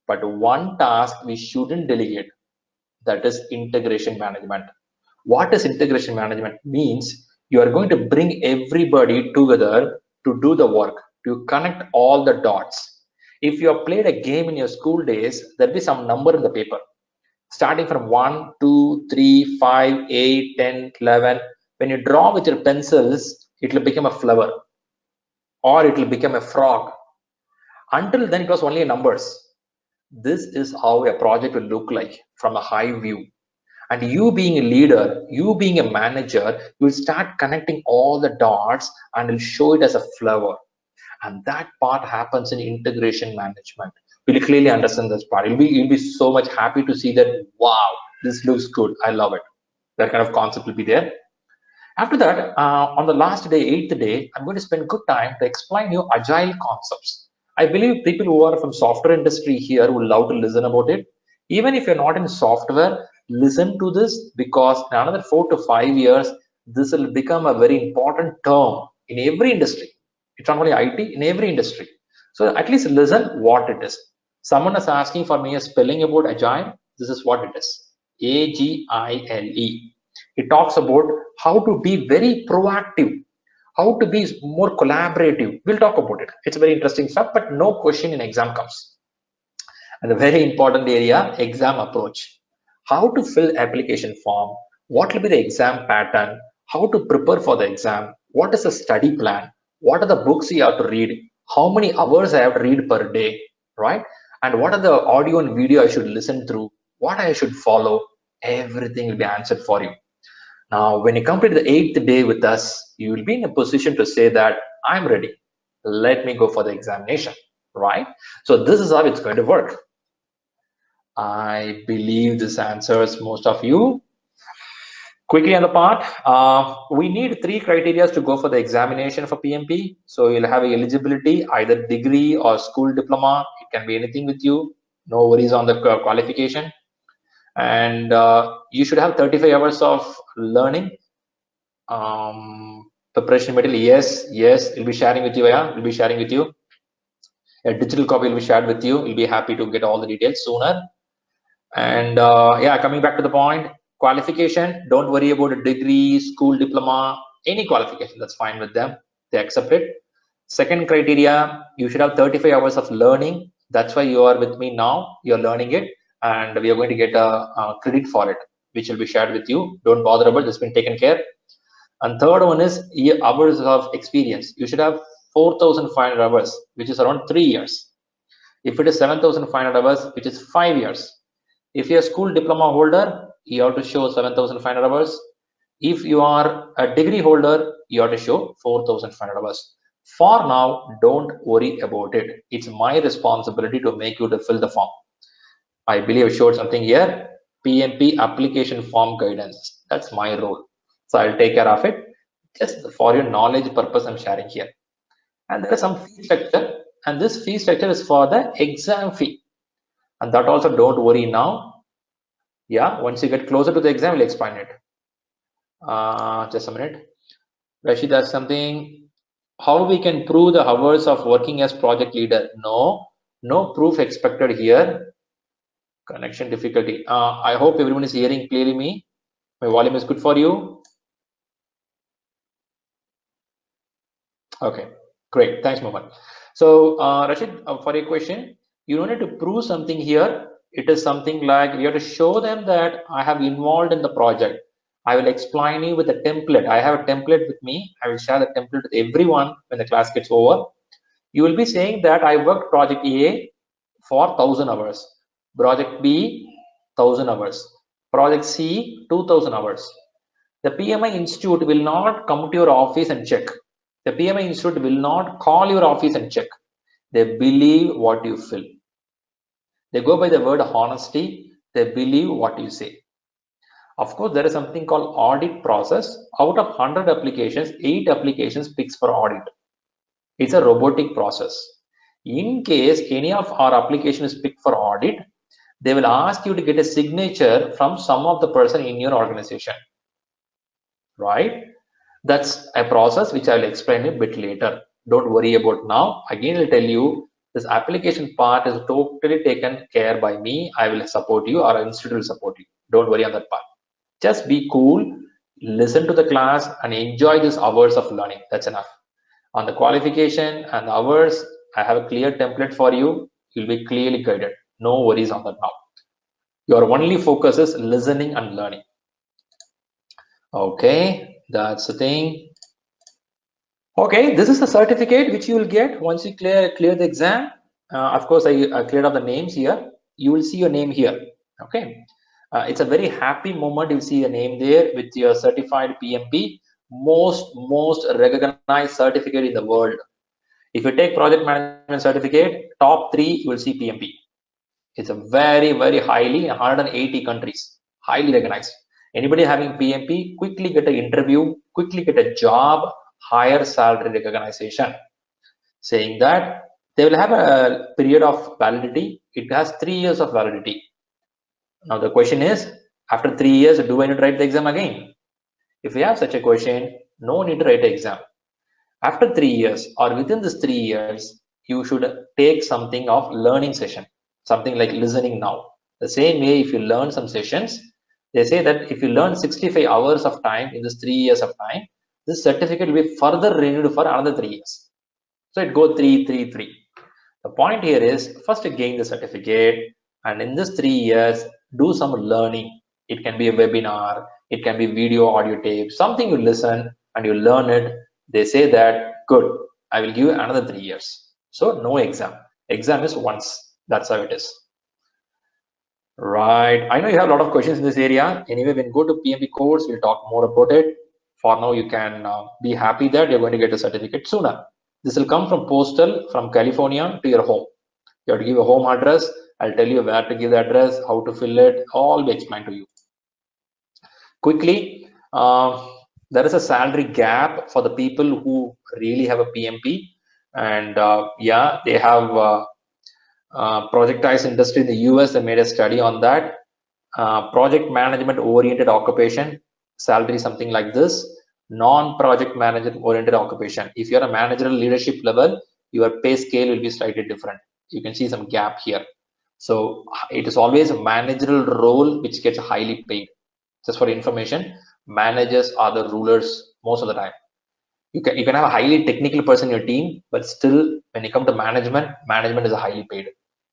But one task we shouldn't delegate, that is integration management. What is integration management? Means you are going to bring everybody together to do the work, to connect all the dots. If you have played a game in your school days, there'll be some number in the paper. Starting from 1, 2, 3, 5, 8, 10, 11. When you draw with your pencils, it will become a flower or it will become a frog. Until then, it was only numbers. This is how a project will look like from a high view. And you being a leader, you being a manager, you will start connecting all the dots and will show it as a flower. And that part happens in integration management. You'll clearly understand this part. You'll be so much happy to see that, wow, this looks good. I love it. That kind of concept will be there. After that, on the last day, 8th day, I'm going to spend good time to explain you agile concepts. I believe people who are from software industry here will love to listen about it. Even if you're not in software, listen to this, because in another 4 to 5 years, this will become a very important term in every industry. It's not only IT, in every industry. So at least listen what it is. Someone is asking for me a spelling about agile. This is what it is. AGILE. It talks about how to be very proactive, how to be more collaborative. We'll talk about it. It's very interesting stuff, but no question in exam comes. And a very important area, exam approach. How to fill application form, what will be the exam pattern, how to prepare for the exam, what is the study plan, what are the books you have to read, how many hours I have to read per day, right? And what are the audio and video I should listen through, what I should follow, everything will be answered for you. Now, when you complete the 8th day with us, you will be in a position to say that I'm ready. Let me go for the examination, right? So this is how it's going to work. I believe this answers most of you. Quickly on the part, we need 3 criteria to go for the examination for PMP. So you'll have eligibility, either degree or school diploma. It can be anything with you. No worries on the qualification. And you should have 35 hours of learning. Preparation material, yes, we'll be sharing with you. Yeah, we'll be sharing with you. A digital copy will be shared with you. We'll be happy to get all the details sooner. And yeah, coming back to the point, qualification, don't worry about a degree, school diploma, any qualification, that's fine with them. They accept it. Second criteria, you should have 35 hours of learning. That's why you are with me now. You're learning it, and we are going to get a credit for it, which will be shared with you. Don't bother about it, it's been taken care. And third one is hours of experience. You should have 4,500 hours, which is around 3 years. If it is 7,500 hours, which is 5 years. If you're a school diploma holder, you have to show 7,500 hours. If you are a degree holder, you have to show 4,500 hours. For now, don't worry about it. It's my responsibility to make you to fill the form. I believe I showed something here. PMP application form guidance. That's my role. So I'll take care of it. Just for your knowledge purpose, I'm sharing here. And there is some fee structure. And this fee structure is for the exam fee. And that also don't worry now. Yeah, once you get closer to the exam, we'll explain it. Just a minute. Rashid has something. How we can prove the hours of working as project leader? No proof expected here. Connection difficulty. I hope everyone is hearing clearly me. My volume is good for you. Okay, great. Thanks, Mohammed. So, Rashid, for your question, you don't need to prove something here. It is something like you have to show them that I have involved in the project. I will explain you with a template. I have a template with me. I will share the template with everyone when the class gets over. You will be saying that I worked project A for 1,000 hours, project B 1,000 hours, project C 2,000 hours. The PMI Institute will not come to your office and check. The PMI Institute will not call your office and check. They believe what you fill. They go by the word honesty. They believe what you say. Of course, there is something called audit process. Out of 100 applications, 8 applications picks for audit. It's a robotic process. In case any of our application is picked for audit, they will ask you to get a signature from some of the person in your organization, right? That's a process which I will explain a bit later. Don't worry about now. Again, I'll tell you this application part is totally taken care by me. I will support you, or our institute will support you. Don't worry on that part. Just be cool, listen to the class and enjoy these hours of learning. That's enough. On the qualification and the hours, I have a clear template for you. You'll be clearly guided. No worries on that now. Your only focus is listening and learning. Okay, that's the thing. Okay, this is the certificate which you will get once you clear the exam. Of course, I cleared up the names here. You will see your name here. Okay, it's a very happy moment. You'll see your name there with your certified PMP, most recognized certificate in the world. If you take project management certificate, top 3 you will see PMP. It's a very highly 180 countries, highly recognized. Anybody having PMP quickly get an interview, quickly get a job, higher salary recognition. Saying that they will have a period of validity. It has 3 years of validity. Now the question is, after 3 years, do I need to write the exam again? If you have such a question, no need to write the exam. After 3 years or within this 3 years, you should take something of learning session, something like listening now. The same way, if you learn some sessions, they say that if you learn 65 hours of time in this 3 years of time, this certificate will be further renewed for another 3 years. So it goes 3, 3, 3. The point here is first to gain the certificate, and in this 3 years, do some learning. It can be a webinar, it can be video, audio tape, something you listen and you learn it. They say that, good, I will give you another 3 years. So no exam. Exam is once. That's how it is. Right. I know you have a lot of questions in this area. Anyway, when you go to PMP course, we'll talk more about it. For now, you can be happy that you're going to get a certificate sooner. This will come from postal from California to your home. You have to give a home address. I'll tell you where to give the address, how to fill it, all be explained to you. Quickly, there is a salary gap for the people who really have a PMP, and yeah, they have projectized industry in the US. They made a study on that. Project management oriented occupation, salary something like this. Non-project management oriented occupation. If you're a managerial leadership level, your pay scale will be slightly different. You can see some gap here. So it is always a managerial role which gets highly paid. Just for information, managers are the rulers most of the time. You can have a highly technical person in your team, but still when you come to management is a highly paid,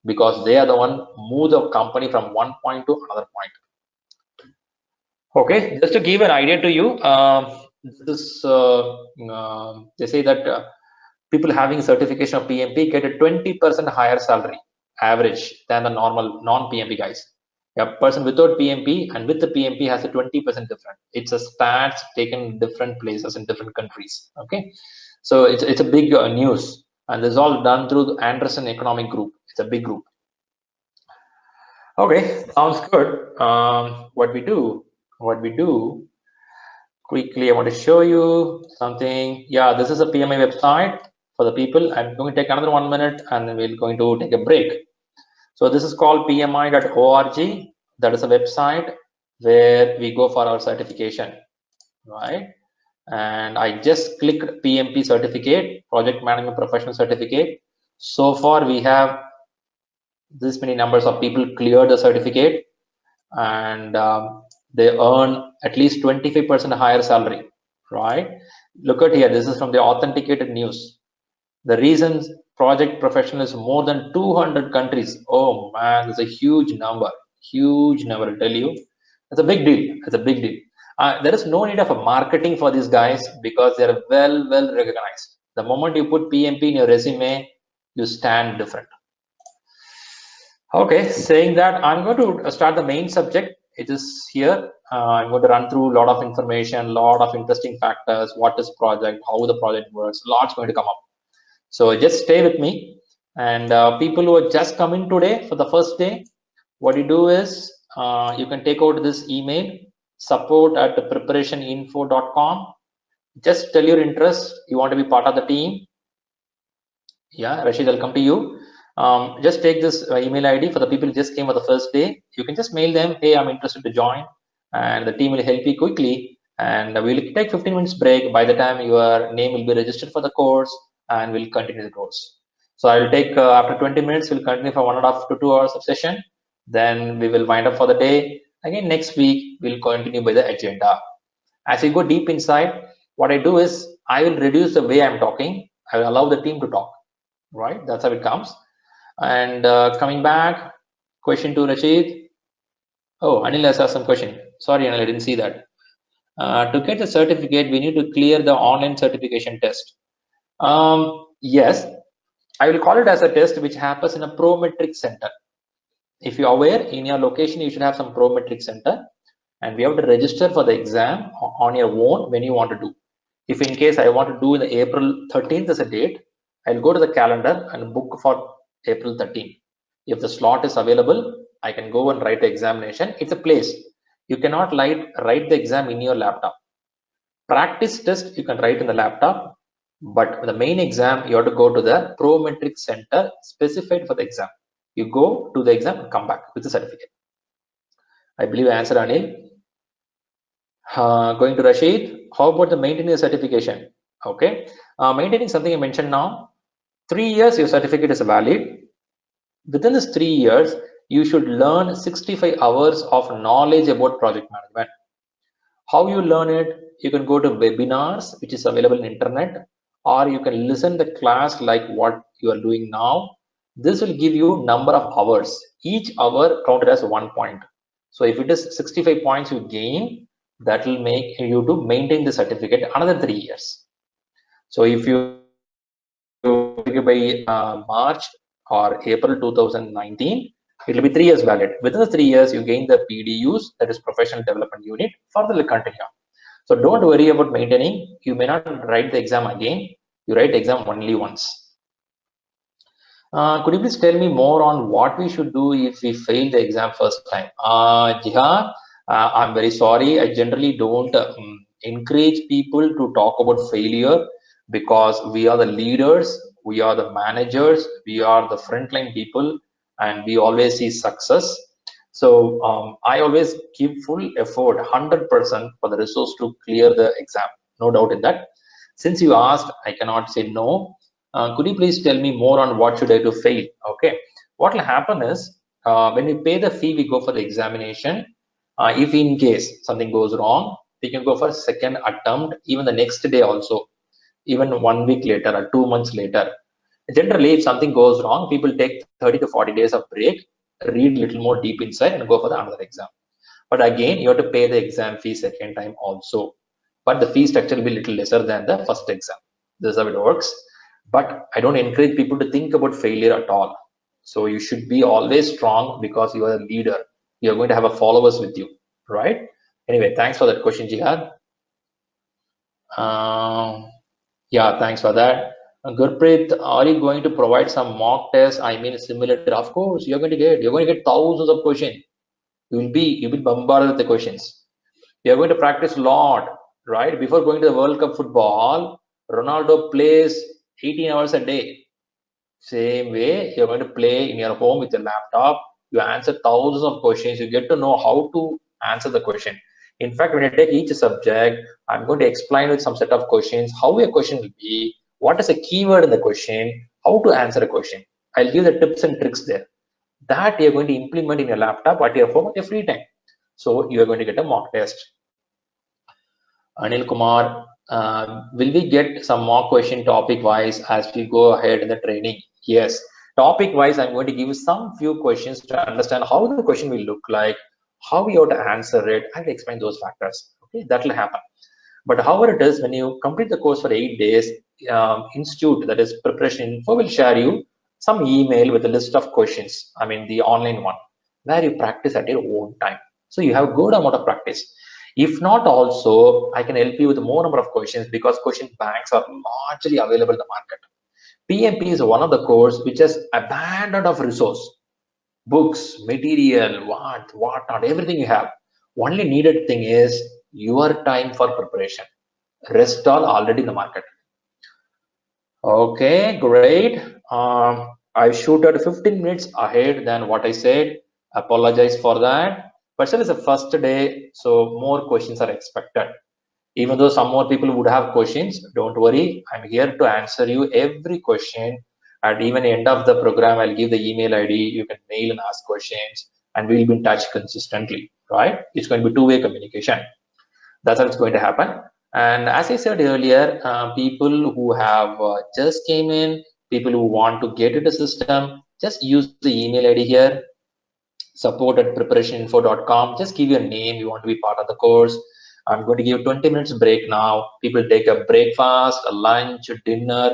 because they are the one move the company from one point to another point. Okay, just to give an idea to you, they say that people having certification of PMP get a 20% higher salary. average than the normal non-PMP guys. A person without PMP and with the PMP has a 20% different. It's a stats taken in different places in different countries. Okay, so it's a big news, and this is all done through the Anderson Economic Group. It's a big group. Okay, sounds good. What we do quickly, I want to show you something. Yeah, this is a PMI website for the people. I'm going to take another 1 minute and then we're going to take a break. So this is called pmi.org. That is a website where we go for our certification, right? And I just clicked PMP certificate, project management professional certificate. So far we have this many numbers of people clear the certificate, and they earn at least 25% higher salary, right? Look at here, this is from the authenticated news. The reasons project professional is more than 200 countries. Oh man, that's a huge number, I tell you. It's a big deal. It's a big deal. There is no need of a marketing for these guys because they are well recognized. The moment you put PMP in your resume, you stand different. Okay, saying that, I'm going to start the main subject. It is here. I'm going to run through a lot of information, a lot of interesting factors, what is project, how the project works, lots going to come up. So just stay with me. And people who are just coming today for the first day, what you do is you can take out this email, support@preparationinfo.com. Just tell your interest. You want to be part of the team. Yeah, Rashid, I'll come to you. Just take this email ID for the people who just came for the first day. You can just mail them, hey, I'm interested to join, and the team will help you quickly. And we'll take 15 minutes break. By the time your name will be registered for the course, and we'll continue the course. So I'll take after 20 minutes, we'll continue for 1.5 to 2 hours of session. Then we will wind up for the day. Again, next week, we'll continue by the agenda. As you go deep inside, what I do is I will reduce the way I'm talking. I will allow the team to talk, right? That's how it comes. And coming back, question to Rashid. Oh, Anil has asked some question. Sorry, Anil, I didn't see that. To get the certificate, we need to clear the online certification test. Yes, I will call it as a test which happens in a Prometric center. If you're aware, in your location, you should have some Prometric center, and we have to register for the exam on your own when you want to do. If in case I want to do the April 13th as a date, I'll go to the calendar and book for April 13th. If the slot is available, I can go and write the examination. It's a place. You cannot write the exam in your laptop. Practice test you can write in the laptop, but the main exam you have to go to the Prometric center specified for the exam. You go to the exam and come back with the certificate. I believe I answered Anil. Going to Rashid, how about the maintaining the certification? Okay, maintaining something I mentioned now. 3 years your certificate is valid. Within this 3 years, you should learn 65 hours of knowledge about project management. How you learn it? You can go to webinars, which is available in internet, or you can listen the class like what you are doing now. This will give you number of hours. Each hour counted as 1 point. So if it is 65 points you gain, that will make you to maintain the certificate another 3 years. So if you by March or April 2019, it will be 3 years valid. Within the 3 years, you gain the PDUs, that is Professional Development Unit. Further will continue. So don't worry about maintaining. You may not write the exam again. You write the exam only once. Could you please tell me more on what we should do if we fail the exam first time? Jihan, I'm very sorry. I generally don't encourage people to talk about failure because we are the leaders, we are the managers, we are the frontline people, and we always see success. So I always give full effort, 100% for the resource to clear the exam. No doubt in that. Since you asked, I cannot say no. Could you please tell me more on what should I do to fail? Okay, what will happen is when we pay the fee, we go for the examination. If in case something goes wrong, we can go for a second attempt, even the next day also, even 1 week later or 2 months later. Generally, if something goes wrong, people take 30 to 40 days of break, read a little more deep inside and go for the another exam. But again, you have to pay the exam fee second time also. But the fee structure will be little lesser than the first exam. This is how it works. But I don't encourage people to think about failure at all. So you should be always strong because you are a leader. You're going to have a followers with you, right? Anyway, thanks for that question, Jihad. Yeah, thanks for that. Gurpreet, are you going to provide some mock tests? I mean, simulator. Of course, you're going to get thousands of questions. You'll be bombarded with the questions. You're going to practice a lot, right? Before going to the World Cup football, Ronaldo plays 18 hours a day. Same way, you're going to play in your home with your laptop. You answer thousands of questions. You get to know how to answer the question. In fact, when I take each subject, I'm going to explain with some set of questions, how a question will be, what is a keyword in the question, how to answer a question. I'll give the tips and tricks there. That you're going to implement in your laptop at your home at your free time. So you're going to get a mock test. Anil Kumar, will we get some mock question topic wise as we go ahead in the training? Yes, topic wise, I'm going to give you some few questions to understand how the question will look like, how you have to answer it, and explain those factors. Okay, that will happen. But however it is, when you complete the course for 8 days, Institute, that is Preparation Info, will share you some email with a list of questions. I mean, the online one, where you practice at your own time. So you have a good amount of practice. If not, also, I can help you with more number of questions because question banks are largely available in the market. PMP is one of the course which has abundant of resource, books, material, what not, everything you have. Only needed thing is your time for preparation. Rest all already in the market. Okay, great. I shoot at 15 minutes ahead than what I said. Apologize for that. But still, it's the first day, so more questions are expected. Even though some more people would have questions, don't worry. I'm here to answer you every question. And even end of the program, I'll give the email ID. You can mail and ask questions, and we'll be in touch consistently, right? It's going to be two-way communication. That's how it's going to happen. And as I said earlier, people who have just came in, people who want to get into the system, just use the email ID here, support@preparationinfo.com. Just give your name, you want to be part of the course. I'm going to give 20 minutes break now. People take a breakfast, a lunch, a dinner,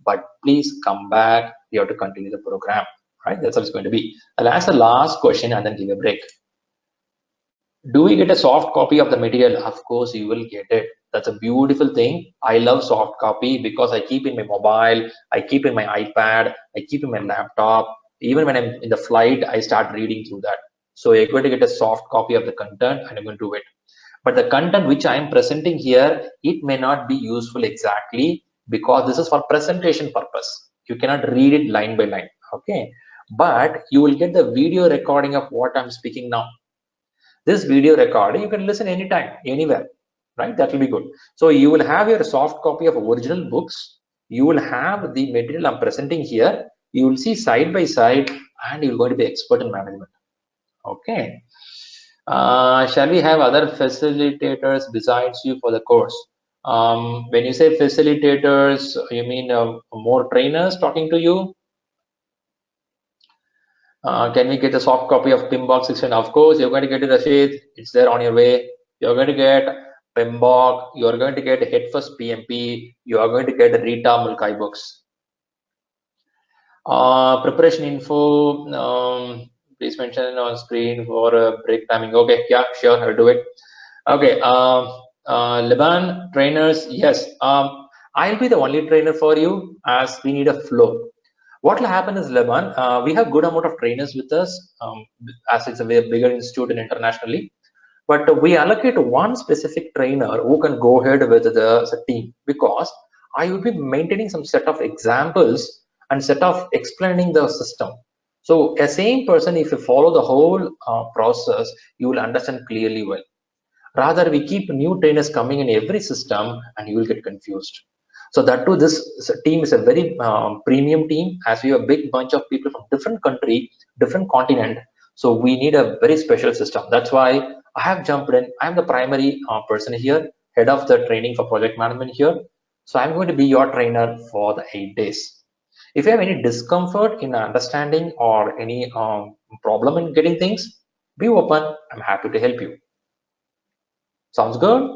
but please come back. You have to continue the program, right? That's how it's going to be. I'll ask the last question and then give a break. Do we get a soft copy of the material? Of course, you will get it. That's a beautiful thing. I love soft copy because I keep in my mobile, I keep in my iPad, I keep in my laptop. Even when I'm in the flight, I start reading through that. So you're going to get a soft copy of the content and I'm going to do it. But the content which I'm presenting here, it may not be useful exactly because this is for presentation purpose. You cannot read it line by line, okay? But you will get the video recording of what I'm speaking now. This video recording, you can listen anytime, anywhere, right? That will be good. So you will have your soft copy of original books. You will have the material I'm presenting here. You will see side by side and you're going to be expert in management. Okay. Shall we have other facilitators besides you for the course? When you say facilitators, you mean more trainers talking to you? Can we get a soft copy of PMBOK 16? Of course, you're going to get it, Rashid. It's there on your way. You're going to get PMBOK. You're going to get Head First PMP. You are going to get Rita Mulkai books. Preparation info. Please mention on screen for break timing. Okay, yeah, sure, I'll do it. Okay. Lebon trainers, yes. I'll be the only trainer for you as we need a flow. What will happen is, Lebon, we have good amount of trainers with us as it's a very bigger institute and internationally, but we allocate one specific trainer who can go ahead with the team because I will be maintaining some set of examples and set of explaining the system. So a same person, if you follow the whole process, you will understand clearly well. Rather, we keep new trainers coming in every system and you will get confused. So that too, this team is a very premium team as we have a big bunch of people from different country, different continent. So we need a very special system. That's why I have jumped in. I'm the primary person here, head of the training for project management here. So I'm going to be your trainer for the 8 days. If you have any discomfort in understanding or any problem in getting things, be open. I'm happy to help you. Sounds good?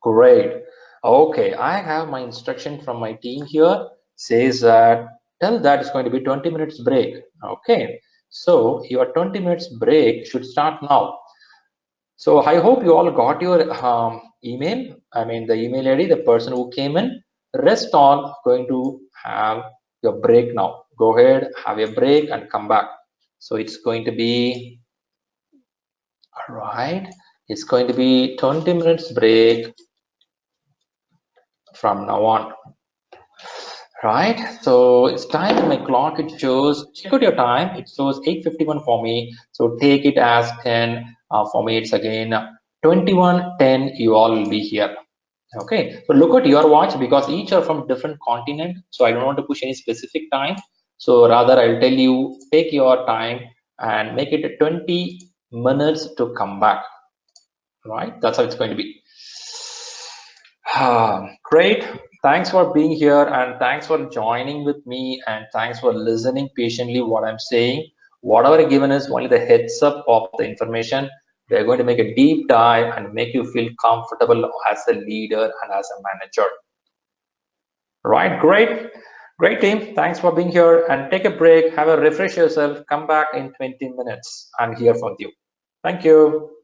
Great. Okay, I have my instruction from my team here. Says that tell that it's going to be 20 minutes break. Okay, so your 20 minutes break should start now. So I hope you all got your email. I mean the email ID, the person who came in. Rest all going to have your break now. Go ahead, have your break and come back. So it's going to be, all right, it's going to be 20 minutes break from now on. Right, so it's time in my clock. It shows, check out your time. It shows 8:51 for me. So take it as 10. For me, it's again 21:10. You all will be here. Okay, so look at your watch because each are from different continent. So I don't want to push any specific time. So rather, I'll tell you, take your time and make it 20 minutes to come back. Right, that's how it's going to be. Great. Thanks for being here and thanks for joining with me and thanks for listening patiently what I'm saying. Whatever I given is only the heads up of the information. We're going to make a deep dive and make you feel comfortable as a leader and as a manager. Right, great. Great team. Thanks for being here and take a break. Have a refresh yourself. Come back in 20 minutes. I'm here for you. Thank you.